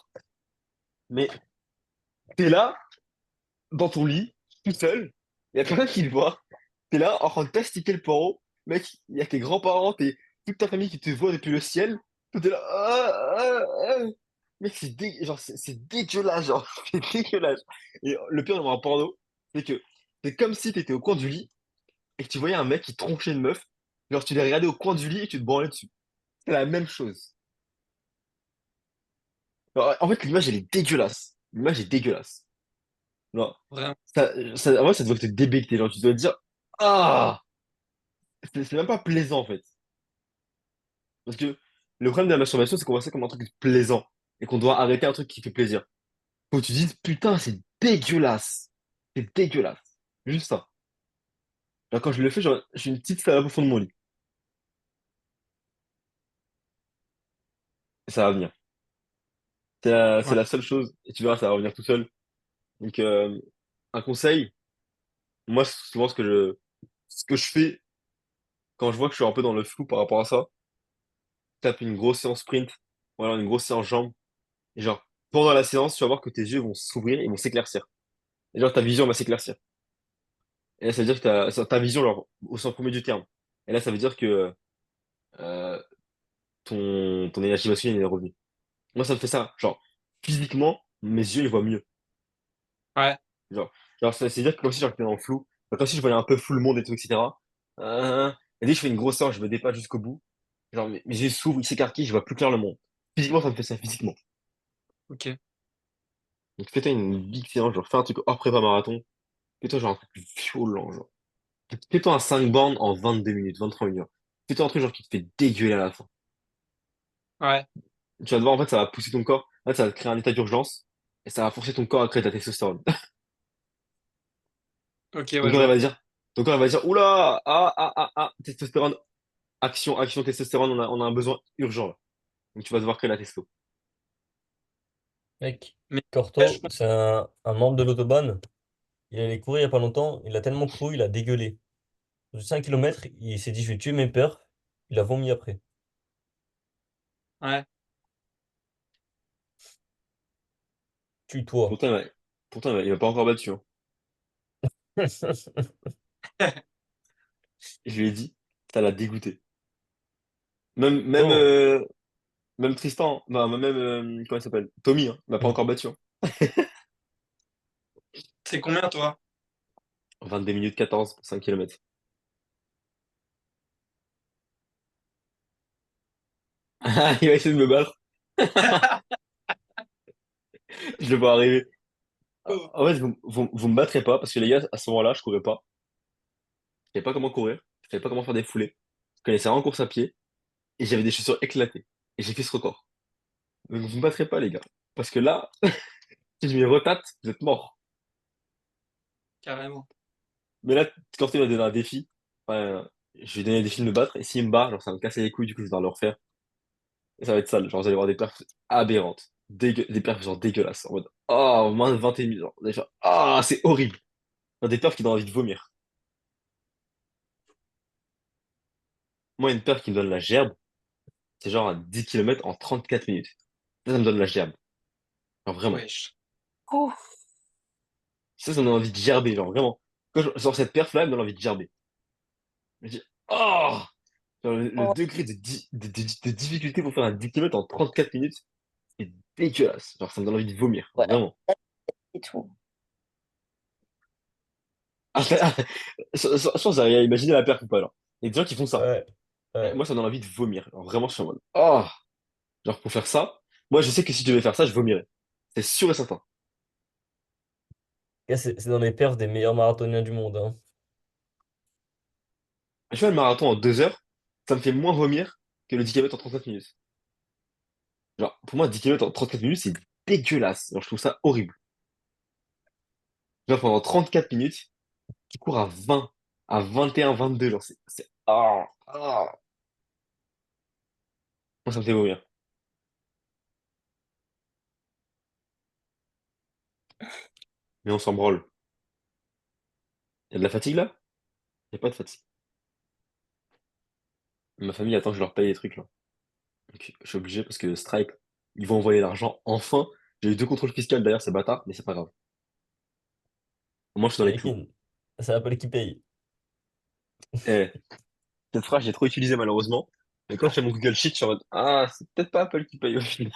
Speaker 1: Mais t'es là, dans ton lit, tout seul. Y a personne qui te voit. T'es là, en train de t'astiquer le poireau. Mec, y a tes grands-parents, toute ta famille qui te voit depuis le ciel. Tout est là. Mec, genre, c'est dégueulasse, genre, c'est dégueulasse. Et le pire dans un porno, c'est que c'est comme si t'étais au coin du lit et que tu voyais un mec qui tronchait une meuf. Genre, tu l'as regardé au coin du lit et tu te branlais dessus. C'est la même chose. Alors, en fait, l'image, elle est dégueulasse. L'image est dégueulasse. Genre,
Speaker 4: Vraiment.
Speaker 1: en vrai, ça devrait te débecter. Genre, tu dois te dire, ah! C'est même pas plaisant, en fait. Parce que le problème de la masturbation, c'est qu'on voit ça comme un truc plaisant. et qu'on doit arrêter un truc qui fait plaisir. Faut que tu dises, putain, c'est dégueulasse. C'est dégueulasse. Juste ça. Genre, quand je le fais, genre, j'ai une petite salope au fond de mon lit. Et ça va venir. C'est
Speaker 4: Ouais.
Speaker 1: la seule chose. Et tu verras, ça va revenir tout seul. Donc, un conseil, moi, souvent, ce que je fais quand je vois que je suis un peu dans le flou par rapport à ça, je tape une grosse séance sprint, voilà, une grosse séance jambes. Et genre, pendant la séance, tu vas voir que tes yeux vont s'ouvrir, ils vont s'éclaircir. Et genre, ta vision va s'éclaircir. Et là, ça veut dire que ta vision, genre, au sens premier du terme. Et là, ça veut dire que euh, ton énergie masculine est revenue. Moi, ça me fait ça. Genre, physiquement, mes yeux, ils voient mieux.
Speaker 4: Ouais.
Speaker 1: Genre, genre ça c'est dire que comme si j'étais dans le flou. Enfin, comme si je voyais un peu flou le monde et tout, etc. Et dès que je fais une grosse séance, je me dépasse jusqu'au bout. Genre, mes yeux s'ouvrent, ils s'écarquillent, je vois plus clair le monde. Physiquement, ça me fait ça, physiquement.
Speaker 4: Ok.
Speaker 1: Donc, fais-toi une big séance, genre, fais un truc hors prépa marathon. Fais-toi genre un truc violent, genre. Fais-toi un 5 bornes en 22 minutes, 23 minutes. Fais-toi un truc genre qui te fait dégueuler à la fin.
Speaker 4: Ouais.
Speaker 1: Tu vas devoir, en fait, ça va pousser ton corps. En fait, ça va te créer un état d'urgence. Et ça va forcer ton corps à créer de la testostérone.
Speaker 4: Ok,
Speaker 1: Ton
Speaker 4: ouais, je
Speaker 1: corps, il
Speaker 4: vois.
Speaker 1: va dire, ton corps, il va dire, oula, testostérone, action, action, testostérone, on a un besoin urgent, là. Donc, tu vas devoir créer la testo.
Speaker 2: Mec,
Speaker 4: Mais ouais, je
Speaker 2: Corto,
Speaker 4: pense-
Speaker 2: c'est un membre de l'autobahn. Il allait courir il n'y a pas longtemps. Il a tellement couru, il a dégueulé. De 5 km, il s'est dit, je vais tuer mes peurs. Il a vomi après.
Speaker 4: ouais.
Speaker 2: Tue-toi.
Speaker 1: Pourtant, il m'a pas encore battu, hein. Et je lui ai dit, ça l'a dégoûté. Même,
Speaker 2: Non.
Speaker 1: même Tristan, non, même, comment il s'appelle? Tommy, hein, il m'a pas
Speaker 2: Hmm.
Speaker 1: encore battu, hein.
Speaker 4: C'est combien, toi?
Speaker 1: 22 minutes 14 pour 5 km. Il va essayer de me battre. Je le vois arriver.
Speaker 4: Oh.
Speaker 1: En fait, vous me battrez pas parce que les gars, à ce moment-là, je courais pas. Je savais pas comment courir. Je savais pas comment faire des foulées. Je connaissais rien en course à pied. Et j'avais des chaussures éclatées. Et j'ai fait ce record. Donc vous me battrez pas, les gars. Parce que là, si je m'y retate, vous êtes morts.
Speaker 4: Carrément.
Speaker 1: Mais là, quand il m'a donné un défi, enfin, je lui ai donné un défi de me battre. Et s'il me bat, genre, ça va me casser les couilles, du coup, je vais devoir le refaire. Et ça va être sale. Genre, vous allez voir des perfs aberrantes. Des perfs genre dégueulasses. En mode, oh, moins de 21 000. Genre, déjà, ah, c'est horrible. Genre, des perfs qui donnent envie de vomir. Moi, une perf qui me donne la gerbe, c'est genre à 10 km en 34 minutes. Ça me donne la gerbe. Genre, vraiment.
Speaker 4: Wesh.
Speaker 1: Ça me donne envie de gerber, genre, vraiment. Quand je sors cette perf-là, elle me donne envie de gerber. Je me dis, oh! Genre, le
Speaker 5: Oh,
Speaker 1: degré de difficulté pour faire un 10 km en 34 minutes, c'est dégueulasse. Genre, ça me donne envie de vomir.
Speaker 5: ouais,
Speaker 1: Vraiment.
Speaker 5: et tout.
Speaker 1: Ah, je pense que à imaginer la perf ou pas, alors. Il y a des gens qui font ça.
Speaker 2: Ouais.
Speaker 1: Et
Speaker 2: Ouais.
Speaker 1: moi, ça me donne envie de vomir. Alors, vraiment, je suis en mode, oh! Genre, pour faire ça, moi, je sais que si je devais faire ça, je vomirais. C'est sûr et certain.
Speaker 2: Gars, c'est dans les perfs des meilleurs marathoniens du monde, hein.
Speaker 1: Je fais le marathon en 2 heures, ça me fait moins vomir que le 10 km en 34 minutes. Genre, pour moi, 10 km en 34 minutes, c'est dégueulasse. Genre, je trouve ça horrible. Genre, pendant 34 minutes, tu cours à 20, à 21, 22. Genre, ah. Moi, ça me fait vomir. Mais on s'en branle. Il y a de la fatigue là? Il n'y a pas de fatigue. Ma famille attend que je leur paye les trucs là. Donc, je suis obligé parce que Stripe, ils vont envoyer l'argent enfin. J'ai eu 2 contrôles fiscaux derrière ces bâtards, mais c'est pas grave. Au moins, je suis dans les clous.
Speaker 2: Yakin, c'est Apple qui paye.
Speaker 1: Eh, cette phrase, j'ai trop utilisé malheureusement. Mais quand je fais mon Google Sheet, je suis en mode, ah, c'est peut-être pas Apple qui paye au final.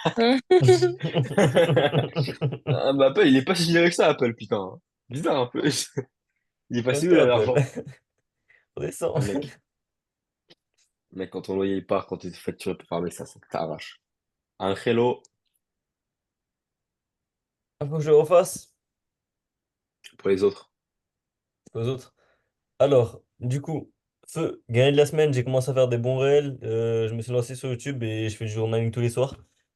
Speaker 1: Ah, bah Apple, il est pas si généreux que ça, Apple, putain. Bizarre un peu. Il est passé où
Speaker 2: Calme-toi,
Speaker 1: là,
Speaker 2: Apple.
Speaker 1: l'argent?
Speaker 2: Redescends.
Speaker 1: Ah, mec, quand ton loyer il part, quand tu es facturé pour farmer ça t'arrache. Un hello
Speaker 2: Faut que je le refasse
Speaker 1: pour les autres.
Speaker 2: aux autres. Alors, du coup, feu, gagné de la semaine, j'ai commencé à faire des bons réels. Je me suis lancé sur YouTube et je fais du journaling tous les soirs.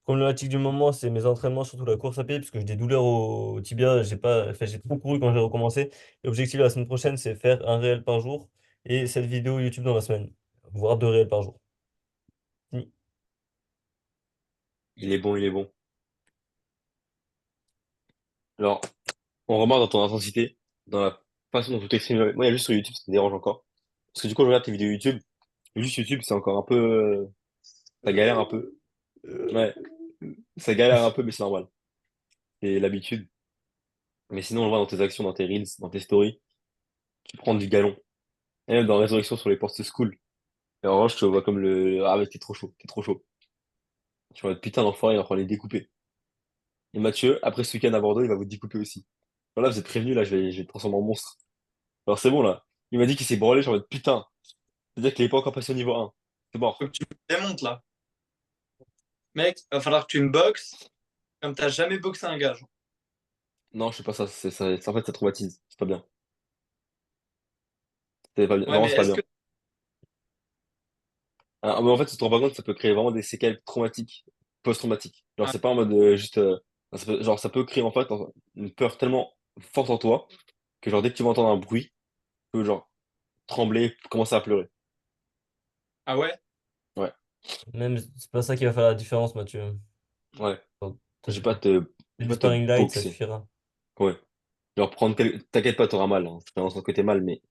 Speaker 2: Problématique du moment, c'est mes entraînements, surtout la course à pied, parce que j'ai des douleurs au tibia. J'ai pas, enfin, j'ai trop couru quand j'ai recommencé. L'objectif de la semaine prochaine, c'est faire un réel par jour et cette vidéo YouTube dans la semaine, voire 2 réels par jour. Fini.
Speaker 1: Il est bon, il est bon. Alors, on remarque dans ton intensité, dans la façon dont tu t'exprimes. Moi, il y a juste sur YouTube, ça me dérange encore. Parce que du coup, je regarde tes vidéos YouTube. Juste YouTube, c'est encore un peu, ça galère un peu. Ouais, ça galère un peu, mais c'est normal. C'est l'habitude. Mais sinon, on le voit dans tes actions, dans tes reels, dans tes stories. Tu prends du galon. Et même dans Résurrection sur les posts school. Et en revanche, je te vois comme le, ah, mais t'es trop chaud, t'es trop chaud. Tu vas être putain d'enfoiré, il va falloir les découper. Et Mathieu, après ce week-end à Bordeaux, il va vous découper aussi. Voilà, vous êtes prévenus, là, je vais le transformer en monstre. Alors c'est bon, là. Il m'a dit qu'il s'est branlé, j'en mode putain. C'est-à-dire qu'il est pas encore passé au niveau 1. C'est
Speaker 4: Faut
Speaker 1: mort.
Speaker 4: que tu me démontes là. Mec, va falloir que tu me boxes comme t'as jamais boxé un gars, genre.
Speaker 1: Non, je sais pas ça, en fait, ça traumatise. C'est pas bien. C'est pas bien.
Speaker 4: Ouais,
Speaker 1: Vraiment,
Speaker 4: mais
Speaker 1: c'est pas
Speaker 4: est-ce
Speaker 1: bien.
Speaker 4: que.
Speaker 1: Ah, mais en fait, tu te rends pas compte, ça peut créer vraiment des séquelles traumatiques, post-traumatiques. Genre,
Speaker 4: Ouais.
Speaker 1: c'est pas en mode juste, genre, ça peut créer en fait une peur tellement forte en toi que genre, dès que tu vas entendre un bruit, tu peux genre trembler, commencer à pleurer.
Speaker 4: Ah ouais?
Speaker 1: Ouais,
Speaker 2: Même, c'est pas ça qui va faire la différence, Mathieu.
Speaker 1: ouais.
Speaker 2: Genre,
Speaker 1: Je vais pas te, je
Speaker 2: fais
Speaker 1: vais
Speaker 2: du
Speaker 1: pas te
Speaker 2: sparring light, ça
Speaker 1: boxer.
Speaker 2: suffira.
Speaker 1: Ouais. Genre, t'inquiète pas, t'auras mal, hein. Je pense que t'es mal, mais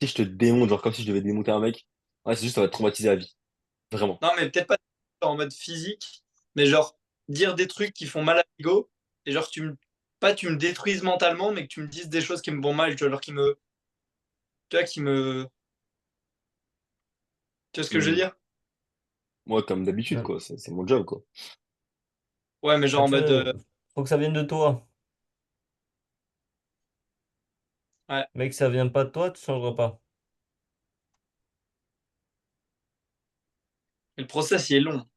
Speaker 1: si je te démonte, genre, comme si je devais démonter un mec, ouais, c'est juste, ça va te traumatiser à vie. Vraiment.
Speaker 4: Non, mais peut-être pas en mode physique, mais genre dire des trucs qui font mal à l'ego, et genre pas tu me détruises mentalement, mais que tu me dises des choses qui me font mal, tu vois, genre tu vois, tu vois ce que je veux
Speaker 1: Hmm.
Speaker 4: dire?
Speaker 1: Moi, comme d'habitude,
Speaker 2: Ouais.
Speaker 1: quoi. C'est mon job, quoi.
Speaker 4: Ouais, mais genre en mode,
Speaker 2: Mathieu, faut que ça vienne de toi.
Speaker 4: ouais,
Speaker 2: Mec, ça vient pas de toi, tu changeras pas.
Speaker 4: le process il est long.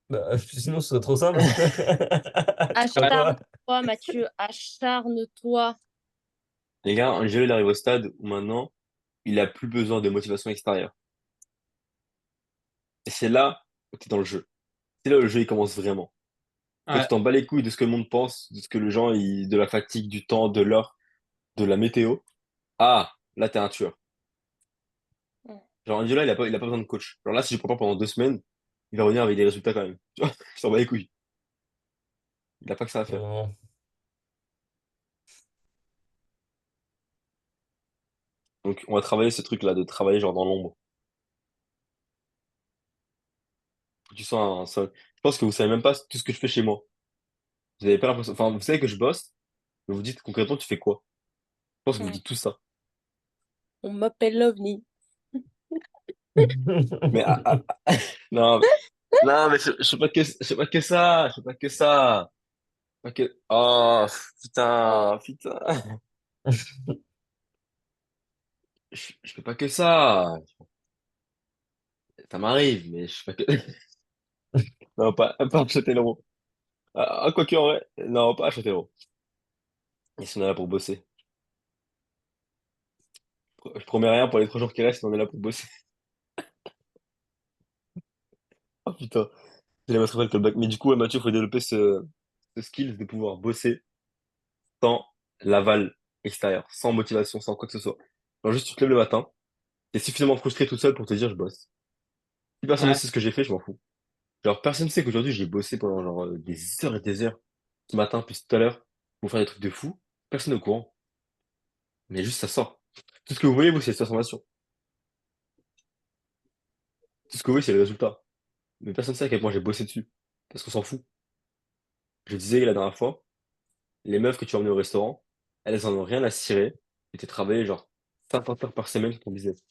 Speaker 2: Bah, sinon, ce serait trop simple. Tu crois
Speaker 4: Ouais.
Speaker 2: quoi?
Speaker 5: Acharne-toi, Mathieu, acharne-toi.
Speaker 1: Les gars, Angelo, il arrive au stade où maintenant, il a plus besoin de motivation extérieure. Et c'est là où tu es dans le jeu. C'est là où le jeu, il commence vraiment. Quand tu
Speaker 4: Ouais.
Speaker 1: t'en bats les couilles de ce que le monde pense, de ce que les gens, de la fatigue, du temps, de l'heure, de la météo. Ah, là, t'es un tueur. Genre, Angelo, il a pas besoin de coach. Genre là, si je prends pas pendant 2 semaines, il va revenir avec des résultats quand même. Tu vois, je t'en bats les couilles. Il a pas que ça à faire.
Speaker 2: Non.
Speaker 1: Donc, on va travailler ce truc-là, de travailler genre dans l'ombre. Faut que tu sois Je pense que vous savez même pas tout ce que je fais chez moi. Vous avez pas l'impression. Enfin, vous savez que je bosse, mais vous dites concrètement, tu fais quoi? Je pense que vous
Speaker 5: Mm.
Speaker 1: dites tout ça.
Speaker 5: On m'appelle l'OVNI.
Speaker 1: Mais non, non, mais je fais pas que ça. Je fais pas que ça. Pas que. Oh, putain, putain. Je fais pas que ça. Ça m'arrive, mais je fais pas que. Non, pas à Châtellerault. Quoique en vrai. Non, pas à Châtellerault. Ils sont là pour bosser. Je promets rien pour les 3 jours qui restent, on est là pour bosser. Oh putain. J'ai la le callback. Mais du coup, ouais, Mathieu, il faut développer ce skill de pouvoir bosser sans l'aval extérieur, sans motivation, sans quoi que ce soit. Genre juste, tu te lèves le matin, t'es suffisamment frustré tout seul pour te dire, je bosse. Si personne ne
Speaker 4: Ouais.
Speaker 1: sait ce que j'ai fait, je m'en fous. Genre, personne ne sait qu'aujourd'hui, j'ai bossé pendant genre des heures et des heures, ce matin, puis tout à l'heure, pour faire des trucs de fou. Personne n'est au courant. Mais juste, ça sort. Tout ce que vous voyez, vous, c'est cette information. Tout ce que vous voyez, c'est le résultat. Mais personne ne sait à quel point j'ai bossé dessus. Parce qu'on s'en fout. Je disais la dernière fois, les meufs que tu vas emmener au restaurant, elles en ont rien à cirer et t'es travaillé genre 50 heures par semaine sur ton business.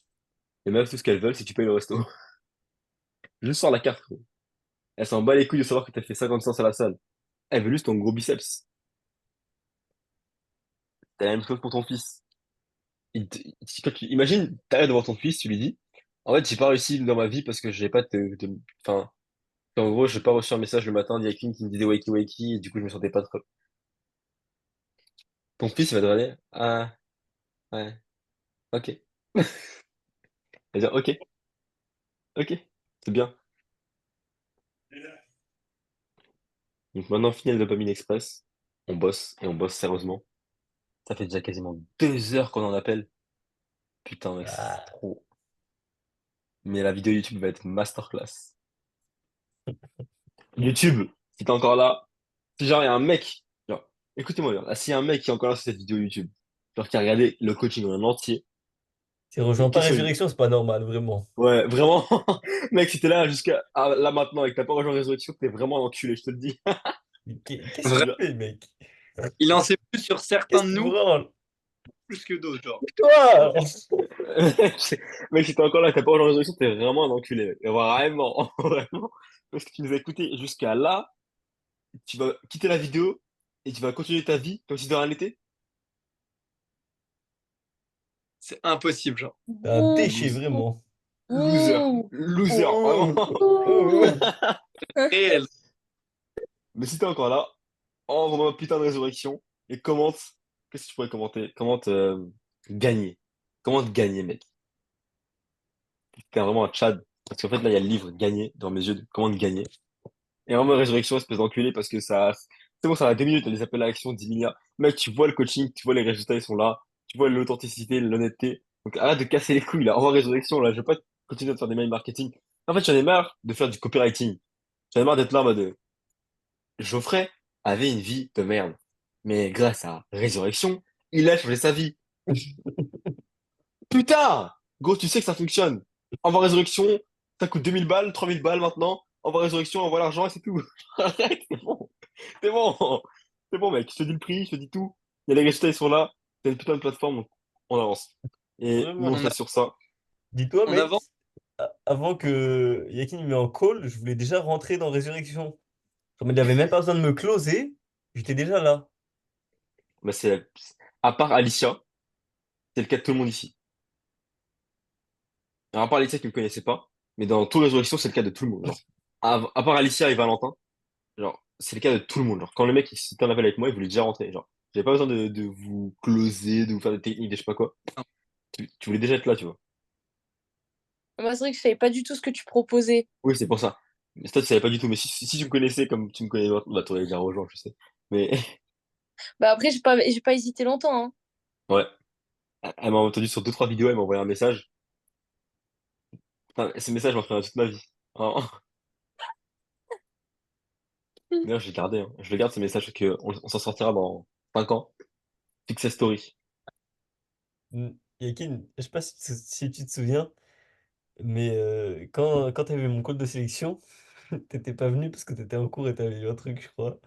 Speaker 1: Les meufs, tout ce qu'elles veulent, c'est que tu payes le resto. Juste sors la carte, gros. Elles s'en bat les couilles de savoir que t'as fait 50 séances à la salle. Elles veulent juste ton gros biceps. C'est la même chose pour ton fils. Imagine, t'arrêtes devant ton fils, tu lui dis, en fait, j'ai pas réussi dans ma vie parce que j'ai pas enfin, en gros, j'ai pas reçu un message le matin d'Yakin qui me disait wakey wakey, et du coup, je me sentais pas trop. Ton fils, il va te regarder, ah, ouais, ok. Il va dire, ok, ok, c'est bien. Donc maintenant, fini le dopamine express. On bosse et on bosse sérieusement. Ça fait déjà quasiment 2 heures qu'on en appelle. Putain, mec, c'est
Speaker 2: Ah,
Speaker 1: trop. Mais la vidéo YouTube va être masterclass. YouTube, si t'es encore là, si genre, il y a un mec, genre, écoutez-moi bien, là, s'il y a un mec qui est encore là sur cette vidéo YouTube, genre, qui a regardé le coaching en entier,
Speaker 2: si
Speaker 1: et
Speaker 2: rejoint pas
Speaker 1: question une.
Speaker 2: Résurrection, c'est pas normal, vraiment.
Speaker 1: Ouais, vraiment, mec, si t'es là jusqu'à là maintenant et que t'as pas rejoint Résurrection, t'es vraiment un enculé, je te le dis.
Speaker 2: Mais qu'est-ce qu'il
Speaker 4: Vrai.
Speaker 1: Genre,
Speaker 2: fait, mec?
Speaker 4: Il en sait plus sur certains
Speaker 2: Qu'est-ce
Speaker 4: de
Speaker 2: qu'il
Speaker 4: nous,
Speaker 2: branle?
Speaker 4: plus que d'autres, genre.
Speaker 2: Toi!
Speaker 1: mec, si t'es encore là et que t'as pas rejoint Résurrection, t'es vraiment un enculé, mec. Et vraiment, vraiment, parce que tu nous as écouté jusqu'à là, tu vas quitter la vidéo et tu vas continuer ta vie comme si de rien n'était.
Speaker 4: C'est impossible, genre.
Speaker 2: T'es un déchet,
Speaker 1: Loser,
Speaker 2: vraiment.
Speaker 1: loser,
Speaker 5: Ouh.
Speaker 1: loser, vraiment.
Speaker 2: Ouh, ouh.
Speaker 5: Ouh.
Speaker 4: Réel.
Speaker 1: Mais si t'es encore là, envoie-moi un putain de résurrection et commente. Qu'est-ce que tu pourrais commenter? Commente gagner. Commente gagner, mec. T'es vraiment un Tchad. Parce qu'en fait, là, il y a le livre Gagner dans mes yeux. Commente gagner. Et vraiment, résurrection, espèce d'enculé, parce que ça. C'est bon, ça va 2 minutes, les appels à l'action, 10 milliards. Mec, tu vois le coaching, tu vois les résultats, ils sont là. Tu vois l'authenticité, l'honnêteté. Donc arrête de casser les couilles, là. Envoie résurrection, là. Je vais pas continuer à faire des mails marketing. En fait, j'en ai marre de faire du copywriting. J'en ai marre d'être là en mode. Geoffrey avait une vie de merde. Mais grâce à Résurrection, il a changé sa vie. Putain! Gros, tu sais que ça fonctionne. Envoie Résurrection, ça coûte 2000 balles, 3000 balles maintenant. Envoie Résurrection, envoie l'argent et c'est tout. Arrête, c'est bon. C'est bon. C'est bon, mec. Je te dis le prix, je te dis tout. Il y a les résultats, ils sont là. C'est une putain de plateforme, on avance. Et nous, on
Speaker 2: Vraiment.
Speaker 1: se
Speaker 4: En,
Speaker 1: laisse sur ça.
Speaker 2: Dis-toi,
Speaker 4: en
Speaker 2: mec,
Speaker 4: avant,
Speaker 2: avant que Yakin me met en call, je voulais déjà rentrer dans Résurrection. Genre, mais il avait même pas besoin de me closer, j'étais déjà là.
Speaker 1: Bah, à part Alicia, c'est le cas de tout le monde ici. Alors, à part Alicia qui me connaissait pas, mais dans tout Résurrection, c'est le cas de tout le monde. Genre, à part Alicia et Valentin, genre, c'est le cas de tout le monde. Genre, quand le mec il s'était en appel avec moi, il voulait déjà rentrer. Genre, j'avais pas besoin de vous closer, de vous faire des techniques, de je sais pas quoi. Tu voulais déjà être là, tu vois.
Speaker 5: Moi, c'est vrai que je savais pas du tout ce que tu proposais.
Speaker 1: Oui, c'est pour ça. Mais toi, tu savais pas du tout. Mais si tu me connaissais comme tu me connais maintenant, bah, t'aurais déjà rejoint, je sais. Mais,
Speaker 5: Bah après, j'ai pas hésité longtemps, hein.
Speaker 1: ouais. Elle m'a entendu sur 2, 3 vidéos, elle m'a envoyé un message. Putain, ce message m'a fait toute ma vie. Vraiment. D'ailleurs, je l'ai gardé, hein. Je le garde, ce message, parce que on s'en sortira dans 5 ans. Success story.
Speaker 2: Yakin, je sais pas si tu te souviens, mais quand t'avais mon call de sélection, t'étais pas venu parce que t'étais en cours et t'avais eu un truc, je crois.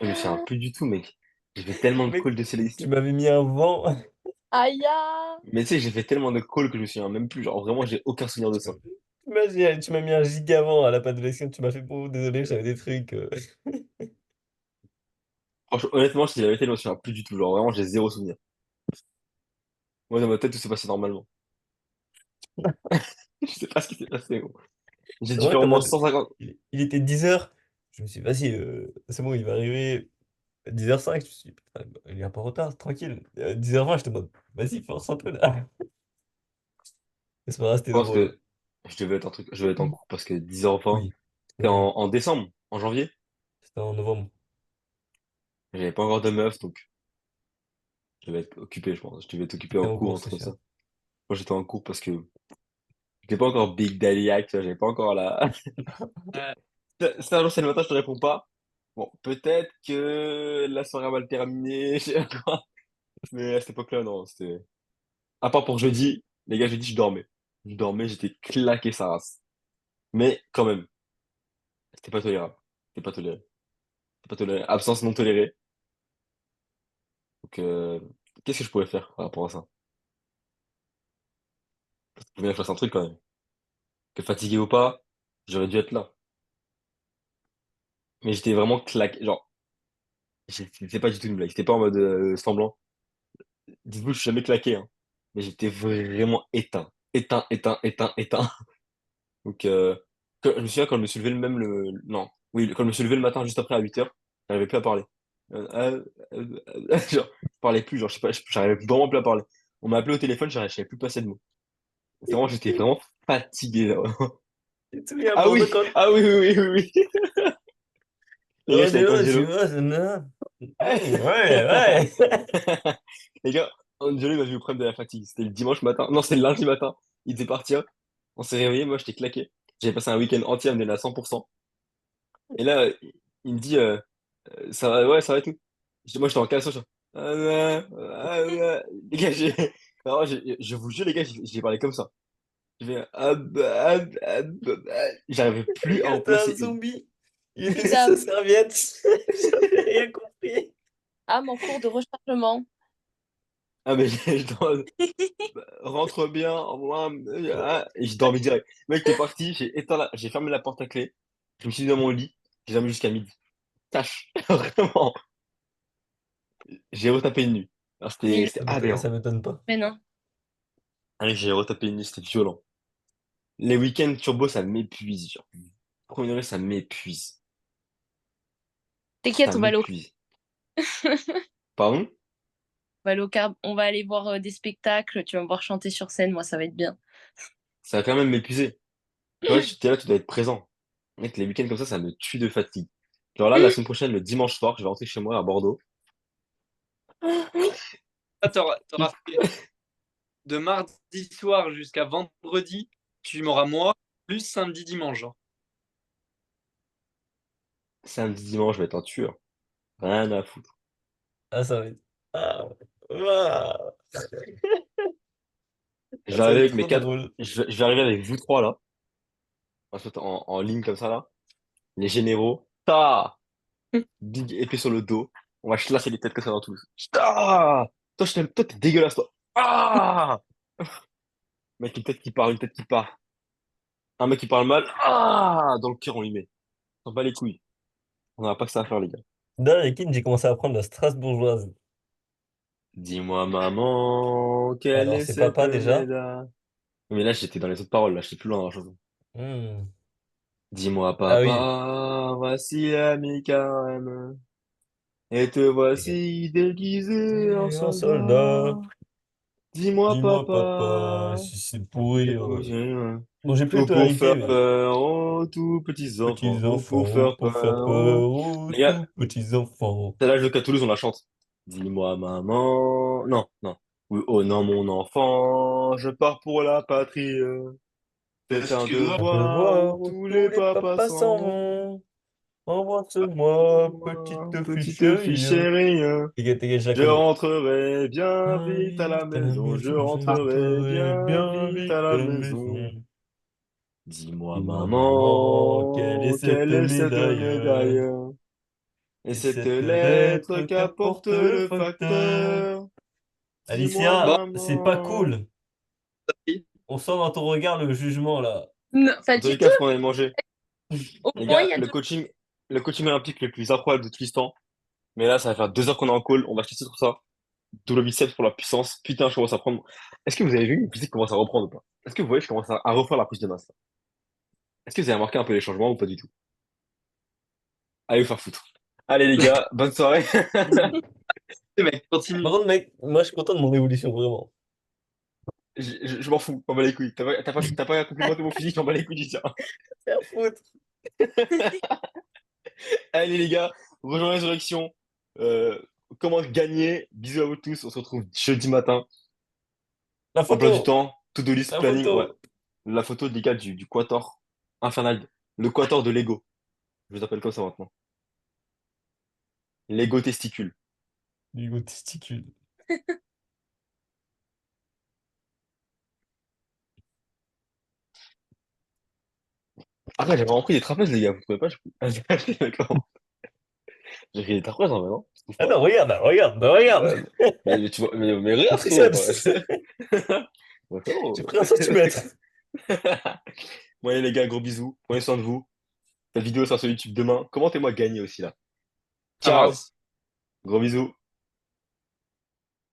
Speaker 1: Je me souviens plus du tout, mec. J'ai fait tellement de
Speaker 2: Mec,
Speaker 1: calls de
Speaker 2: tu
Speaker 1: sélection.
Speaker 2: m'avais mis un vent.
Speaker 5: Aïe! Ah.
Speaker 1: Mais tu sais, j'ai fait tellement de calls que je me souviens même plus. Genre, vraiment, j'ai aucun souvenir de ça.
Speaker 2: Tu m'as mis un gigavant à la pâte de l'élection, tu m'as fait pour désolé, j'avais des trucs.
Speaker 1: Franchement, honnêtement, je te dis la vérité, je me souviens plus du tout. Genre, vraiment, j'ai zéro souvenir. Moi, dans ma tête, tout s'est passé normalement. Je sais pas ce qui s'est passé, gros. J'ai
Speaker 2: C'est
Speaker 1: dû
Speaker 2: vrai,
Speaker 1: faire au
Speaker 2: t'es en
Speaker 1: moins
Speaker 2: mode.
Speaker 1: 150.
Speaker 2: Il était 10h. Je me suis dit, vas-y, c'est bon, il va arriver à 10h05. Je me suis dit, putain, il est un peu en retard, tranquille. 10h20, j'étais en mode, vas-y, force un peu là. Mais c'est pas grave,
Speaker 1: Je
Speaker 2: c'était
Speaker 1: pense
Speaker 2: drôle.
Speaker 1: que je devais être en cours parce que 10h20,
Speaker 2: Oui,
Speaker 1: c'était
Speaker 2: oui,
Speaker 1: en décembre, en janvier.
Speaker 2: c'était en novembre.
Speaker 1: J'avais pas encore de meuf, donc je devais être occupé, je pense. Je devais être occupé
Speaker 2: C'était
Speaker 1: en
Speaker 2: en
Speaker 1: cours,
Speaker 2: cours,
Speaker 1: un
Speaker 2: c'est
Speaker 1: truc comme
Speaker 2: sûr.
Speaker 1: ça. Moi, j'étais en cours parce que j'étais pas encore Big Daddy Hack, tu vois, j'avais pas encore la.
Speaker 4: euh,
Speaker 1: C'est un jour, c'est le matin, je te réponds pas. Bon, peut-être que la soirée va mal terminer, je sais pas quoi. Mais à cette époque-là, non, c'était. À part pour jeudi, les gars, jeudi, je dormais. Je dormais, j'étais claqué sa race. Mais quand même, c'était pas tolérable. C'était pas toléré. C'était pas toléré. Absence non tolérée. Donc, qu'est-ce que je pourrais faire par rapport à ça? Faut bien que je fasse un truc quand même. Que fatigué ou pas, j'aurais dû être là. Mais j'étais vraiment claqué. Genre, c'était pas du tout une blague. C'était pas en mode semblant. Dites-vous, je suis jamais claqué, hein. Mais j'étais vraiment éteint. Éteint, éteint, éteint, éteint. Donc, je me souviens quand je me suis levé non. Oui, quand je me suis levé le matin juste après à 8h, j'arrivais plus à parler. Genre, je parlais plus, genre, je sais pas, j'arrivais vraiment plus à parler. On m'a appelé au téléphone, je savais plus passer de mots. C'est vraiment, j'étais vraiment fatigué, là.
Speaker 2: Tu te souviens,
Speaker 1: Ah
Speaker 2: Bordeaux,
Speaker 1: oui, ah oui, oui, oui, oui, oui. Les gars, j'étais avec Angelo.
Speaker 2: Ouais.
Speaker 1: Les gars, Angelo, il m'a vu au problème de la fatigue. C'était le dimanche matin. Non, c'était le lundi matin. Il devait partir. On s'est réveillé. Moi, j'étais claqué. J'avais passé un week-end entier à me donner à 100%. Et là, il me dit, ça va, ouais, ça va et tout. Moi, j'étais en caleçon. Les gars, alors, je vous jure, les gars, j'ai parlé comme ça. Je vais, j'arrivais
Speaker 2: Le
Speaker 1: plus à
Speaker 2: gars,
Speaker 1: en
Speaker 2: c'était un
Speaker 1: placer une.
Speaker 2: zombie. Il était sur sa
Speaker 5: Exam.
Speaker 2: serviette. J'avais rien compris.
Speaker 5: Ah, mon cours de rechargement.
Speaker 1: Ah, mais rentre bien, moi, et j'ai dormi direct. Le mec, t'es parti, j'ai fermé la porte à clé, je me suis mis dans mon lit, j'ai dormi jusqu'à midi. Tâche, vraiment, j'ai retapé une nuit. Alors,
Speaker 5: Mais,
Speaker 1: c'était aberrant.
Speaker 2: Ça m'étonne pas.
Speaker 5: mais non.
Speaker 1: Allez, j'ai retapé une nuit, c'était violent. Les week-ends turbo, ça m'épuise, genre. Premier degré, ça m'épuise. Ça
Speaker 5: T'inquiète,
Speaker 1: m'épuise. Pardon?
Speaker 5: on va aller voir des spectacles. Tu vas me voir chanter sur scène. Moi, ça va être bien.
Speaker 1: Ça va quand même m'épuiser. Toi, t'es là, tu dois être présent. Mec, les week-ends comme ça me tue de fatigue. Genre là, la semaine prochaine, le dimanche soir, je vais rentrer chez moi à Bordeaux.
Speaker 4: Ah, t'auras fait de mardi soir jusqu'à vendredi, tu m'auras moi, plus samedi, dimanche. Genre.
Speaker 1: Samedi, dimanche, je vais être un tueur. Rien à foutre.
Speaker 2: Ah, ça va être. Ah, ah,
Speaker 1: Je vais
Speaker 2: ça va
Speaker 1: arriver
Speaker 2: être
Speaker 1: avec mes
Speaker 2: trop
Speaker 1: quatre.
Speaker 2: drôle.
Speaker 1: Je vais arriver avec vous trois là. Ensuite, en ligne comme ça là. Les généraux. Ta! Big épée sur le dos. On va chlasser les têtes comme ça dans tous. Ta! Toi, je t'aime. Toi, t'es dégueulasse, toi. Ah! Mec, une tête qui part, une tête qui part. Un mec qui parle mal. Ah! Dans le cœur, on lui met. On bat les couilles. On n'a pas que ça à faire, les gars.
Speaker 2: Dans les j'ai commencé à apprendre la strasbourgeoise.
Speaker 1: Dis-moi, maman, quelle
Speaker 2: Alors,
Speaker 1: est
Speaker 2: c'est
Speaker 1: cette
Speaker 2: papa déjà.
Speaker 1: médaille? Mais là, j'étais dans les autres paroles, là, j'étais plus loin dans la chanson.
Speaker 2: Hmm.
Speaker 1: Dis-moi,
Speaker 2: Ah oui.
Speaker 1: papa, voici l'ami carême, et te
Speaker 2: Ok.
Speaker 1: voici déguisé en
Speaker 2: Et un
Speaker 1: soldat.
Speaker 2: soldat,
Speaker 1: Dis-moi,
Speaker 2: dis-moi papa,
Speaker 1: papa,
Speaker 2: si c'est pour rire.
Speaker 1: ou
Speaker 2: Bon, j'ai plus les
Speaker 1: pour
Speaker 2: tonalités,
Speaker 1: faire
Speaker 2: mais
Speaker 1: peur aux tout petits
Speaker 2: petits
Speaker 1: enfants, ou pour
Speaker 2: enfants,
Speaker 1: faire
Speaker 2: pour faire
Speaker 1: peur aux...
Speaker 2: peur aux
Speaker 1: Les gars,
Speaker 2: tout petits enfants.
Speaker 1: c'est l'âge de Toulouse, on la chante. Dis-moi, maman, non, non. Oui, oh non, mon enfant, je pars pour la patrie. C'est un
Speaker 2: Un
Speaker 1: devoir
Speaker 2: devoir
Speaker 1: où
Speaker 2: où
Speaker 1: tous
Speaker 2: tous
Speaker 1: les
Speaker 2: les
Speaker 1: papas
Speaker 2: papas
Speaker 1: s'en
Speaker 2: s'en
Speaker 1: vont.
Speaker 2: vont. Embrasse-moi,
Speaker 1: Moi,
Speaker 2: petite fille
Speaker 1: petite fille
Speaker 2: chérie.
Speaker 1: chérie,
Speaker 2: Je la
Speaker 1: je
Speaker 2: connais.
Speaker 1: rentrerai bien
Speaker 2: Bien
Speaker 1: vite à la
Speaker 2: vite à la
Speaker 1: maison. Je
Speaker 2: maison, je
Speaker 1: rentrerai
Speaker 2: rentrerai
Speaker 1: bien
Speaker 2: bien
Speaker 1: vite à
Speaker 2: vite à
Speaker 1: la
Speaker 2: la
Speaker 1: maison.
Speaker 2: maison.
Speaker 1: Dis-moi,
Speaker 2: Dis-moi, maman, quelle est
Speaker 1: maman,
Speaker 2: cette
Speaker 1: quelle est cette
Speaker 2: médaille?
Speaker 1: médaille? Et
Speaker 2: Et
Speaker 1: cette
Speaker 2: cette
Speaker 1: lettre
Speaker 2: lettre
Speaker 1: qu'apporte
Speaker 2: qu'apporte le
Speaker 1: le
Speaker 2: facteur.
Speaker 1: facteur? Dis-moi,
Speaker 4: Bon,
Speaker 2: Alicia, c'est pas
Speaker 1: maman.
Speaker 2: cool. On sent dans ton regard le jugement là.
Speaker 5: Non, pas
Speaker 1: En tous
Speaker 5: du
Speaker 1: les
Speaker 5: tout.
Speaker 1: cas, ce qu'on avait mangé.
Speaker 5: Au
Speaker 1: Les
Speaker 5: moins, il
Speaker 1: gars,
Speaker 5: y a
Speaker 1: le coaching olympique le plus incroyable de tout l'histoire. Mais là, ça va faire 2 heures qu'on est en call. On va tester sur ça. Double biceps pour la puissance. Putain, je commence à prendre. Est-ce que vous avez vu, le physique commence à reprendre ou pas? Est-ce que vous voyez, je commence à refaire la prise de masse, là. Est-ce que vous avez remarqué un peu les changements ou pas du tout? Allez vous faire foutre. Allez les gars, bonne soirée.
Speaker 4: mec, continue.
Speaker 2: Par contre, mec, moi je suis content de mon évolution, vraiment.
Speaker 1: Je m'en fous, on va les couilles. T'as pas complimenté mon physique, j'en bats les couilles du tien.
Speaker 2: C'est à foutre.
Speaker 1: Allez les gars, rejoins Résurrection. Euh, comment gagner? Bisous à vous tous. On se retrouve jeudi matin.
Speaker 2: La
Speaker 1: En place du
Speaker 2: photo,
Speaker 1: temps, to-do list
Speaker 2: la
Speaker 1: planning. Ouais.
Speaker 2: photo.
Speaker 1: La photo des gars du Quator infernal. Le Quator de Lego. Je vous appelle comme ça maintenant. Lego testicule.
Speaker 2: Du testicule.
Speaker 1: Ah ouais, j'avais vraiment pris des trapèzes, les gars. Vous trouvez pas? D'accord. J'ai pris des trapèzes en vrai, non? Je trouve pas.
Speaker 2: Attends, regarde, là, regarde, regarde.
Speaker 1: Ouais, mais tu vois, mais regarde,
Speaker 2: C'est
Speaker 1: frérot.
Speaker 2: triceps.
Speaker 1: Ouais, frérot.
Speaker 2: J'ai pris un centimètre.
Speaker 1: Bon, allez, les gars, gros bisous. Prenez soin de vous. Cette vidéo sera sur YouTube demain. Commentez-moi gagner aussi, là.
Speaker 4: À
Speaker 1: Ciao.
Speaker 4: mardi.
Speaker 1: Gros bisous.